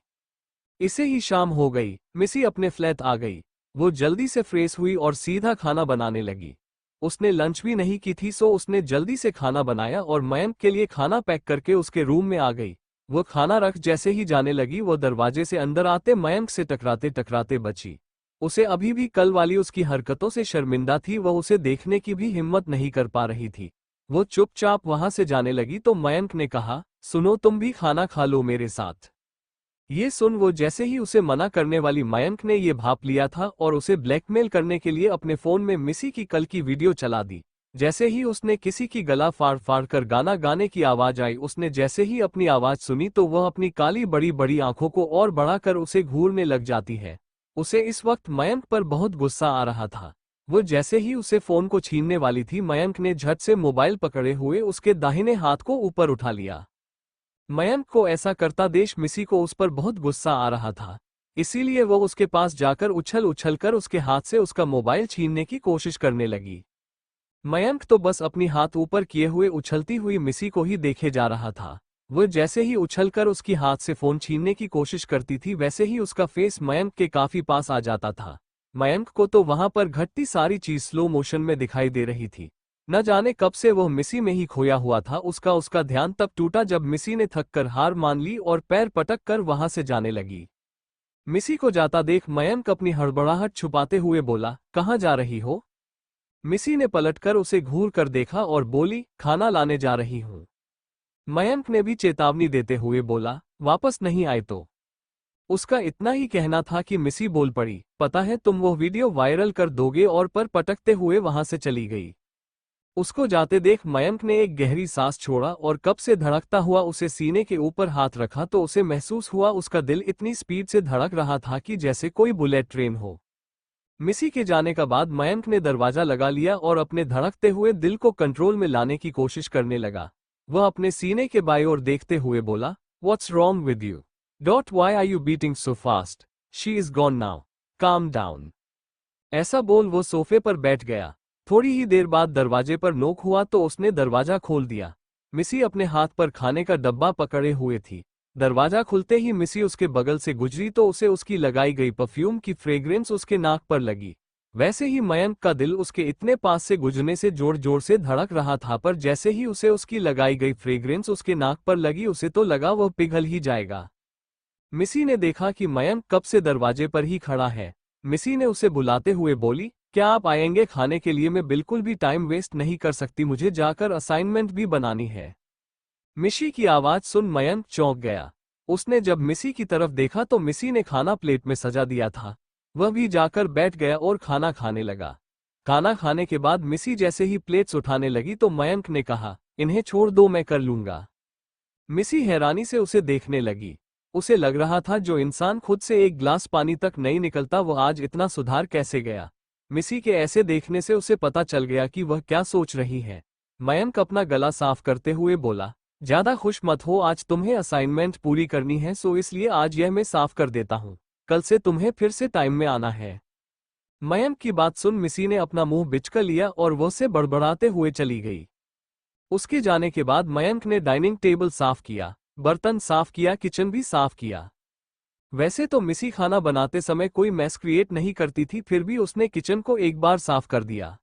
इसे ही शाम हो गई। मिसी अपने फ्लैट आ गई। वो जल्दी से फ्रेश हुई और सीधा खाना बनाने लगी। उसने लंच भी नहीं की थी, सो उसने जल्दी से खाना बनाया और मयंक के लिए खाना पैक करके उसके रूम में आ गई। वो खाना रख जैसे ही जाने लगी, वो दरवाजे से अंदर आते मयंक से टकराते टकराते बची। उसे अभी भी कल वाली उसकी हरकतों से शर्मिंदा थी। वह उसे देखने की भी हिम्मत नहीं कर पा रही थी। वो चुपचाप वहां से जाने लगी तो मयंक ने कहा, सुनो, तुम भी खाना खा लो मेरे साथ। ये सुन वो जैसे ही उसे मना करने वाली मयंक ने ये भाप लिया था और उसे ब्लैकमेल करने के लिए अपने फोन में मिसी की कल की वीडियो चला दी। जैसे ही उसने किसी की गला फाड़ फाड़ कर गाना गाने की आवाज आई, उसने जैसे ही अपनी आवाज सुनी तो वह अपनी काली बड़ी बड़ी आंखों को और बढ़ाकर उसे घूरने लग जाती है। उसे इस वक्त मयंक पर बहुत गुस्सा आ रहा था। वो जैसे ही उसे फोन को छीनने वाली थी, मयंक ने झट से मोबाइल पकड़े हुए उसके दाहिने हाथ को ऊपर उठा लिया। मयंक को ऐसा करता देश मिसी को उस पर बहुत गुस्सा आ रहा था, इसीलिए वो उसके पास जाकर उछल उछल कर उसके हाथ से उसका मोबाइल छीनने की कोशिश करने लगी। मयंक तो बस अपनी हाथ ऊपर किए हुए उछलती हुई मिसी को ही देखे जा रहा था। वो जैसे ही उछलकर उसकी हाथ से फोन छीनने की कोशिश करती थी, वैसे ही उसका फेस मयंक के काफी पास आ जाता था। मयंक को तो वहां पर घटती सारी चीज स्लो मोशन में दिखाई दे रही थी। न जाने कब से वह मिसी में ही खोया हुआ था। उसका ध्यान तब टूटा जब मिसी ने थक कर हार मान ली और पैर पटक कर वहां से जाने लगी। मिसी को जाता देख मयंक अपनी हड़बड़ाहट छुपाते हुए बोला, कहाँ जा रही हो? मिसी ने पलटकर उसे घूर कर देखा और बोली, खाना लाने जा रही हूं। मयंक ने भी चेतावनी देते हुए बोला, वापस नहीं आए तो। उसका इतना ही कहना था कि मिसी बोल पड़ी, पता है तुम वो वीडियो वायरल कर दोगे, और पर पटकते हुए वहां से चली गई। उसको जाते देख मयंक ने एक गहरी सांस छोड़ा और कब से धड़कता हुआ उसे सीने के ऊपर हाथ रखा तो उसे महसूस हुआ उसका दिल इतनी स्पीड से धड़क रहा था कि जैसे कोई बुलेट ट्रेन हो। मिसी के जाने का बाद मयंक ने दरवाजा लगा लिया और अपने धड़कते हुए दिल को कंट्रोल में लाने की कोशिश करने लगा। वह अपने सीने के बाईं ओर देखते हुए बोला, "What's wrong with you? Why are you beating so fast? She is gone now. Calm down." ऐसा बोल वो सोफे पर बैठ गया। थोड़ी ही देर बाद दरवाजे पर नोक हुआ तो उसने दरवाजा खोल दिया। मिसी अपने हाथ पर खाने का डब्बा पकड़े हुए थी। दरवाजा खुलते ही मिसी उसके बगल से गुजरी तो उसे उसकी लगाई गई परफ्यूम की फ्रेग्रेंस उसके नाक पर लगी। वैसे ही मयंक का दिल उसके इतने पास से गुजरने से जोर जोर से धड़क रहा था, पर जैसे ही उसे उसकी लगाई गई फ्रेग्रेंस उसके नाक पर लगी उसे तो लगा वह पिघल ही जाएगा। मिसी ने देखा कि मयंक कब से दरवाजे पर ही खड़ा है। मिसी ने उसे बुलाते हुए बोली, "क्या आप आएंगे खाने के लिए? मैं बिल्कुल भी टाइम वेस्ट नहीं कर सकती, मुझे जाकर असाइनमेंट भी बनानी है।" मिसी की आवाज सुन मयंक चौंक गया। उसने जब मिसी की तरफ देखा तो मिसी ने खाना प्लेट में सजा दिया था। वह भी जाकर बैठ गया और खाना खाने लगा। खाना खाने के बाद मिसी जैसे ही प्लेट्स उठाने लगी तो मयंक ने कहा, "इन्हें छोड़ दो, मैं कर लूंगा।" मिसी हैरानी से उसे देखने लगी। उसे लग रहा था जो इंसान खुद से एक ग्लास पानी तक नहीं निकलता वो आज इतना सुधार कैसे गया। मिसी के ऐसे देखने से उसे पता चल गया कि वह क्या सोच रही है। मयंक अपना गला साफ करते हुए बोला, "ज्यादा खुश मत हो, आज तुम्हें असाइनमेंट पूरी करनी है, सो इसलिए आज यह मैं साफ कर देता हूँ। कल से तुम्हें फिर से टाइम में आना है।" मयंक की बात सुन मिसी ने अपना मुंह बिचका लिया और वो से बड़बड़ाते हुए चली गई। उसके जाने के बाद मयंक ने डाइनिंग टेबल साफ किया, बर्तन साफ किया, किचन भी साफ किया। वैसे तो मिसी खाना बनाते समय कोई मैस क्रिएट नहीं करती थी, फिर भी उसने किचन को एक बार साफ कर दिया।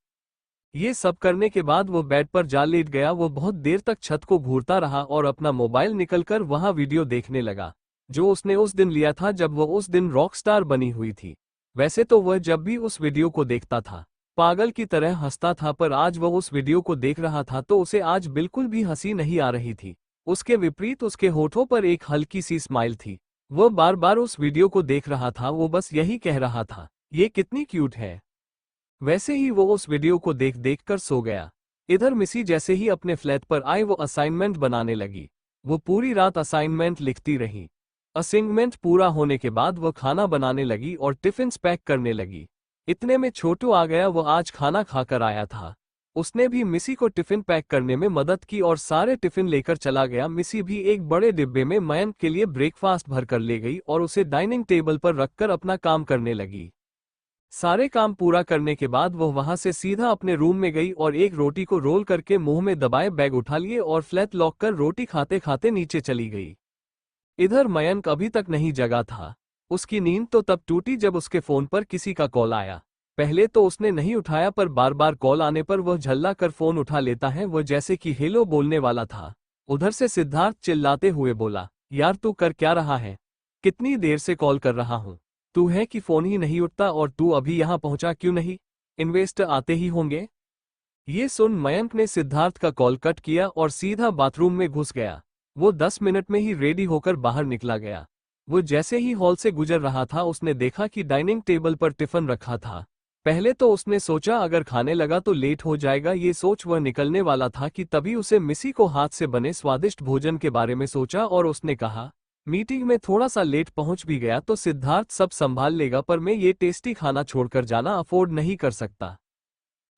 ये सब करने के बाद वो बेड पर जा लेट गया। वो बहुत देर तक छत को घूरता रहा और अपना मोबाइल निकलकर वहां वीडियो देखने लगा, जो उसने उस दिन लिया था जब वो उस दिन रॉकस्टार बनी हुई थी। वैसे तो वह जब भी उस वीडियो को देखता था पागल की तरह हंसता था, पर आज वह उस वीडियो को देख रहा था तो उसे आज बिल्कुल भी हंसी नहीं आ रही थी। उसके विपरीत उसके होठों पर एक हल्की सी स्माइल थी। वह बार बार उस वीडियो को देख रहा था, वो बस यही कह रहा था, "ये कितनी क्यूट है।" वैसे ही वो उस वीडियो को देख देख कर सो गया। इधर मिसी जैसे ही अपने फ्लैट पर आई वो असाइनमेंट बनाने लगी। वो पूरी रात असाइनमेंट लिखती रही। असाइनमेंट पूरा होने के बाद वो खाना बनाने लगी और टिफिन पैक करने लगी। इतने में छोटू आ गया। वो आज खाना खाकर आया था। उसने भी मिसी को टिफिन पैक करने में मदद की और सारे टिफिन लेकर चला गया। मिसी भी एक बड़े डिब्बे में मयंक के लिए ब्रेकफास्ट भरकर ले गई और उसे डाइनिंग टेबल पर रखकर अपना काम करने लगी। सारे काम पूरा करने के बाद वह वहां से सीधा अपने रूम में गई और एक रोटी को रोल करके मुंह में दबाए बैग उठा लिए और फ्लैट लॉक कर रोटी खाते खाते नीचे चली गई। इधर मयंक अभी तक नहीं जगा था। उसकी नींद तो तब टूटी जब उसके फोन पर किसी का कॉल आया। पहले तो उसने नहीं उठाया, पर बार बार कॉल आने पर वह झल्ला कर फोन उठा लेता है। वह जैसे कि हेलो बोलने वाला था। उधर से सिद्धार्थ चिल्लाते हुए बोला, "यार तू कर क्या रहा है? कितनी देर से कॉल कर रहा हूं, तू है कि फोन ही नहीं उठता, और तू अभी यहां पहुंचा क्यों नहीं? इन्वेस्टर आते ही होंगे।" ये सुन मयंक ने सिद्धार्थ का कॉल कट किया और सीधा बाथरूम में घुस गया। वो 10 मिनट में ही रेडी होकर बाहर निकला गया। वो जैसे ही हॉल से गुजर रहा था उसने देखा कि डाइनिंग टेबल पर टिफिन रखा था। पहले तो उसने सोचा अगर खाने लगा तो लेट हो जाएगा, ये सोच वह निकलने वाला था कि तभी उसे मिसी को हाथ से बने स्वादिष्ट भोजन के बारे में सोचा और उसने कहा, "मीटिंग में थोड़ा सा लेट पहुंच भी गया तो सिद्धार्थ सब संभाल लेगा, पर मैं ये टेस्टी खाना छोड़कर जाना अफोर्ड नहीं कर सकता।"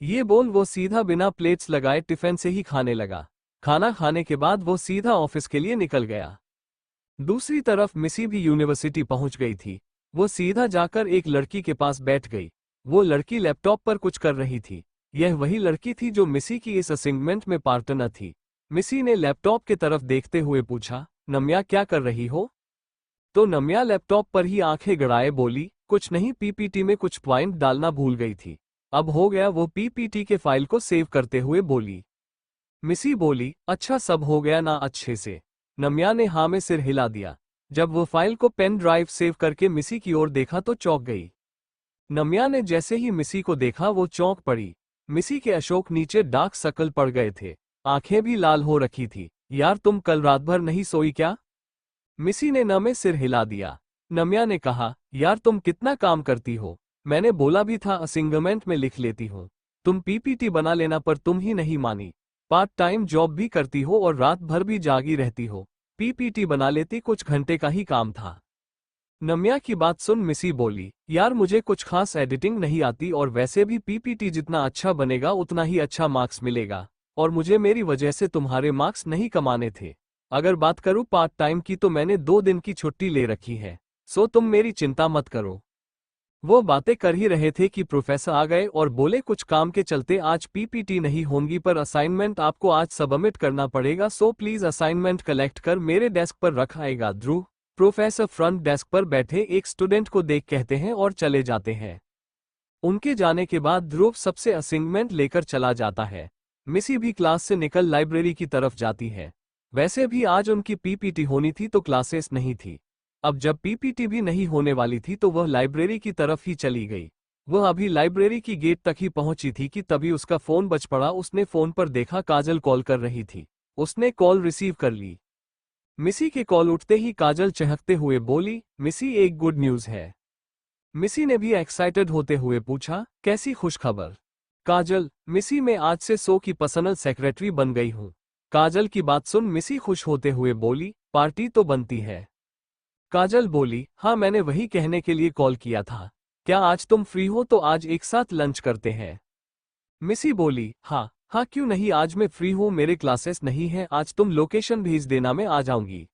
ये बोल वो सीधा बिना प्लेट्स लगाए टिफिन से ही खाने लगा। खाना खाने के बाद वो सीधा ऑफिस के लिए निकल गया। दूसरी तरफ मिसी भी यूनिवर्सिटी पहुंच गई थी। वो सीधा जाकर एक लड़की के पास बैठ गई। वो लड़की लैपटॉप पर कुछ कर रही थी। यह वही लड़की थी जो मिसी की इस असाइनमेंट में पार्टनर थी। मिसी ने लैपटॉप की तरफ देखते हुए पूछा, "नम्या क्या कर रही हो?" तो नम्या लैपटॉप पर ही आंखें गड़ाए बोली, "कुछ नहीं, पीपीटी में कुछ पॉइंट डालना भूल गई थी।" अब हो गया, वो पीपीटी के फाइल को सेव करते हुए बोली। मिसी बोली, "अच्छा सब हो गया ना अच्छे से?" नम्या ने हाँ में सिर हिला दिया। जब वो फाइल को पेन ड्राइव सेव करके मिसी की ओर देखा तो चौंक गई। नम्या ने जैसे ही मिसी को देखा वो चौंक पड़ी। मिसी के अशोक नीचे डार्क सर्कल पड़ गए थे। आंखें भी लाल हो रखी थी। "यार तुम कल रात भर नहीं सोई क्या?" मिसी ने न में सिर हिला दिया। नम्या ने कहा, यार तुम कितना काम करती हो, मैंने बोला भी था असाइनमेंट में लिख लेती हूँ। तुम पीपीटी बना लेना पर तुम ही नहीं मानी। पार्ट टाइम जॉब भी करती हो और रात भर भी जागी रहती हो। पीपीटी बना लेती, कुछ घंटे का ही काम था। नम्या की बात सुन मिसी बोली, यार मुझे कुछ खास एडिटिंग नहीं आती और वैसे भी पीपीटी जितना अच्छा बनेगा उतना ही अच्छा मार्क्स मिलेगा, और मुझे मेरी वजह से तुम्हारे मार्क्स नहीं कमाने थे। अगर बात करूं पार्ट टाइम की तो मैंने 2 दिन की छुट्टी ले रखी है, सो तुम मेरी चिंता मत करो। वो बातें कर ही रहे थे कि प्रोफेसर आ गए और बोले, कुछ काम के चलते आज पीपीटी नहीं होंगी पर असाइनमेंट आपको आज सबमिट करना पड़ेगा, सो प्लीज असाइनमेंट कलेक्ट कर मेरे डेस्क पर रखाएगा। ध्रुव, प्रोफेसर फ्रंट डेस्क पर बैठे एक स्टूडेंट को देख कहते हैं और चले जाते हैं। उनके जाने के बाद ध्रुव सबसे असाइनमेंट लेकर चला जाता है। मिसी भी क्लास से निकल लाइब्रेरी की तरफ जाती है। वैसे भी आज उनकी पीपीटी होनी थी तो क्लासेस नहीं थी। अब जब पीपीटी भी नहीं होने वाली थी तो वह लाइब्रेरी की तरफ ही चली गई। वह अभी लाइब्रेरी की गेट तक ही पहुंची थी कि तभी उसका फोन बज पड़ा। उसने फोन पर देखा काजल कॉल कर रही थी। उसने कॉल रिसीव कर ली। मिसी के कॉल उठते ही काजल चहकते हुए बोली, मिसी एक गुड न्यूज़ है। मिसी ने भी एक्साइटेड होते हुए पूछा, कैसी खुशखबर? काजल, मिसी मैं आज से सो की पर्सनल सेक्रेटरी बन गई हूँ। काजल की बात सुन मिसी खुश होते हुए बोली, पार्टी तो बनती है। काजल बोली, हाँ मैंने वही कहने के लिए कॉल किया था। क्या आज तुम फ्री हो तो आज एक साथ लंच करते हैं? मिसी बोली, हाँ हाँ क्यों नहीं, आज मैं फ्री हूँ, मेरे क्लासेस नहीं है, आज तुम लोकेशन भेज देना मैं आ जाऊंगी।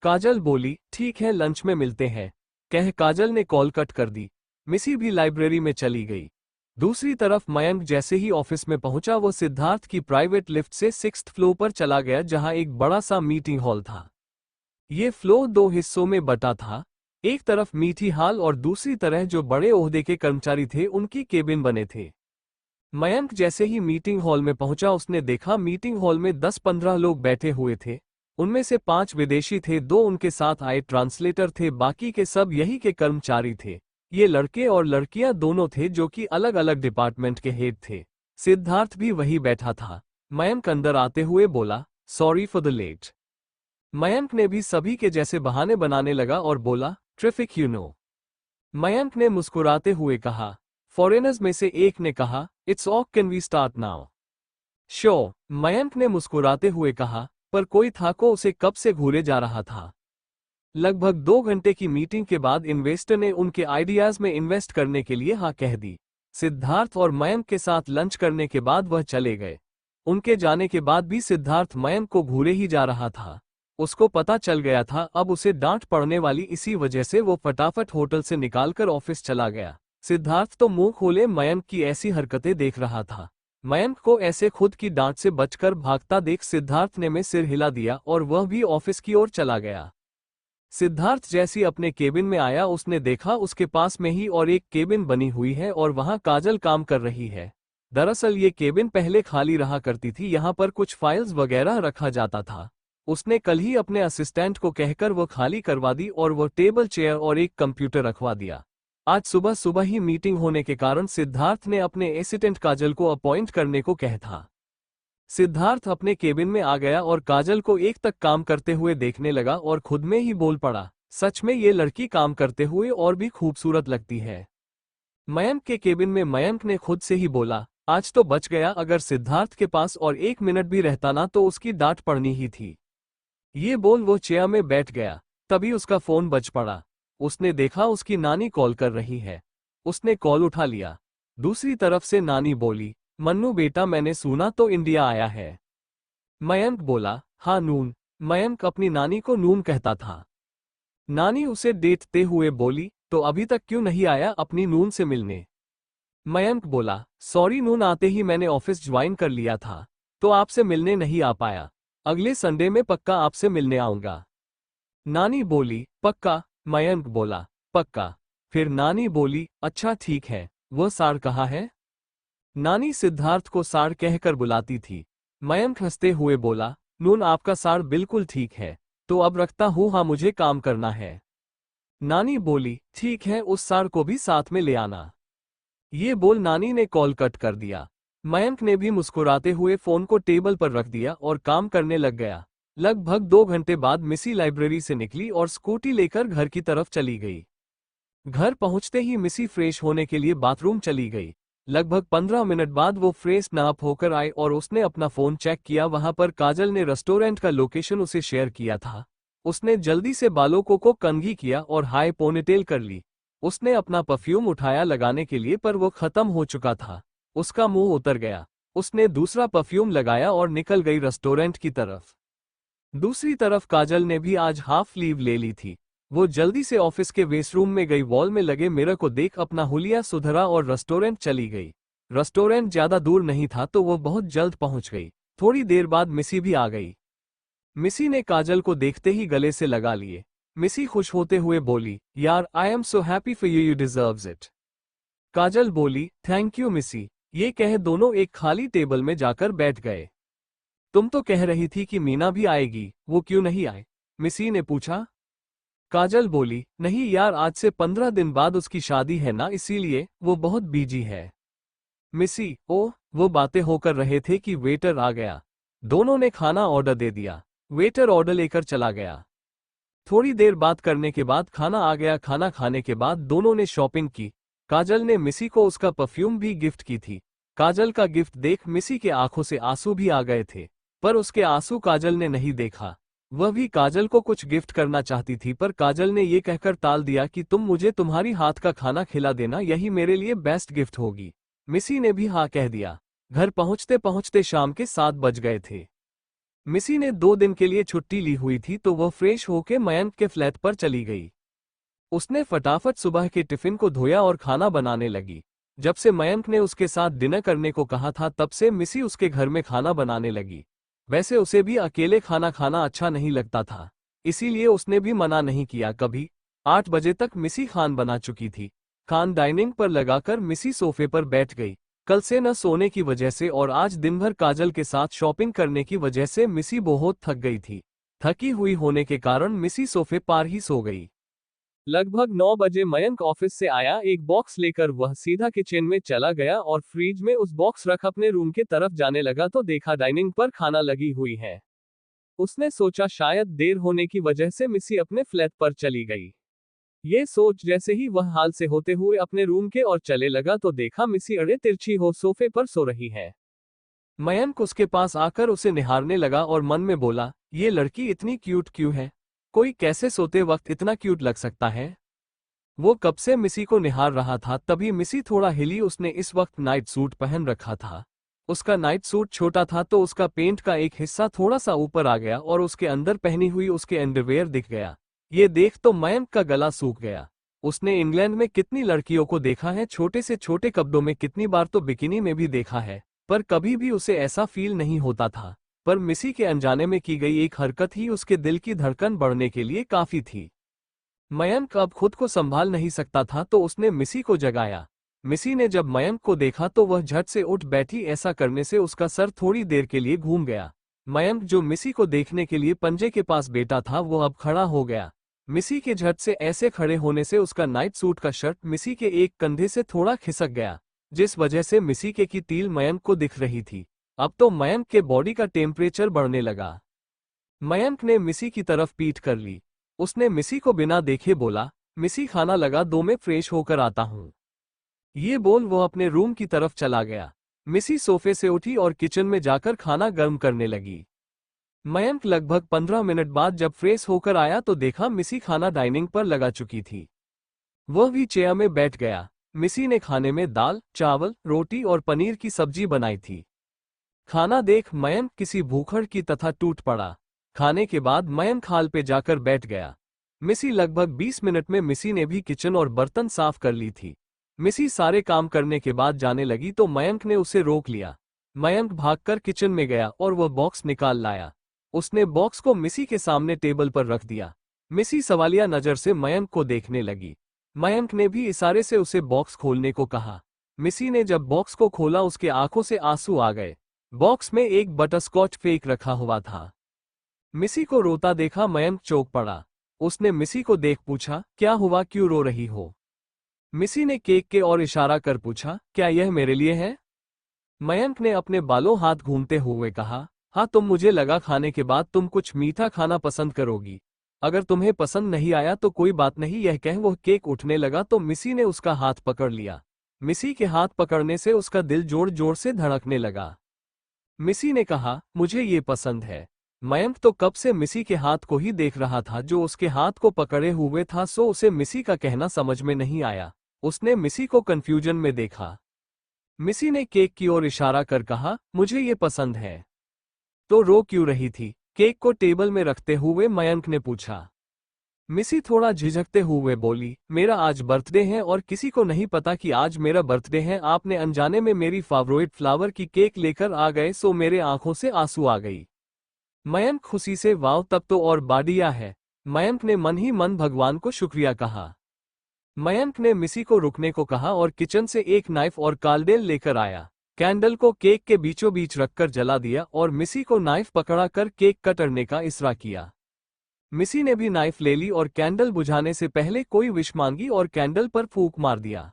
काजल बोली, ठीक है लंच में मिलते हैं। कह काजल ने कॉल कट कर दी। मिसी भी लाइब्रेरी में चली गई। दूसरी तरफ मयंक जैसे ही ऑफिस में पहुंचा वो सिद्धार्थ की प्राइवेट लिफ्ट से 6th फ्लोर पर चला गया जहां एक बड़ा सा मीटिंग हॉल था। ये फ्लोर 2 हिस्सों में बटा था। एक तरफ मीठी हॉल और दूसरी तरह जो बड़े ओहदे के कर्मचारी थे उनकी केबिन बने थे। मयंक जैसे ही मीटिंग हॉल में पहुंचा उसने देखा मीटिंग हॉल में 10-15 लोग बैठे हुए थे। उनमें से 5 विदेशी थे, 2 उनके साथ आए ट्रांसलेटर थे, बाकी के सब यही के कर्मचारी थे। ये लड़के और लड़कियां दोनों थे जो कि अलग अलग डिपार्टमेंट के हेड थे। सिद्धार्थ भी वही बैठा था। मयंक अंदर आते हुए बोला, sorry for the late. Mayank ने भी सभी के जैसे बहाने बनाने लगा और बोला, ट्रैफिक यू नो। मयंक ने मुस्कुराते हुए कहा। फॉरेनर्स में से एक ने कहा, it's okay can we start now? Sure, Mayank ने मुस्कुराते हुए कहा, पर कोई था को उसे कब से घूरे जा रहा था। लगभग 2 घंटे की मीटिंग के बाद इन्वेस्टर ने उनके आइडियाज में इन्वेस्ट करने के लिए हाँ कह दी। सिद्धार्थ और मयंक के साथ लंच करने के बाद वह चले गए। उनके जाने के बाद भी सिद्धार्थ मयंक को घूरे ही जा रहा था। उसको पता चल गया था अब उसे डांट पड़ने वाली, इसी वजह से वो फटाफट होटल से निकालकर ऑफिस चला गया। सिद्धार्थ तो मुंह खोले मयंक की ऐसी हरकतें देख रहा था। मयंक को ऐसे खुद की डांट से बचकर भागता देख सिद्धार्थ ने में सिर हिला दिया और वह भी ऑफिस की ओर चला गया। सिद्धार्थ जैसी अपने केबिन में आया उसने देखा उसके पास में ही और एक केबिन बनी हुई है और वहां काजल काम कर रही है। दरअसल ये केबिन पहले खाली रहा करती थी, यहाँ पर कुछ फाइल्स वगैरह रखा जाता था। उसने कल ही अपने असिस्टेंट को कहकर वो खाली करवा दी और वो टेबल चेयर और एक कंप्यूटर रखवा दिया। आज सुबह सुबह ही मीटिंग होने के कारण सिद्धार्थ ने अपने असिस्टेंट काजल को अपॉइंट करने को कहा था। सिद्धार्थ अपने केबिन में आ गया और काजल को एक तक काम करते हुए देखने लगा और खुद में ही बोल पड़ा, सच में ये लड़की काम करते हुए और भी खूबसूरत लगती है। मयंक के केबिन में मयंक ने खुद से ही बोला, आज तो बच गया, अगर सिद्धार्थ के पास और 1 मिनट भी रहता ना तो उसकी डांट पड़नी ही थी। ये बोल वो चेयर में बैठ गया। तभी उसका फोन बज पड़ा। उसने देखा उसकी नानी कॉल कर रही है। उसने कॉल उठा लिया। दूसरी तरफ से नानी बोली, मन्नू बेटा मैंने सुना तो इंडिया आया है। मयंक बोला, हाँ नून। मयंक अपनी नानी को नून कहता था। नानी उसे देखते हुए बोली, तो अभी तक क्यों नहीं आया अपनी नून से मिलने? मयंक बोला, सॉरी नून, आते ही मैंने ऑफिस ज्वाइन कर लिया था तो आपसे मिलने नहीं आ पाया। अगले संडे में पक्का आपसे मिलने आऊंगा। नानी बोली, पक्का? मयंक बोला, पक्का। फिर नानी बोली, अच्छा ठीक है, वो सार कहाँ है? नानी सिद्धार्थ को सार कहकर बुलाती थी। मयंक हंसते हुए बोला, नून आपका सार बिल्कुल ठीक है, तो अब रखता हूँ, हाँ मुझे काम करना है। नानी बोली, ठीक है, उस सार को भी साथ में ले आना। ये बोल नानी ने कॉल कट कर दिया। मयंक ने भी मुस्कुराते हुए फोन को टेबल पर रख दिया और काम करने लग गया। लगभग 2 घंटे बाद मिसी लाइब्रेरी से निकली और स्कूटी लेकर घर की तरफ चली गई। घर पहुंचते ही मिसी फ्रेश होने के लिए बाथरूम चली गई। लगभग 15 मिनट बाद वो फ्रेश नाप होकर आई और उसने अपना फोन चेक किया। वहां पर काजल ने रेस्टोरेंट का लोकेशन उसे शेयर किया था। उसने जल्दी से बालों को कंघी किया और हाई पोनीटेल कर ली। उसने अपना परफ्यूम उठाया लगाने के लिए, पर वो खत्म हो चुका था। उसका मुंह उतर गया। उसने दूसरा परफ्यूम लगाया और निकल गई रेस्टोरेंट की तरफ। दूसरी तरफ काजल ने भी आज हाफ लीव ले ली थी। वो जल्दी से ऑफिस के वेस्टरूम में गई, वॉल में लगे मिरर को देख अपना हुलिया सुधरा और रेस्टोरेंट चली गई। रेस्टोरेंट ज्यादा दूर नहीं था तो वो बहुत जल्द पहुंच गई। थोड़ी देर बाद मिसी भी आ गई। मिसी ने काजल को देखते ही गले से लगा लिए। मिसी खुश होते हुए बोली, यार I am so happy for you, you deserves it. Kajal बोली, थैंक यू मिसी। ये कह दोनों एक खाली टेबल में जाकर बैठ गए। तुम तो कह रही थी कि मीना भी आएगी, वो क्यों नहीं आए? मिसी ने पूछा। काजल बोली, नहीं यार, आज से 15 दिन बाद उसकी शादी है ना, इसीलिए वो बहुत बिजी है। मिसी, ओ, वो बातें होकर रहे थे कि वेटर आ गया। दोनों ने खाना ऑर्डर दे दिया। वेटर ऑर्डर लेकर चला गया। थोड़ी देर बात करने के बाद खाना आ गया। खाना खाने के बाद दोनों ने शॉपिंग की। काजल ने मिसी को उसका परफ्यूम भी गिफ्ट की थी। काजल का गिफ्ट देख मिसी के आंखों से आंसू भी आ गए थे, पर उसके आंसू काजल ने नहीं देखा। वह भी काजल को कुछ गिफ्ट करना चाहती थी, पर काजल ने ये कहकर टाल दिया कि तुम मुझे तुम्हारी हाथ का खाना खिला देना, यही मेरे लिए बेस्ट गिफ्ट होगी। मिसी ने भी हाँ कह दिया। घर पहुंचते पहुंचते शाम के 7 बज गए थे। मिसी ने 2 दिन के लिए छुट्टी ली हुई थी तो वह फ्रेश होकर मयंक के फ्लैट पर चली गई। उसने फटाफट सुबह के टिफिन को धोया और खाना बनाने लगी। जब से मयंक ने उसके साथ डिनर करने को कहा था तब से मिसी उसके घर में खाना बनाने लगी। वैसे उसे भी अकेले खाना खाना अच्छा नहीं लगता था, इसीलिए उसने भी मना नहीं किया कभी। 8 बजे तक मिसी खान बना चुकी थी। खान डाइनिंग पर लगाकर मिसी सोफे पर बैठ गई। कल से न सोने की वजह से और आज दिन भर काजल के साथ शॉपिंग करने की वजह से मिसी बहुत थक गई थी। थकी हुई होने के कारण मिसी सोफे पर ही सो गई। लगभग 9 बजे मयंक ऑफिस से आया। एक बॉक्स लेकर वह सीधा किचन में चला गया और फ्रिज में उस बॉक्स रख अपने रूम के तरफ जाने लगा तो देखा डाइनिंग पर खाना लगी हुई है। उसने सोचा शायद देर होने की वजह से मिसी अपने फ्लैट पर चली गई। ये सोच जैसे ही वह हाल से होते हुए अपने रूम के और चले लगा तो देखा मिसी अड़े तिरछी हो सोफे पर सो रही है। मयंक उसके पास आकर उसे निहारने लगा और मन में बोला, ये लड़की इतनी क्यूट क्यों है? कोई कैसे सोते वक्त इतना क्यूट लग सकता है? वो कब से मिसी को निहार रहा था, तभी मिसी थोड़ा हिली। उसने इस वक्त नाइट सूट पहन रखा था। उसका नाइट सूट छोटा था तो उसका पेंट का एक हिस्सा थोड़ा सा ऊपर आ गया और उसके अंदर पहनी हुई उसके अंडरवेयर दिख गया। ये देख तो मयंक का गला सूख गया। उसने इंग्लैंड में कितनी लड़कियों को देखा है, छोटे से छोटे कपड़ों में, कितनी बार तो बिकिनी में भी देखा है, पर कभी भी उसे ऐसा फील नहीं होता था। पर मिसी के अनजाने में की गई एक हरकत ही उसके दिल की धड़कन बढ़ने के लिए काफी थी। मयंक अब खुद को संभाल नहीं सकता था तो उसने मिसी को जगाया। मिसी ने जब मयंक को देखा तो वह झट से उठ बैठी। ऐसा करने से उसका सर थोड़ी देर के लिए घूम गया। मयंक जो मिसी को देखने के लिए पंजे के पास बैठा था वो अब खड़ा हो गया। मिसी के झट से ऐसे खड़े होने से उसका नाइट सूट का शर्ट मिसी के एक कंधे से थोड़ा खिसक गया, जिस वजह से मिसी के की तील मयंक को दिख रही थी। अब तो मयंक के बॉडी का टेम्परेचर बढ़ने लगा। मयंक ने मिसी की तरफ पीठ कर ली। उसने मिसी को बिना देखे बोला, मिसी खाना लगा दो, मैं फ्रेश होकर आता हूँ। ये बोल वो अपने रूम की तरफ चला गया। मिसी सोफे से उठी और किचन में जाकर खाना गर्म करने लगी। मयंक लगभग 15 मिनट बाद जब फ्रेश होकर आया तो देखा मिसी खाना डाइनिंग पर लगा चुकी थी। वह भी चेयर में बैठ गया। मिसी ने खाने में दाल, चावल, रोटी और पनीर की सब्जी बनाई थी। खाना देख मयंक किसी भूखड़ की तथा टूट पड़ा। खाने के बाद मयंक हाल पे जाकर बैठ गया। मिसी लगभग 20 मिनट में मिसी ने भी किचन और बर्तन साफ कर ली थी। मिसी सारे काम करने के बाद जाने लगी तो मयंक ने उसे रोक लिया। मयंक भागकर किचन में गया और वह बॉक्स निकाल लाया। उसने बॉक्स को मिसी के सामने टेबल पर रख दिया। मिसी सवालिया नजर से मयंक को देखने लगी। मयंक ने भी इशारे से उसे बॉक्स खोलने को कहा। मिसी ने जब बॉक्स को खोला उसके आंखों से आंसू आ गए। बॉक्स में एक बटरस्कॉच फेक रखा हुआ था। मिसी को रोता देखा मयंक चौंक पड़ा। उसने मिसी को देख पूछा, क्या हुआ, क्यों रो रही हो? मिसी ने केक के और इशारा कर पूछा, क्या यह मेरे लिए है? मयंक ने अपने बालों हाथ घूमते हुए कहा, हाँ, तुम मुझे लगा खाने के बाद तुम कुछ मीठा खाना पसंद करोगी। अगर तुम्हें पसंद नहीं आया तो कोई बात नहीं, यह कह वह केक उठने लगा तो मिसी ने उसका हाथ पकड़ लिया। मिसी के हाथ पकड़ने से उसका दिल जोर जोर से धड़कने लगा। मिसी ने कहा, मुझे ये पसंद है। मयंक तो कब से मिसी के हाथ को ही देख रहा था जो उसके हाथ को पकड़े हुए था, सो उसे मिसी का कहना समझ में नहीं आया। उसने मिसी को कंफ्यूजन में देखा। मिसी ने केक की ओर इशारा कर कहा, मुझे ये पसंद है। तो रो क्यों रही थी? केक को टेबल में रखते हुए मयंक ने पूछा। मिसी थोड़ा झिझकते हुए बोली, मेरा आज बर्थडे है और किसी को नहीं पता कि आज मेरा बर्थडे है। आपने अनजाने में मेरी फेवरेट फ्लावर की केक लेकर आ गए, सो मेरे आंखों से आंसू आ गई। मयंक खुशी से, वाव, तब तो और बढ़िया है। मयंक ने मन ही मन भगवान को शुक्रिया कहा। मयंक ने मिसी को रुकने को कहा और किचन से एक नाइफ और काल्डेल लेकर आया। कैंडल को केक के बीचों बीच रखकर जला दिया और मिसी को नाइफ पकड़ा कर केक कतरने का इशारा किया। मिसी ने भी नाइफ ले ली और कैंडल बुझाने से पहले कोई विश मांगी और कैंडल पर फूंक मार दिया।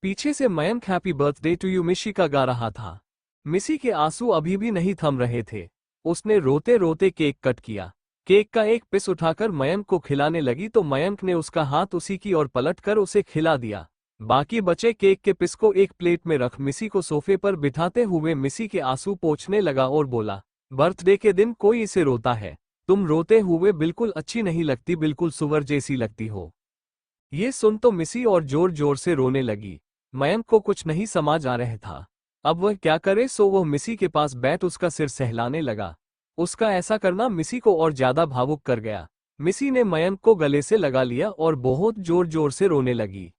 पीछे से Mayank happy birthday to you Mishi का गा रहा था। मिसी के आंसू अभी भी नहीं थम रहे थे। उसने रोते रोते केक कट किया। केक का एक पीस उठाकर मयंक को खिलाने लगी तो मयंक ने उसका हाथ उसी की ओर पलटकर उसे खिला दिया। बाकी बचे केक के पीस को एक प्लेट में रख मिसी को सोफे पर बिठाते हुए मिसी के आंसू पोंछने लगा और बोला, बर्थडे के दिन कोई इसे रोता है? तुम रोते हुए बिल्कुल अच्छी नहीं लगती, बिल्कुल सुअर जैसी लगती हो। ये सुन तो मिसी और जोर जोर से रोने लगी। मयंक को कुछ नहीं समझ आ रहा था। अब वह क्या करे, सो वह मिसी के पास बैठ उसका सिर सहलाने लगा। उसका ऐसा करना मिसी को और ज्यादा भावुक कर गया। मिसी ने मयंक को गले से लगा लिया और बहुत जोर जोर से रोने लगी।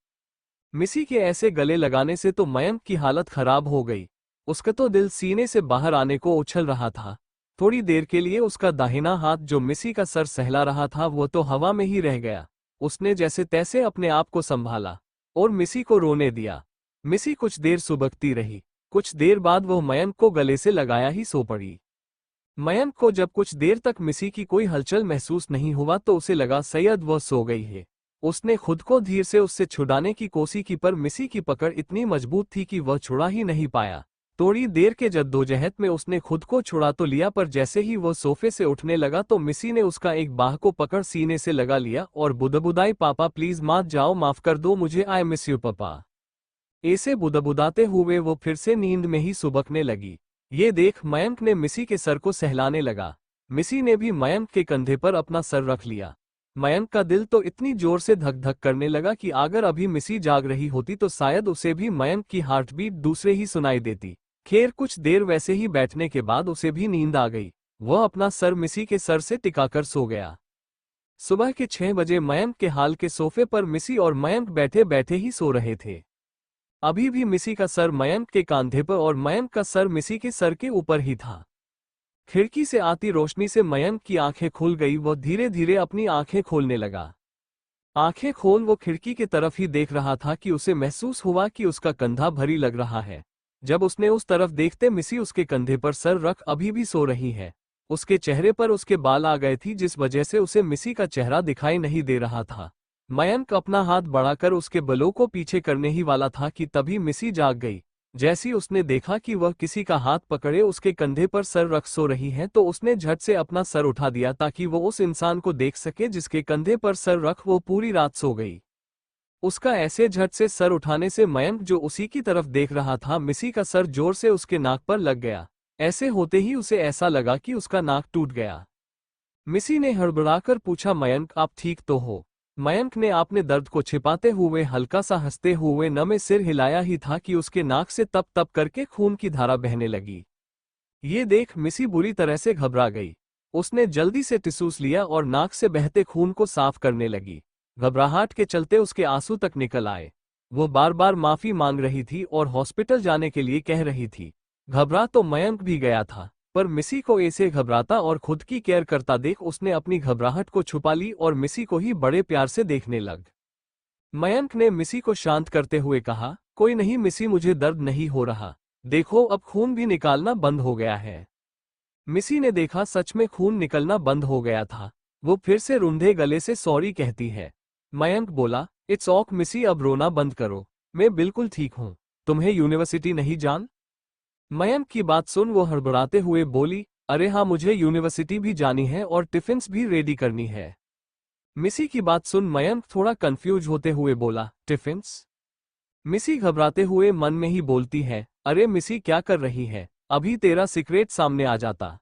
मिसी के ऐसे गले लगाने से तो मयंक की हालत खराब हो गई। उसका तो दिल सीने से बाहर आने को उछल रहा था। थोड़ी देर के लिए उसका दाहिना हाथ जो मिसी का सर सहला रहा था वो तो हवा में ही रह गया। उसने जैसे तैसे अपने आप को संभाला और मिसी को रोने दिया। मिसी कुछ देर सुबकती रही। कुछ देर बाद वह मयंक को गले से लगाया ही सो पड़ी। मयंक को जब कुछ देर तक मिसी की कोई हलचल महसूस नहीं हुआ तो उसे लगा शायद वह सो गई है। उसने खुद को धीरे से उससे छुड़ाने की कोशिश की पर मिसी की पकड़ इतनी मजबूत थी कि वह छुड़ा ही नहीं पाया। थोड़ी देर के जद्दोजहद में उसने खुद को छुड़ा तो लिया पर जैसे ही वह सोफे से उठने लगा तो मिसी ने उसका एक बाह को पकड़ सीने से लगा लिया और बुदबुदाई, पापा प्लीज मत जाओ, माफ कर दो मुझे, आई मिस यू पापा। ऐसे बुदबुदाते हुए वो फिर से नींद में ही सुबकने लगी। ये देख मयंक ने मिसी के सर को सहलाने लगा। मिसी ने भी मयंक के कंधे पर अपना सर रख लिया। मयंक का दिल तो इतनी जोर से धक धक करने लगा कि अगर अभी मिसी जाग रही होती तो शायद उसे भी मयंक की हार्टबीट दूसरे ही सुनाई देती। खैर कुछ देर वैसे ही बैठने के बाद उसे भी नींद आ गई। वह अपना सर मिसी के सर से टिकाकर सो गया। सुबह के 6 बजे मयंक के हाल के सोफे पर मिसी और मयंक बैठे बैठे ही सो रहे थे। अभी भी मिसी का सर मयंक के कांधे पर और मयंक का सर मिसी के सर के ऊपर ही था। खिड़की से आती रोशनी से मयंक की आंखें खुल गई। वह धीरे धीरे अपनी आंखें खोलने लगा। आंखें खोल वो खिड़की की तरफ ही देख रहा था कि उसे महसूस हुआ कि उसका कंधा भारी लग रहा है। जब उसने उस तरफ देखते मिसी उसके कंधे पर सर रख अभी भी सो रही है। उसके चेहरे पर उसके बाल आ गए थी जिस वजह से उसे मिसी का चेहरा दिखाई नहीं दे रहा था। मयंक अपना हाथ बढ़ाकर उसके बलों को पीछे करने ही वाला था कि तभी मिसी जाग गई। जैसी उसने देखा कि वह किसी का हाथ पकड़े उसके कंधे पर सर रख सो रही है तो उसने झट से अपना सर उठा दिया ताकि वो उस इंसान को देख सके जिसके कंधे पर सर रख वो पूरी रात सो गई। उसका ऐसे झट से सर उठाने से मयंक जो उसी की तरफ देख रहा था मिसी का सर जोर से उसके नाक पर लग गया। ऐसे होते ही उसे ऐसा लगा कि उसका नाक टूट गया। मिसी ने हड़बड़ाकर पूछा, मयंक आप ठीक तो हो? मयंक ने अपने दर्द को छिपाते हुए हल्का सा हंसते हुए न में सिर हिलाया ही था कि उसके नाक से तप तप करके खून की धारा बहने लगी। ये देख मिसी बुरी तरह से घबरा गई। उसने जल्दी से टिश्यूज लिया और नाक से बहते खून को साफ करने लगी। घबराहट के चलते उसके आंसू तक निकल आए। वो बार बार माफी मांग रही थी और हॉस्पिटल जाने के लिए कह रही थी। घबरा तो मयंक भी गया था पर मिसी को ऐसे घबराता और खुद की केयर करता देख उसने अपनी घबराहट को छुपा ली और मिसी को ही बड़े प्यार से देखने लग। मयंक ने मिसी को शांत करते हुए कहा, कोई नहीं मिसी, मुझे दर्द नहीं हो रहा, देखो अब खून भी निकालना बंद हो गया है। मिसी ने देखा सच में खून निकलना बंद हो गया था। वो फिर से रुंधे गले से सॉरी कहती है। मयंक बोला, इट्स ऑक मिसी, अब रोना बंद करो, मैं बिल्कुल ठीक हूँ। तुम्हें यूनिवर्सिटी नहीं जान? मयंक की बात सुन वो हड़बड़ाते हुए बोली, अरे हाँ, मुझे यूनिवर्सिटी भी जानी है और टिफिन्स भी रेडी करनी है। मिसी की बात सुन मयंक थोड़ा कंफ्यूज होते हुए बोला, टिफिन्स? मिसी घबराते हुए मन में ही बोलती है, अरे मिसी क्या कर रही है, अभी तेरा सीक्रेट सामने आ जाता।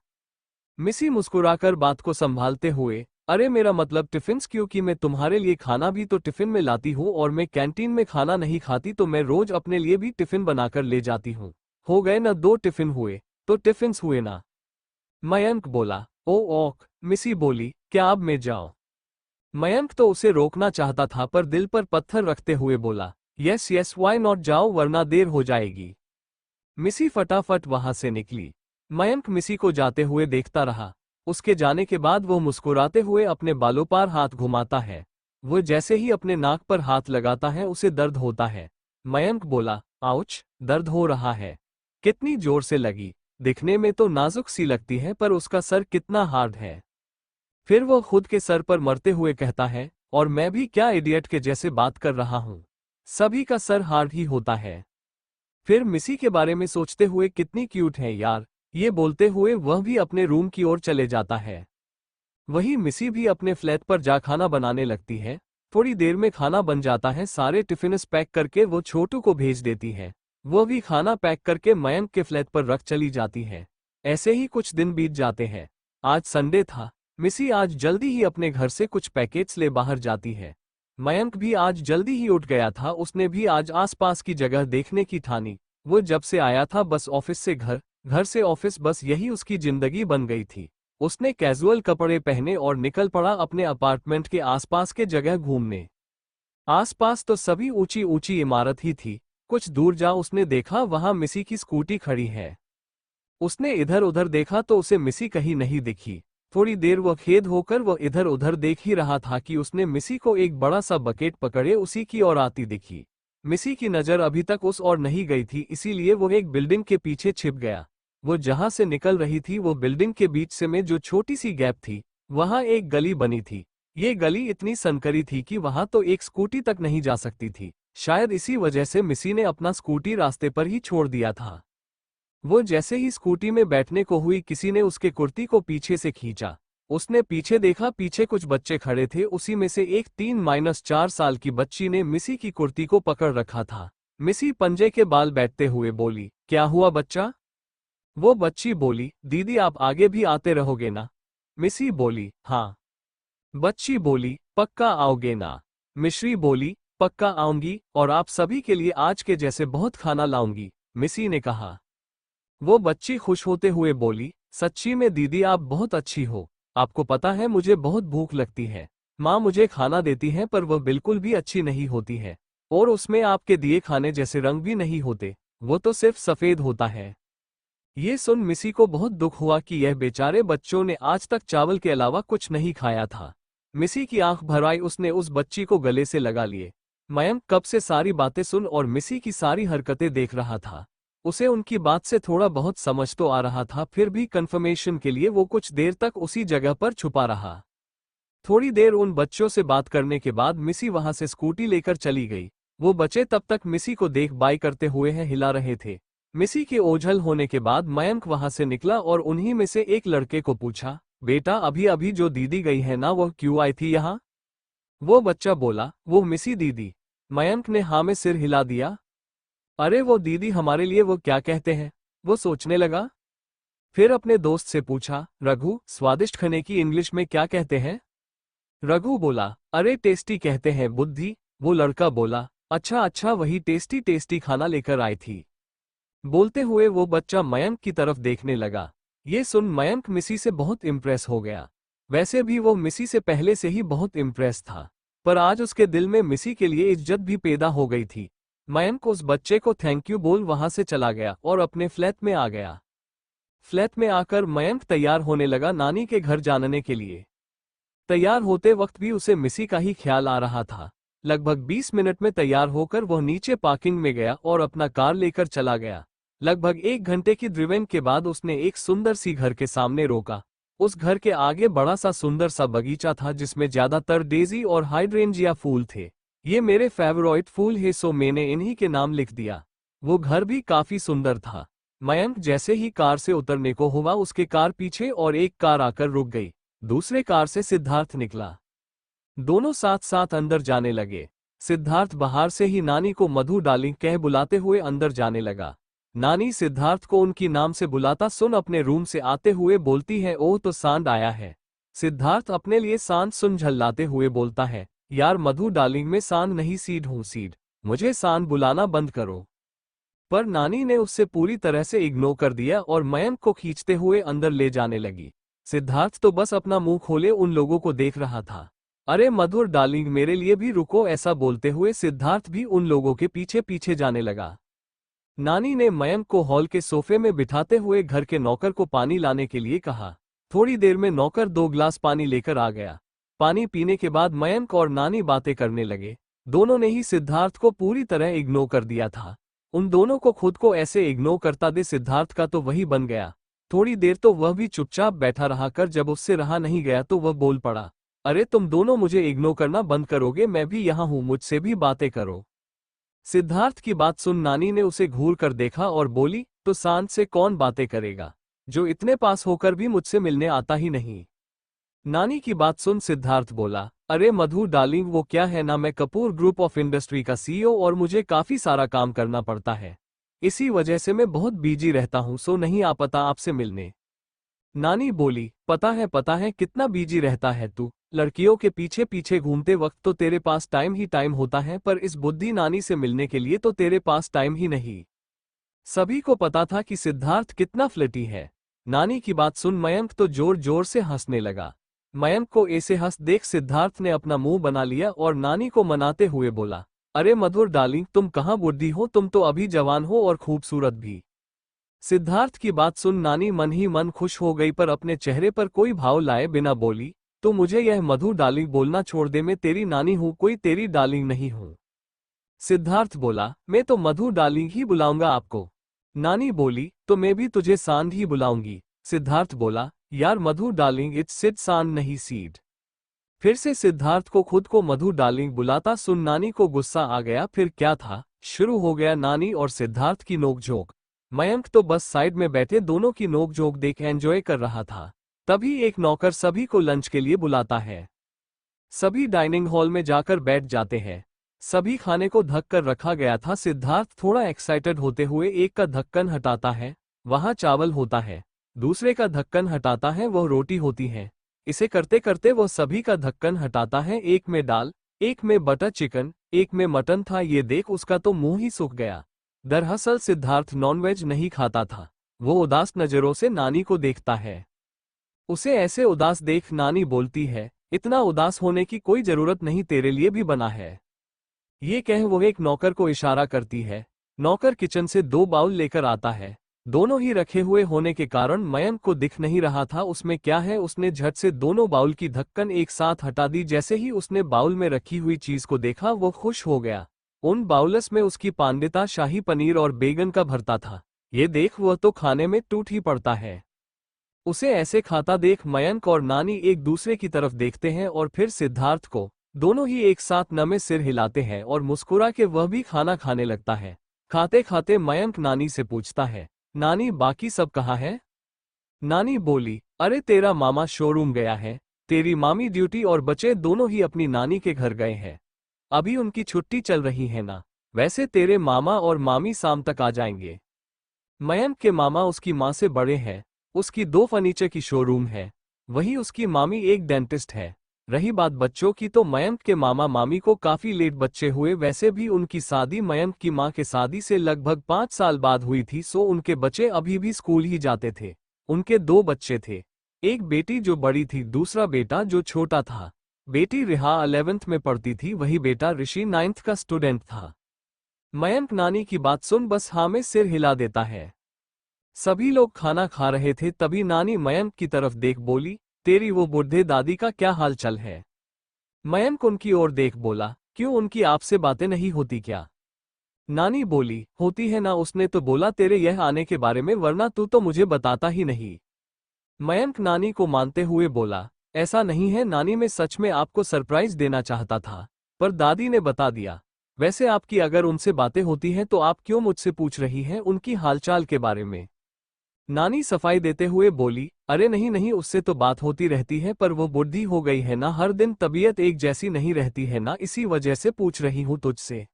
मिसी मुस्कुराकर बात को संभालते हुए, अरे मेरा मतलब टिफिन्स, क्योंकि मैं तुम्हारे लिए खाना भी तो टिफिन में लाती हूँ और मैं कैंटीन में खाना नहीं खाती तो मैं रोज अपने लिए भी टिफिन बनाकर ले जाती हूँ। हो गए ना 2 टिफिन हुए, तो टिफिन्स हुए ना। मयंक बोला, ओ ओक। मिसी बोली, क्या अब मैं जाऊं? मयंक तो उसे रोकना चाहता था पर दिल पर पत्थर रखते हुए बोला, यस यस व्हाई नॉट, जाओ वरना देर हो जाएगी। मिसी फटाफट वहां से निकली। मयंक मिसी को जाते हुए देखता रहा। उसके जाने के बाद वो मुस्कुराते हुए अपने बालों पर हाथ घुमाता है। वो जैसे ही अपने नाक पर हाथ लगाता है उसे दर्द होता है। मयंक बोला, आउच, दर्द हो रहा है? कितनी जोर से लगी? दिखने में तो नाजुक सी लगती है पर उसका सर कितना हार्ड है। फिर वो खुद के सर पर मरते हुए कहता है, और मैं भी क्या इडियट के जैसे बात कर रहा हूँ। सभी का सर हार्ड ही होता है। फिर मिसी के बारे में सोचते हुए, कितनी क्यूट है यार, ये बोलते हुए वह भी अपने रूम की ओर चले जाता है। वही मिसी भी अपने फ्लैट पर जा खाना बनाने लगती है। थोड़ी देर में खाना बन जाता है। सारे टिफिन्स पैक करके वो छोटू को भेज देती है। वो भी खाना पैक करके मयंक के फ्लैट पर रख चली जाती है। ऐसे ही कुछ दिन बीत जाते हैं। आज संडे था। मिसी आज जल्दी ही अपने घर से कुछ पैकेट्स ले बाहर जाती है। मयंक भी आज जल्दी ही उठ गया था। उसने भी आज आसपास की जगह देखने की ठानी। वो जब से आया था बस ऑफिस से घर, घर से ऑफिस, बस यही उसकी जिंदगी बन गई थी। उसने कैजुअल कपड़े पहने और निकल पड़ा अपने अपार्टमेंट के आसपास के जगह घूमने। आसपास तो सभी ऊंची ऊंची इमारत ही थी। कुछ दूर जा उसने देखा वहां मिसी की स्कूटी खड़ी है। उसने इधर उधर देखा तो उसे मिसी कहीं नहीं दिखी। थोड़ी देर वह खेद होकर वह इधर उधर देख ही रहा था कि उसने मिसी को एक बड़ा सा बकेट पकड़े उसी की ओर आती दिखी। मिसी की नजर अभी तक उस ओर नहीं गई थी, इसीलिए वो एक बिल्डिंग के पीछे छिप गया। वो जहां से निकल रही थी वो बिल्डिंग के बीच से में जो छोटी सी गैप थी, वहां एक गली बनी थी। ये गली इतनी संकरी थी कि वहां तो एक स्कूटी तक नहीं जा सकती थी। शायद इसी वजह से मिसी ने अपना स्कूटी रास्ते पर ही छोड़ दिया था। वो जैसे ही स्कूटी में बैठने को हुई, किसी ने उसके कुर्ती को पीछे से खींचा। उसने पीछे देखा, पीछे कुछ बच्चे खड़े थे। उसी में से एक 3-4 साल की बच्ची ने मिसी की कुर्ती को पकड़ रखा था। मिसी पंजे के बाल बैठते हुए बोली, क्या हुआ बच्चा? वो बच्ची बोली, दीदी आप आगे भी आते रहोगे ना? मिसी बोली, हाँ। बच्ची बोली, पक्का आओगे ना? मिश्री बोली, पक्का आऊंगी, और आप सभी के लिए आज के जैसे बहुत खाना लाऊंगी, मिसी ने कहा। वो बच्ची खुश होते हुए बोली, सच्ची में दीदी आप बहुत अच्छी हो। आपको पता है मुझे बहुत भूख लगती है। माँ मुझे खाना देती है पर वह बिल्कुल भी अच्छी नहीं होती है, और उसमें आपके दिए खाने जैसे रंग भी नहीं होते, वो तो सिर्फ सफेद होता है। ये सुन मिसी को बहुत दुख हुआ कि यह बेचारे बच्चों ने आज तक चावल के अलावा कुछ नहीं खाया था। मिसी की आंख भर आई, उसने उस बच्ची को गले से लगा लिए। मयंक कब से सारी बातें सुन और मिसी की सारी हरकतें देख रहा था। उसे उनकी बात से थोड़ा बहुत समझ तो आ रहा था, फिर भी कंफर्मेशन के लिए वो कुछ देर तक उसी जगह पर छुपा रहा। थोड़ी देर उन बच्चों से बात करने के बाद मिसी वहां से स्कूटी लेकर चली गई। वो बच्चे तब तक मिसी को देख बाय करते हुए हिला रहे थे। मिसी के ओझल होने के बाद मयंक वहां से निकला और उन्हीं में से एक लड़के को पूछा, बेटा अभी अभी जो दीदी गई है ना, वह क्यों आई थी यहाँ? वो बच्चा बोला, वो मिसी दीदी। मयंक ने हाँ में सिर हिला दिया। अरे वो दीदी हमारे लिए वो क्या कहते हैं? वो सोचने लगा। फिर अपने दोस्त से पूछा, रघु स्वादिष्ट खाने की इंग्लिश में क्या कहते हैं? रघु बोला, अरे टेस्टी कहते हैं बुद्धि। वो लड़का बोला, अच्छा अच्छा वही टेस्टी टेस्टी खाना लेकर आई थी। बोलते हुए वो बच्चा मयंक की तरफ देखने लगा। ये सुन मयंक मिसी से बहुत इम्प्रेस हो गया। वैसे भी वो मिसी से पहले से ही बहुत इम्प्रेस था, पर आज उसके दिल में मिसी के लिए इज्जत भी पैदा हो गई थी। मयंक उस बच्चे को थैंक यू बोल वहां से चला गया और अपने फ्लैट में आ गया। फ्लैट में आकर मयंक तैयार होने लगा नानी के घर जाने के लिए। तैयार होते वक्त भी उसे मिसी का ही ख्याल आ रहा था। लगभग 20 मिनट में तैयार होकर वह नीचे पार्किंग में गया और अपना कार लेकर चला गया। लगभग 1 घंटे की ड्रिवेन के बाद उसने एक सुंदर सी घर के सामने रोका। उस घर के आगे बड़ा सा सुंदर सा बगीचा था जिसमें ज्यादातर डेजी और हाइड्रेंजिया फूल थे। ये मेरे फेवरेट फूल है, सो मैंने इन्हीं के नाम लिख दिया। वो घर भी काफी सुंदर था। मयंक जैसे ही कार से उतरने को हुआ उसके कार पीछे और एक कार आकर रुक गई। दूसरे कार से सिद्धार्थ निकला। दोनों साथ साथ अंदर जाने लगे। सिद्धार्थ बाहर से ही नानी को मधु डार्लिंग कह बुलाते हुए अंदर जाने लगा। नानी सिद्धार्थ को उनकी नाम से बुलाता सुन अपने रूम से आते हुए बोलती है, ओह तो सांड आया है। सिद्धार्थ अपने लिए सांड सुन झल्लाते हुए बोलता है, यार मधु डार्लिंग में सांड नहीं सीड हूँ सीड, मुझे सांड बुलाना बंद करो। पर नानी ने उससे पूरी तरह से इग्नोर कर दिया और मयंक को खींचते हुए अंदर ले जाने लगी। सिद्धार्थ तो बस अपना मुंह खोले उन लोगों को देख रहा था। अरे मधुर डार्लिंग मेरे लिए भी रुको, ऐसा बोलते हुए सिद्धार्थ भी उन लोगों के पीछे पीछे जाने लगा। नानी ने मयंक को हॉल के सोफे में बिठाते हुए घर के नौकर को पानी लाने के लिए कहा। थोड़ी देर में नौकर 2 गिलास पानी लेकर आ गया। पानी पीने के बाद मयंक और नानी बातें करने लगे। दोनों ने ही सिद्धार्थ को पूरी तरह इग्नोर कर दिया था। उन दोनों को खुद को ऐसे इग्नोर करता दे सिद्धार्थ का तो वही बन गया। थोड़ी देर तो वह भी चुपचाप बैठा रहा कर जब उससे रहा नहीं गया तो वह बोल पड़ा, अरे तुम दोनों मुझे इग्नोर करना बंद करोगे, मैं भी यहाँ हूँ, मुझसे भी बातें करो। सिद्धार्थ की बात सुन नानी ने उसे घूर कर देखा और बोली, तो सांड से कौन बातें करेगा, जो इतने पास होकर भी मुझसे मिलने आता ही नहीं। नानी की बात सुन सिद्धार्थ बोला, अरे मधु डार्लिंग वो क्या है ना, मैं कपूर ग्रुप ऑफ इंडस्ट्री का सीईओ और मुझे काफी सारा काम करना पड़ता है, इसी वजह से मैं बहुत बिजी रहता हूँ, सो नहीं आ पाता आपसे मिलने। नानी बोली, पता है कितना बिजी रहता है तू, लड़कियों के पीछे पीछे घूमते वक्त तो तेरे पास टाइम ही टाइम होता है, पर इस बुद्धि नानी से मिलने के लिए तो तेरे पास टाइम ही नहीं। सभी को पता था कि सिद्धार्थ कितना फ्लर्टी है। नानी की बात सुन मयंक तो जोर जोर से हंसने लगा। मयंक को ऐसे हंस देख सिद्धार्थ ने अपना मुंह बना लिया और नानी को मनाते हुए बोला, अरे मधुर डार्लिंग तुम कहाँ बुढ़ी हो, तुम तो अभी जवान हो और खूबसूरत भी। सिद्धार्थ की बात सुन नानी मन ही मन खुश हो गई, पर अपने चेहरे पर कोई भाव लाए बिना बोली, तो मुझे यह मधु डार्लिंग बोलना छोड़ दे, मैं तेरी नानी हूँ, कोई तेरी डार्लिंग नहीं हूँ। सिद्धार्थ बोला, मैं तो मधु डार्लिंग ही बुलाऊंगा आपको। नानी बोली, तो मैं भी तुझे सांड ही बुलाऊंगी। सिद्धार्थ बोला, यार मधु डार्लिंग इट्स सिड सांड नहीं सीड। फिर से सिद्धार्थ को खुद को मधु डार्लिंग बुलाता सुन नानी को गुस्सा आ गया। फिर क्या था, शुरू हो गया नानी और सिद्धार्थ की नोकझोंक। मयंक तो बस साइड में बैठे दोनों की नोकझोंक देख एंजॉय कर रहा था। तभी एक नौकर सभी को लंच के लिए बुलाता है। सभी डाइनिंग हॉल में जाकर बैठ जाते हैं। सभी खाने को ढक कर रखा गया था। सिद्धार्थ थोड़ा एक्साइटेड होते हुए एक का ढक्कन हटाता है, वहां चावल होता है। दूसरे का ढक्कन हटाता है, वह रोटी होती है। इसे करते करते वह सभी का ढक्कन हटाता है। एक में दाल, एक में बटर चिकन, एक में मटन था। ये देख उसका तो मुंह ही सूख गया। दरअसल सिद्धार्थ नॉनवेज नहीं खाता था। वो उदास नजरों से नानी को देखता है। उसे ऐसे उदास देख नानी बोलती है, इतना उदास होने की कोई जरूरत नहीं, तेरे लिए भी बना है। ये कह वो एक नौकर को इशारा करती है। नौकर किचन से 2 बाउल लेकर आता है। दोनों ही रखे हुए होने के कारण मयंक को दिख नहीं रहा था उसमें क्या है। उसने झट से दोनों बाउल की ढक्कन एक साथ हटा दी। जैसे ही उसने बाउल में रखी हुई चीज को देखा वो खुश हो गया। उन बाउल्स में उसकी पांडिता शाही पनीर और बैगन का भरता था। ये देख वह तो खाने में टूट ही पड़ता है। उसे ऐसे खाता देख मयंक और नानी एक दूसरे की तरफ देखते हैं और फिर सिद्धार्थ को। दोनों ही एक साथ नमे सिर हिलाते हैं और मुस्कुरा के वह भी खाना खाने लगता है। खाते खाते मयंक नानी से पूछता है, नानी बाकी सब कहाँ है? नानी बोली, अरे तेरा मामा शोरूम गया है, तेरी मामी ड्यूटी और बच्चे दोनों ही अपनी नानी के घर गए हैं। अभी उनकी छुट्टी चल रही है ना, वैसे तेरे मामा और मामी शाम तक आ जाएंगे। मयंक के मामा उसकी माँ से बड़े हैं। उसकी 2 फर्नीचर की शोरूम है। वही उसकी मामी एक डेंटिस्ट है। रही बात बच्चों की तो मयंक के मामा मामी को काफी लेट बच्चे हुए। वैसे भी उनकी शादी मयंक की मां के शादी से लगभग 5 साल बाद हुई थी, सो उनके बच्चे अभी भी स्कूल ही जाते थे। उनके 2 बच्चे थे, एक बेटी जो बड़ी थी, दूसरा बेटा जो छोटा था। बेटी रिहा 11th में पढ़ती थी, वही बेटा ऋषि 9th का स्टूडेंट था। मयंक नानी की बात सुन बस हाँ में सिर हिला देता है। सभी लोग खाना खा रहे थे, तभी नानी मयंक की तरफ देख बोली, तेरी वो बूढ़े दादी का क्या हाल चाल है? मयंक उनकी ओर देख बोला, क्यों उनकी आपसे बातें नहीं होती क्या? नानी बोली, होती है ना, उसने तो बोला तेरे यह आने के बारे में, वरना तू तो मुझे बताता ही नहीं। मयंक नानी को मानते हुए बोला, ऐसा नहीं है नानी, मैं सच में आपको सरप्राइज देना चाहता था, पर दादी ने बता दिया। वैसे आपकी अगर उनसे बातें होती हैं तो आप क्यों मुझसे पूछ रही हैं उनकी हालचाल के बारे में? नानी सफाई देते हुए बोली, अरे नहीं नहीं, उससे तो बात होती रहती है, पर वो बुढ़ी हो गई है ना, हर दिन तबीयत एक जैसी नहीं रहती है ना, इसी वजह से पूछ रही हूँ तुझसे।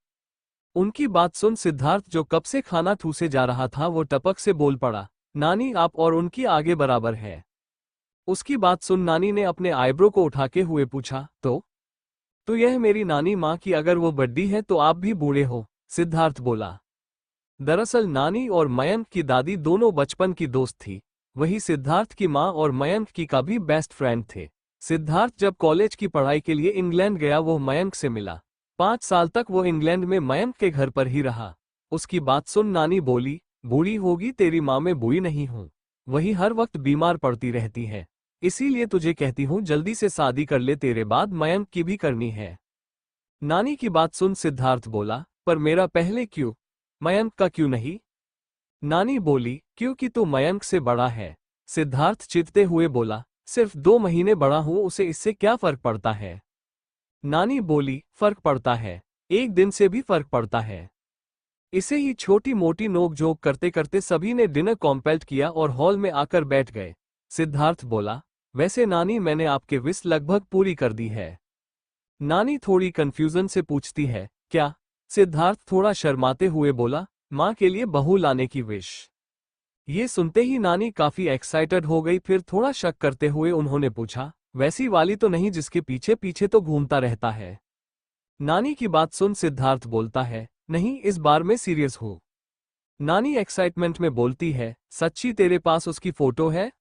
उनकी बात सुन सिद्धार्थ, जो कब से खाना ठूसे जा रहा था, वो टपक से बोल पड़ा, नानी आप और उनकी आगे बराबर है। उसकी बात सुन नानी ने अपने आईब्रो को उठाके हुए पूछा, तो यह मेरी नानी माँ की अगर वो बड्डी है तो आप भी बूढ़े हो, सिद्धार्थ बोला। दरअसल नानी और मयंक की दादी दोनों बचपन की दोस्त थी। वही सिद्धार्थ की माँ और मयंक की का भी बेस्ट फ्रेंड थे। सिद्धार्थ जब कॉलेज की पढ़ाई के लिए इंग्लैंड गया, वो मयंक से मिला। 5 साल तक वो इंग्लैंड में मयंक के घर पर ही रहा। उसकी बात सुन नानी बोली, बूढ़ी होगी तेरी माँ, मैं बूढ़ी नहीं हूँ। वही हर वक्त बीमार पड़ती रहती है, इसीलिए तुझे कहती हूँ जल्दी से शादी कर ले, तेरे बाद मयंक की भी करनी है। नानी की बात सुन सिद्धार्थ बोला, पर मेरा पहले क्यों, मयंक का क्यों नहीं? नानी बोली, क्योंकि तू मयंक से बड़ा है। सिद्धार्थ चिढ़ते हुए बोला, सिर्फ 2 महीने बड़ा हूं, उसे इससे क्या फर्क पड़ता है? नानी बोली, फर्क पड़ता है, 1 दिन से भी फर्क पड़ता है। इसे ही छोटी मोटी नोक-झोंक करते करते सभी ने डिनर कॉम्प्लीट किया और हॉल में आकर बैठ गए। सिद्धार्थ बोला, वैसे नानी मैंने आपके विश लगभग पूरी कर दी है। नानी थोड़ी कंफ्यूजन से पूछती है, क्या? सिद्धार्थ थोड़ा शर्माते हुए बोला, माँ के लिए बहू लाने की विश। ये सुनते ही नानी काफी एक्साइटेड हो गई, फिर थोड़ा शक करते हुए उन्होंने पूछा, वैसी वाली तो नहीं जिसके पीछे पीछे तो घूमता रहता है? नानी की बात सुन सिद्धार्थ बोलता है, नहीं, इस बार मैं सीरियस हूँ। नानी एक्साइटमेंट में बोलती है, सच्ची तेरे पास उसकी फोटो है?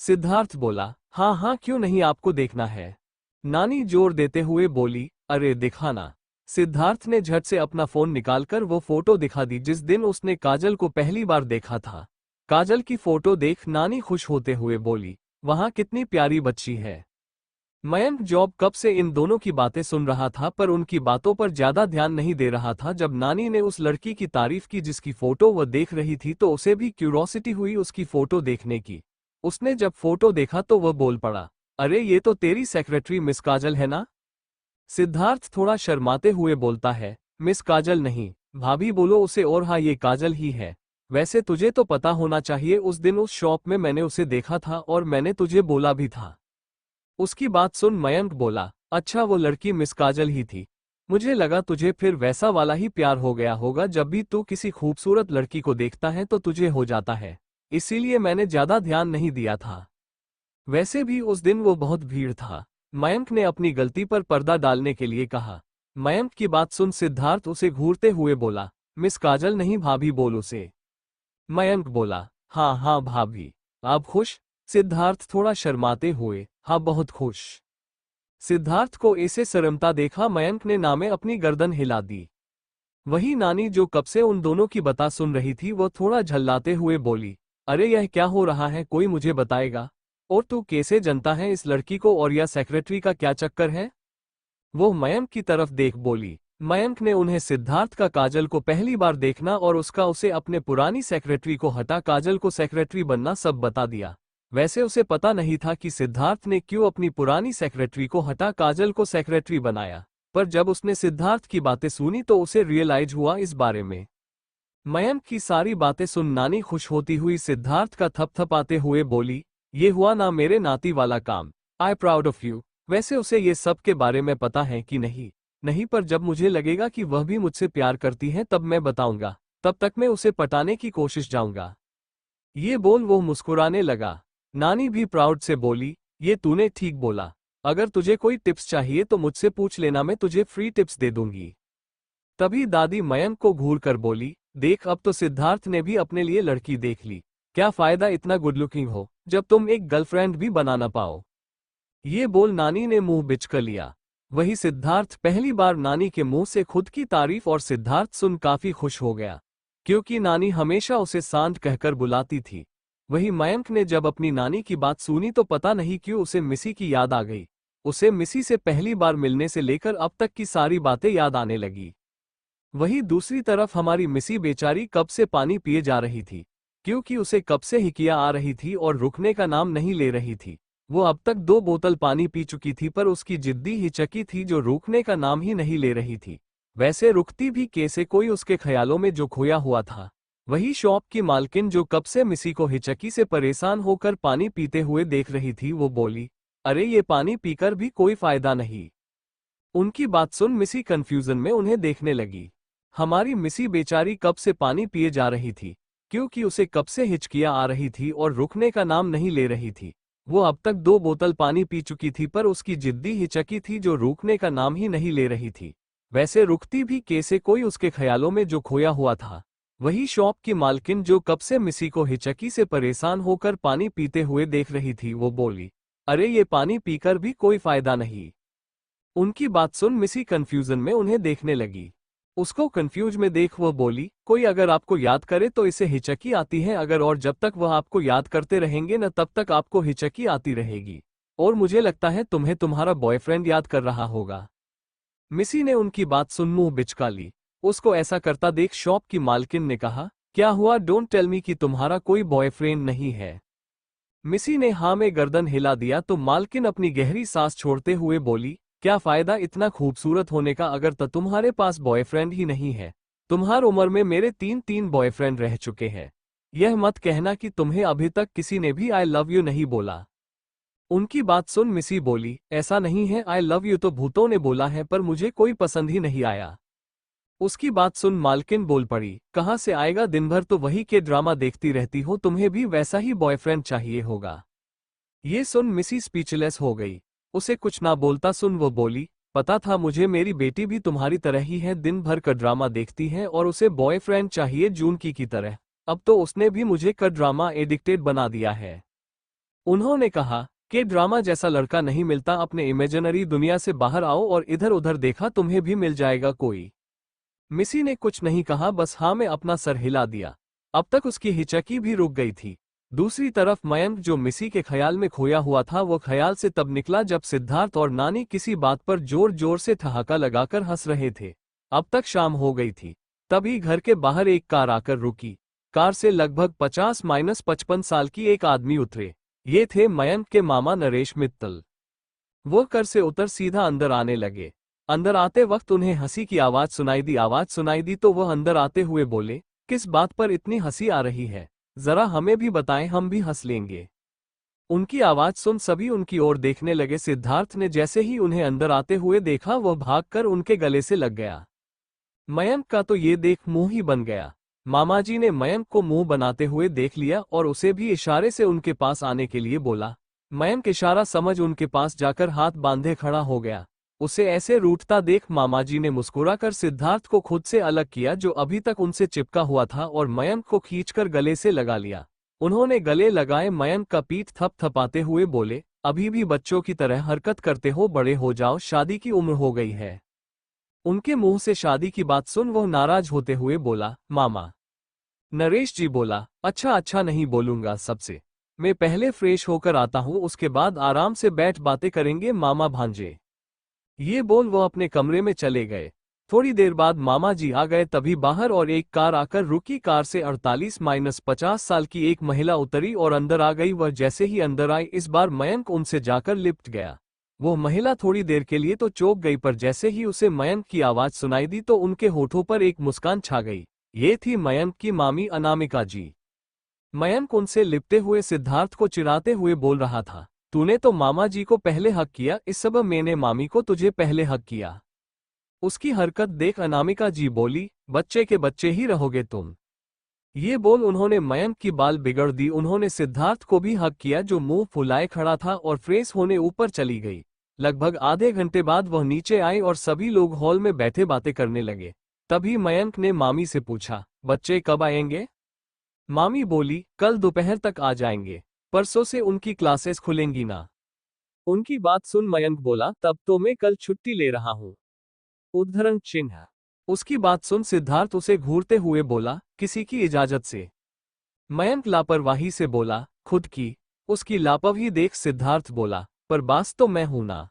सिद्धार्थ बोला, हाँ हाँ, क्यों नहीं, आपको देखना है। नानी जोर देते हुए बोली, अरे दिखाना। सिद्धार्थ ने झट से अपना फोन निकालकर वो फोटो दिखा दी जिस दिन उसने काजल को पहली बार देखा था। काजल की फोटो देख नानी खुश होते हुए बोली, वहां कितनी प्यारी बच्ची है। मयंक जॉब कब से इन दोनों की बातें सुन रहा था, पर उनकी बातों पर ज्यादा ध्यान नहीं दे रहा था। जब नानी ने उस लड़की की तारीफ की जिसकी फोटो वह देख रही थी, तो उसे भी क्यूरोसिटी हुई उसकी फोटो देखने की। उसने जब फोटो देखा तो वह बोल पड़ा, अरे ये तो तेरी सेक्रेटरी मिस काजल है ना? सिद्धार्थ थोड़ा शर्माते हुए बोलता है, मिस काजल नहीं, भाभी बोलो उसे, और हाँ ये काजल ही है। वैसे तुझे तो पता होना चाहिए, उस दिन उस शॉप में मैंने उसे देखा था और मैंने तुझे बोला भी था। उसकी बात सुन मयंक बोला, अच्छा वो लड़की मिस काजल ही थी। मुझे लगा तुझे फिर वैसा वाला ही प्यार हो गया होगा, जब भी तू किसी खूबसूरत लड़की को देखता है तो तुझे हो जाता है, इसीलिए मैंने ज्यादा ध्यान नहीं दिया था। वैसे भी उस दिन वो बहुत भीड़ था। मयंक ने अपनी गलती पर पर्दा डालने के लिए कहा। मयंक की बात सुन सिद्धार्थ उसे घूरते हुए बोला, मिस काजल नहीं, भाभी बोल उसे। मयंक बोला, हाँ हाँ भाभी। आप खुश? सिद्धार्थ थोड़ा शर्माते हुए, हाँ बहुत खुश। सिद्धार्थ को ऐसे शर्मता देखा मयंक ने ना में अपनी गर्दन हिला दी। वही नानी जो कब से उन दोनों की बात सुन रही थी, वो थोड़ा झल्लाते हुए बोली, अरे यह क्या हो रहा है, कोई मुझे बताएगा? और तू कैसे जानता है इस लड़की को, और यह सेक्रेटरी का क्या चक्कर है? वो मयंक की तरफ देख बोली। मयंक ने उन्हें सिद्धार्थ का काजल को पहली बार देखना और उसका उसे अपने पुरानी सेक्रेटरी को हटा काजल को सेक्रेटरी बनना सब बता दिया। वैसे उसे पता नहीं था कि सिद्धार्थ ने क्यों अपनी पुरानी सेक्रेटरी को हटा काजल को सेक्रेटरी बनाया, पर जब उसने सिद्धार्थ की बातें सुनी तो उसे रियलाइज हुआ इस बारे में। मयंक की सारी बातें सुन नानी खुश होती हुई सिद्धार्थ का थपथपाते हुए बोली, ये हुआ ना मेरे नाती वाला काम, आई प्राउड ऑफ यू। वैसे उसे ये सब के बारे में पता है कि नहीं? नहीं, पर जब मुझे लगेगा कि वह भी मुझसे प्यार करती है तब मैं बताऊंगा, तब तक मैं उसे पटाने की कोशिश जाऊंगा। ये बोल वो मुस्कुराने लगा। नानी भी प्राउड से बोली, ये तूने ठीक बोला, अगर तुझे कोई टिप्स चाहिए तो मुझसे पूछ लेना, मैं तुझे फ्री टिप्स दे दूंगी। तभी दादी मयंक को घूर कर बोली, देख अब तो सिद्धार्थ ने भी अपने लिए लड़की देख ली, क्या फायदा इतना गुड लुकिंग हो जब तुम एक गर्लफ्रेंड भी बना ना पाओ। ये बोल नानी ने मुंह बिचकर लिया। वही सिद्धार्थ पहली बार नानी के मुंह से खुद की तारीफ और सिद्धार्थ सुन काफी खुश हो गया, क्योंकि नानी हमेशा उसे सांड कहकर बुलाती थी। वही मयंक ने जब अपनी नानी की बात सुनी तो पता नहीं क्यों उसे मिसी की याद आ गई। उसे मिसी से पहली बार मिलने से लेकर अब तक की सारी बातें याद आने लगी। वही दूसरी तरफ हमारी मिसी बेचारी कब से पानी पिए जा रही थी, क्योंकि उसे कब से हिकिया आ रही थी और रुकने का नाम नहीं ले रही थी। वो अब तक 2 बोतल पानी पी चुकी थी, पर उसकी जिद्दी हिचकी थी जो रुकने का नाम ही नहीं ले रही थी। वैसे रुकती भी कैसे कोई उसके ख्यालों में जो खोया हुआ था। वही शॉप की मालकिन जो कब से मिसी को हिचकी से परेशान होकर पानी पीते हुए देख रही थी, वो बोली, अरे ये पानी पीकर भी कोई फायदा नहीं। उनकी बात सुन मिसी कंफ्यूजन में उन्हें देखने लगी। हमारी मिसी बेचारी कब से पानी पिए जा रही थी, क्योंकि उसे कब से हिचकियां आ रही थी और रुकने का नाम नहीं ले रही थी। वो अब तक 2 बोतल पानी पी चुकी थी, पर उसकी जिद्दी हिचकी थी जो रुकने का नाम ही नहीं ले रही थी। वैसे रुकती भी कैसे कोई उसके ख्यालों में जो खोया हुआ था। वही शॉप की मालकिन जो कब से मिसी को हिचकी से परेशान होकर पानी पीते हुए देख रही थी, वो बोली, अरे ये पानी पीकर भी कोई फायदा नहीं। उनकी बात सुन मिसी कंफ्यूजन में उन्हें देखने लगी। उसको कंफ्यूज में देख वह बोली, कोई अगर आपको याद करे तो इसे हिचकी आती है, अगर और जब तक वह आपको याद करते रहेंगे न तब तक आपको हिचकी आती रहेगी। और मुझे लगता है तुम्हें तुम्हारा बॉयफ्रेंड याद कर रहा होगा। मिसी ने उनकी बात सुन मुंह बिचका ली। उसको ऐसा करता देख शॉप की मालकिन ने कहा, क्या हुआ, डोंट टेल मी कि तुम्हारा कोई बॉयफ्रेंड नहीं है। मिसी ने हाँ में गर्दन हिला दिया तो मालकिन अपनी गहरी सांस छोड़ते हुए बोली, क्या फायदा इतना खूबसूरत होने का अगर तो तुम्हारे पास बॉयफ्रेंड ही नहीं है। तुम्हारी उम्र में मेरे 3 बॉयफ्रेंड रह चुके हैं। यह मत कहना कि तुम्हें अभी तक किसी ने भी आई लव यू नहीं बोला। उनकी बात सुन मिसी बोली, ऐसा नहीं है, आई लव यू तो भूतों ने बोला है, पर मुझे कोई पसंद ही नहीं आया। उसकी बात सुन मालकिन बोल पड़ी, कहाँ से आएगा, दिन भर तो वही के ड्रामा देखती रहती हो, तुम्हें भी वैसा ही बॉयफ्रेंड चाहिए होगा। ये सुन मिसी स्पीचलेस हो गई। उसे कुछ ना बोलता सुन वो बोली, पता था मुझे, मेरी बेटी भी तुम्हारी तरह ही है, दिन भर का ड्रामा देखती है और उसे बॉयफ्रेंड चाहिए जून की तरह। अब तो उसने भी मुझे का ड्रामा एडिक्टेड बना दिया है। उन्होंने कहा कि ड्रामा जैसा लड़का नहीं मिलता, अपने इमेजिनरी दुनिया से बाहर आओ और इधर उधर देखा, तुम्हें भी मिल जाएगा कोई। मिसी ने कुछ नहीं कहा, बस हाँ में अपना सर हिला दिया। अब तक उसकी हिचकी भी रुक गई थी। दूसरी तरफ मयंक जो मिसी के ख्याल में खोया हुआ था, वो ख्याल से तब निकला जब सिद्धार्थ और नानी किसी बात पर जोर जोर से ठहाका लगाकर हंस रहे थे। अब तक शाम हो गई थी। तभी घर के बाहर एक कार आकर रुकी। कार से लगभग 50-55 साल की एक आदमी उतरे। ये थे मयंक के मामा नरेश मित्तल। वो कार से उतर सीधा अंदर आने लगे। अंदर आते वक्त उन्हें हंसी की आवाज सुनाई दी तो वह अंदर आते हुए बोले, किस बात पर इतनी हंसी आ रही है, जरा हमें भी बताएं, हम भी हंस लेंगे। उनकी आवाज सुन सभी उनकी ओर देखने लगे। सिद्धार्थ ने जैसे ही उन्हें अंदर आते हुए देखा, वह भागकर उनके गले से लग गया। मयंक का तो ये देख मुंह ही बन गया। मामाजी ने मयंक को मुंह बनाते हुए देख लिया और उसे भी इशारे से उनके पास आने के लिए बोला। मयंक इशारा समझ उनके पास जाकर हाथ बांधे खड़ा हो गया। उसे ऐसे रूठता देख मामाजी ने मुस्कुराकर सिद्धार्थ को खुद से अलग किया, जो अभी तक उनसे चिपका हुआ था, और मयंक को खींचकर गले से लगा लिया। उन्होंने गले लगाए मयंक का पीठ थपथपाते हुए बोले, अभी भी बच्चों की तरह हरकत करते हो, बड़े हो जाओ, शादी की उम्र हो गई है। उनके मुंह से शादी की बात सुन वह नाराज होते हुए बोला, मामा। नरेश जी बोला, अच्छा नहीं बोलूंगा सबसे। मैं पहले फ्रेश होकर आता हूँ, उसके बाद आराम से बैठ बातें करेंगे मामा भांजे। ये बोल वो अपने कमरे में चले गए। थोड़ी देर बाद मामा जी आ गए, तभी बाहर और एक कार आकर रुकी। कार से 48-50 साल की एक महिला उतरी और अंदर आ गई। वह जैसे ही अंदर आई, इस बार मयंक उनसे जाकर लिपट गया। वो महिला थोड़ी देर के लिए तो चौंक गई, पर जैसे ही उसे मयंक की आवाज सुनाई दी तो उनके होठों पर एक मुस्कान छा गई। ये थी मयंक की मामी अनामिका जी। मयंक उनसे लिपटे हुए सिद्धार्थ को चिढ़ाते हुए बोल रहा था, तूने तो मामा जी को पहले हक किया, इस सबब मैंने मामी को तुझे पहले हक किया। उसकी हरकत देख अनामिका जी बोली, बच्चे के बच्चे ही रहोगे तुम। ये बोल उन्होंने मयंक की बाल बिगड़ दी। उन्होंने सिद्धार्थ को भी हक किया, जो मुंह फुलाए खड़ा था, और फ्रेश होने ऊपर चली गई। लगभग आधे घंटे बाद वह नीचे आई और सभी लोग हॉल में बैठे बातें करने लगे। तभी मयंक ने मामी से पूछा, बच्चे कब आएंगे? मामी बोली, कल दोपहर तक आ जाएंगे, परसों से उनकी क्लासेस खुलेंगी ना। उनकी बात सुन मयंक बोला, तब तो मैं कल छुट्टी ले रहा हूँ। उद्धरण चिन्ह। उसकी बात सुन सिद्धार्थ उसे घूरते हुए बोला, किसी की इजाजत से? मयंक लापरवाही से बोला, खुद की। उसकी लापरवाही देख सिद्धार्थ बोला, पर बास तो मैं हूं ना।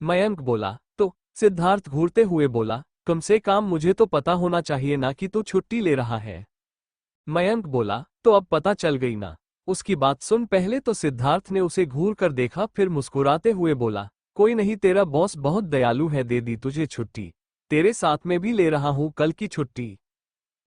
मयंक बोला, तो? सिद्धार्थ घूरते हुए बोला, कम से कम मुझे तो पता होना चाहिए ना कि तू छुट्टी ले रहा है। मयंक बोला, तो अब पता चल गई ना। उसकी बात सुन पहले तो सिद्धार्थ ने उसे घूर कर देखा, फिर मुस्कुराते हुए बोला, कोई नहीं, तेरा बॉस बहुत दयालु है, दे दी तुझे छुट्टी। तेरे साथ में भी ले रहा हूं कल की छुट्टी।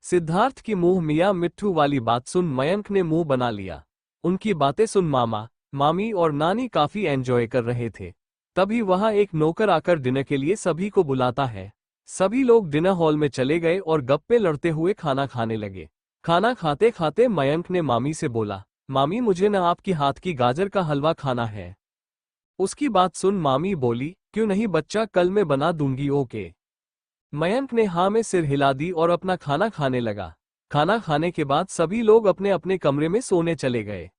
सिद्धार्थ की मुंह मियां मिट्ठू वाली बात सुन मयंक ने मुंह बना लिया। उनकी बातें सुन मामा, मामी और नानी काफी एंजॉय कर रहे थे। तभी वहां एक नौकर आकर डिनर के लिए सभी को बुलाता है। सभी लोग डिनर हॉल में चले गए और गप्पे लड़ते हुए खाना खाने लगे। खाना खाते खाते मयंक ने मामी से बोला, मामी मुझे न आपकी हाथ की गाजर का हलवा खाना है। उसकी बात सुन मामी बोली, क्यों नहीं बच्चा, कल मैं बना दूंगी। ओके। मयंक ने हाँ में सिर हिला दी और अपना खाना खाने लगा। खाना खाने के बाद सभी लोग अपने अपने कमरे में सोने चले गए।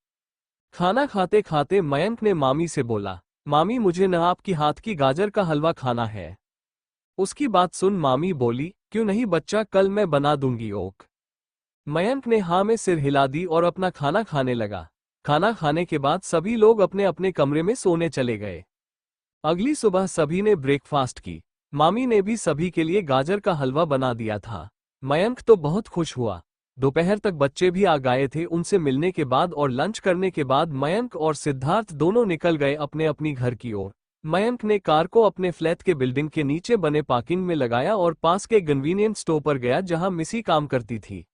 खाना खाते खाते मयंक ने मामी से बोला, मामी मुझे न आपकी हाथ की गाजर का हलवा खाना है। उसकी बात सुन मामी बोली, क्यों नहीं बच्चा, कल मैं बना दूंगी। ओक। मयंक ने हाँ में सिर हिला दी और अपना खाना खाने लगा। खाना खाने के बाद सभी लोग अपने अपने कमरे में सोने चले गए। अगली सुबह सभी ने ब्रेकफास्ट की। मामी ने भी सभी के लिए गाजर का हलवा बना दिया था। मयंक तो बहुत खुश हुआ। दोपहर तक बच्चे भी आ गए थे। उनसे मिलने के बाद और लंच करने के बाद मयंक और सिद्धार्थ दोनों निकल गए अपने अपनी घर की ओर। मयंक ने कार को अपने फ्लैट के बिल्डिंग के नीचे बने पार्किंग में लगाया और पास के कन्वीनियंस स्टोर पर गया जहां मिसी काम करती थी।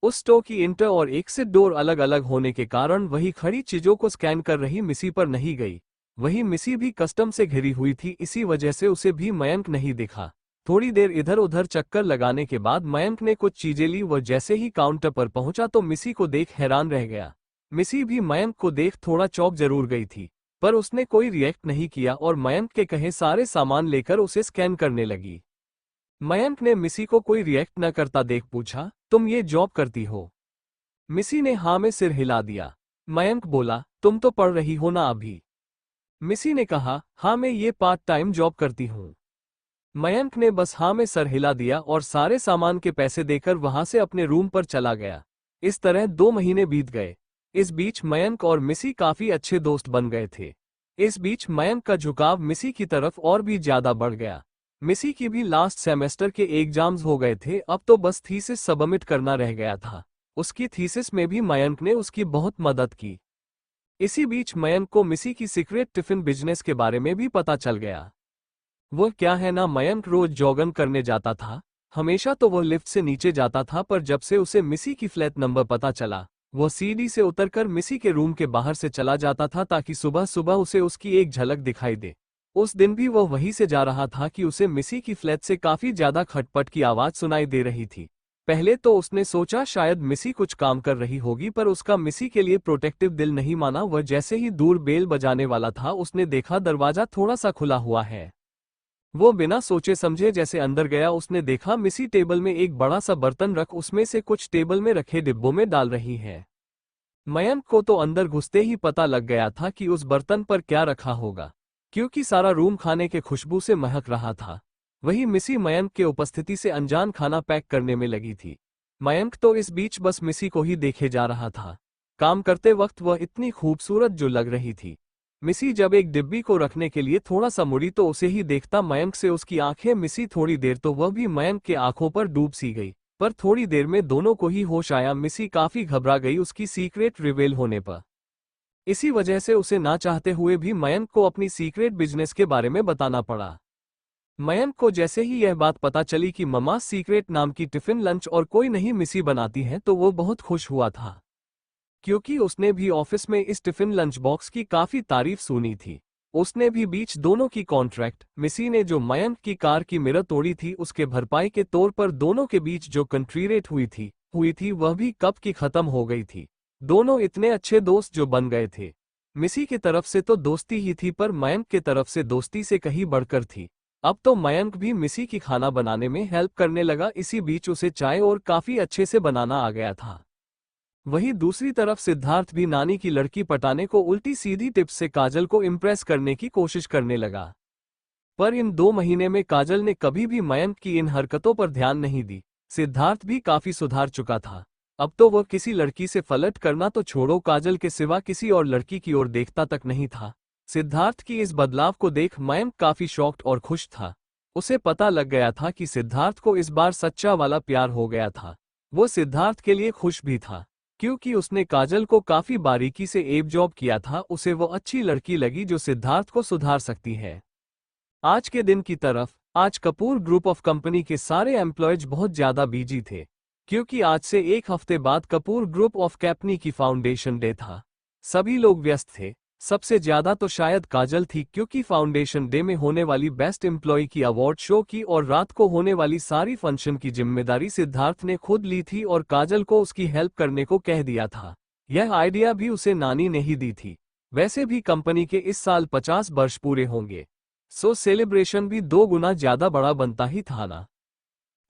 उस स्टोर की इंटर और एग्जिट डोर अलग अलग होने के कारण वही खड़ी चीजों को स्कैन कर रही मिसी पर नहीं गई। वही मिसी भी कस्टम से घिरी हुई थी, इसी वजह से उसे भी मयंक नहीं दिखा। थोड़ी देर इधर उधर चक्कर लगाने के बाद मयंक ने कुछ चीजें ली। वह जैसे ही काउंटर पर पहुंचा तो मिसी को देख हैरान रह गया। मिसी भी मयंक को देख थोड़ा चौंक जरूर गई थी, पर उसने कोई रिएक्ट नहीं किया और मयंक के कहे सारे सामान लेकर उसे स्कैन करने लगी। मयंक ने मिसी को कोई रिएक्ट न करता देख पूछा, तुम ये जॉब करती हो? मिसी ने हाँ में सिर हिला दिया। मयंक बोला, तुम तो पढ़ रही हो ना अभी? मिसी ने कहा, हाँ मैं ये पार्ट टाइम जॉब करती हूँ। मयंक ने बस हाँ में सर हिला दिया और सारे सामान के पैसे देकर वहां से अपने रूम पर चला गया। इस तरह 2 महीने बीत गए। इस बीच मयंक और मिसी काफी अच्छे दोस्त बन गए थे। इस बीच मयंक का झुकाव मिसी की तरफ और भी ज्यादा बढ़ गया। मिसी की भी लास्ट सेमेस्टर के एग्जाम्स हो गए थे, अब तो बस थीसिस सबमिट करना रह गया था। उसकी थीसिस में भी मयंक ने उसकी बहुत मदद की। इसी बीच मयंक को मिसी की सीक्रेट टिफिन बिजनेस के बारे में भी पता चल गया। वह क्या है ना, मयंक रोज जॉगिंग करने जाता था। हमेशा तो वह लिफ्ट से नीचे जाता था, पर जब से उसे मिसी की फ्लैट नंबर पता चला, वह सीढ़ी से उतरकर मिसी के रूम के बाहर से चला जाता था ताकि सुबह सुबह उसे उसकी एक झलक दिखाई दे। उस दिन भी वह वहीं से जा रहा था कि उसे मिसी की फ्लैट से काफी ज्यादा खटपट की आवाज सुनाई दे रही थी। पहले तो उसने सोचा शायद मिसी कुछ काम कर रही होगी, पर उसका मिसी के लिए प्रोटेक्टिव दिल नहीं माना। वह जैसे ही दूर बेल बजाने वाला था, उसने देखा दरवाजा थोड़ा सा खुला हुआ है। वो बिना सोचे समझे जैसे अंदर गया। उसने देखा मिसी टेबल में एक बड़ा सा बर्तन रख उसमें से कुछ टेबल में रखे डिब्बों में डाल रही है। मयंक को तो अंदर घुसते ही पता लग गया था कि उस बर्तन पर क्या रखा होगा, क्योंकि सारा रूम खाने के खुशबू से महक रहा था। वही मिसी मयंक के उपस्थिति से अनजान खाना पैक करने में लगी थी। मयंक तो इस बीच बस मिसी को ही देखे जा रहा था। काम करते वक्त वह इतनी खूबसूरत जो लग रही थी। मिसी जब एक डिब्बी को रखने के लिए थोड़ा सा मुड़ी तो उसे ही देखता मयंक से उसकी आंखें मिसी। थोड़ी देर तो वह भी मयंक के आंखों पर डूब सी गई, पर थोड़ी देर में दोनों को ही होश आया। मिसी काफी घबरा गई उसकी सीक्रेट रिवील होने पर। इसी वजह से उसे ना चाहते हुए भी मयंक को अपनी सीक्रेट बिजनेस के बारे में बताना पड़ा। मयंक को जैसे ही यह बात पता चली कि ममा सीक्रेट नाम की टिफिन लंच और कोई नहीं मिसी बनाती है, तो वो बहुत खुश हुआ था, क्योंकि उसने भी ऑफिस में इस टिफिन लंच बॉक्स की काफी तारीफ सुनी थी। उसने भी बीच दोनों की कॉन्ट्रैक्ट, मिसी ने जो मयंक की कार की मिरर तोड़ी थी उसके भरपाई के तौर पर दोनों के बीच जो कंट्रीरेट हुई थी वह भी कब की खत्म हो गई थी। दोनों इतने अच्छे दोस्त जो बन गए थे। मिसी की तरफ से तो दोस्ती ही थी, पर मयंक के तरफ से दोस्ती से कहीं बढ़कर थी। अब तो मयंक भी मिसी की खाना बनाने में हेल्प करने लगा। इसी बीच उसे चाय और काफी अच्छे से बनाना आ गया था। वहीं दूसरी तरफ सिद्धार्थ भी नानी की लड़की पटाने को उल्टी सीधी टिप्स से काजल को इम्प्रेस करने की कोशिश करने लगा। पर इन 2 महीने में काजल ने कभी भी मयंक की इन हरकतों पर ध्यान नहीं दी। सिद्धार्थ भी काफी सुधार चुका था। अब तो वह किसी लड़की से फ्लर्ट करना तो छोड़ो, काजल के सिवा किसी और लड़की की ओर देखता तक नहीं था। सिद्धार्थ की इस बदलाव को देख मयंक काफी शॉक्ड और खुश था। उसे पता लग गया था कि सिद्धार्थ को इस बार सच्चा वाला प्यार हो गया था। वो सिद्धार्थ के लिए खुश भी था, क्योंकि उसने काजल को काफी बारीकी से एब्जॉर्ब किया था। उसे वो अच्छी लड़की लगी जो सिद्धार्थ को सुधार सकती है। आज के दिन की तरफ आज कपूर ग्रुप ऑफ कंपनी के सारे एम्प्लॉयज बहुत ज्यादा बिजी थे, क्योंकि आज से एक हफ्ते बाद कपूर ग्रुप ऑफ कंपनी की फाउंडेशन डे था। सभी लोग व्यस्त थे। सबसे ज्यादा तो शायद काजल थी, क्योंकि फाउंडेशन डे में होने वाली बेस्ट एम्प्लॉय की अवार्ड शो की और रात को होने वाली सारी फंक्शन की जिम्मेदारी सिद्धार्थ ने खुद ली थी और काजल को उसकी हेल्प करने को कह दिया था। यह आइडिया भी उसे नानी ने ही दी थी। वैसे भी कंपनी के इस साल 50 वर्ष पूरे होंगे, सो सेलिब्रेशन भी 2 गुना ज्यादा बड़ा बनता ही था ना।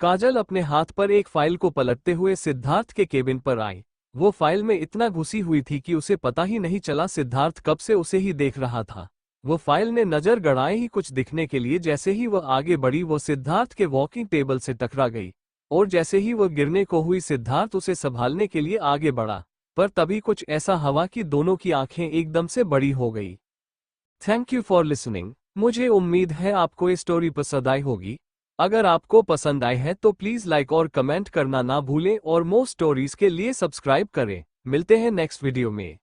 काजल अपने हाथ पर एक फाइल को पलटते हुए सिद्धार्थ के केबिन पर आई। वो फाइल में इतना घुसी हुई थी कि उसे पता ही नहीं चला सिद्धार्थ कब से उसे ही देख रहा था। वो फाइल ने नजर गड़ाए ही कुछ दिखने के लिए जैसे ही वह आगे बढ़ी वो सिद्धार्थ के वॉकिंग टेबल से टकरा गई, और जैसे ही वह गिरने को हुई सिद्धार्थ उसे संभालने के लिए आगे बढ़ा, पर तभी कुछ ऐसा हुआ कि दोनों की आंखें एकदम से बड़ी हो गई। Thank you for listening. मुझे उम्मीद है आपको ये स्टोरी पसंद आई होगी। अगर आपको पसंद आई है तो प्लीज लाइक और कमेंट करना ना भूलें और मोर स्टोरीज के लिए सब्सक्राइब करें। मिलते हैं नेक्स्ट वीडियो में।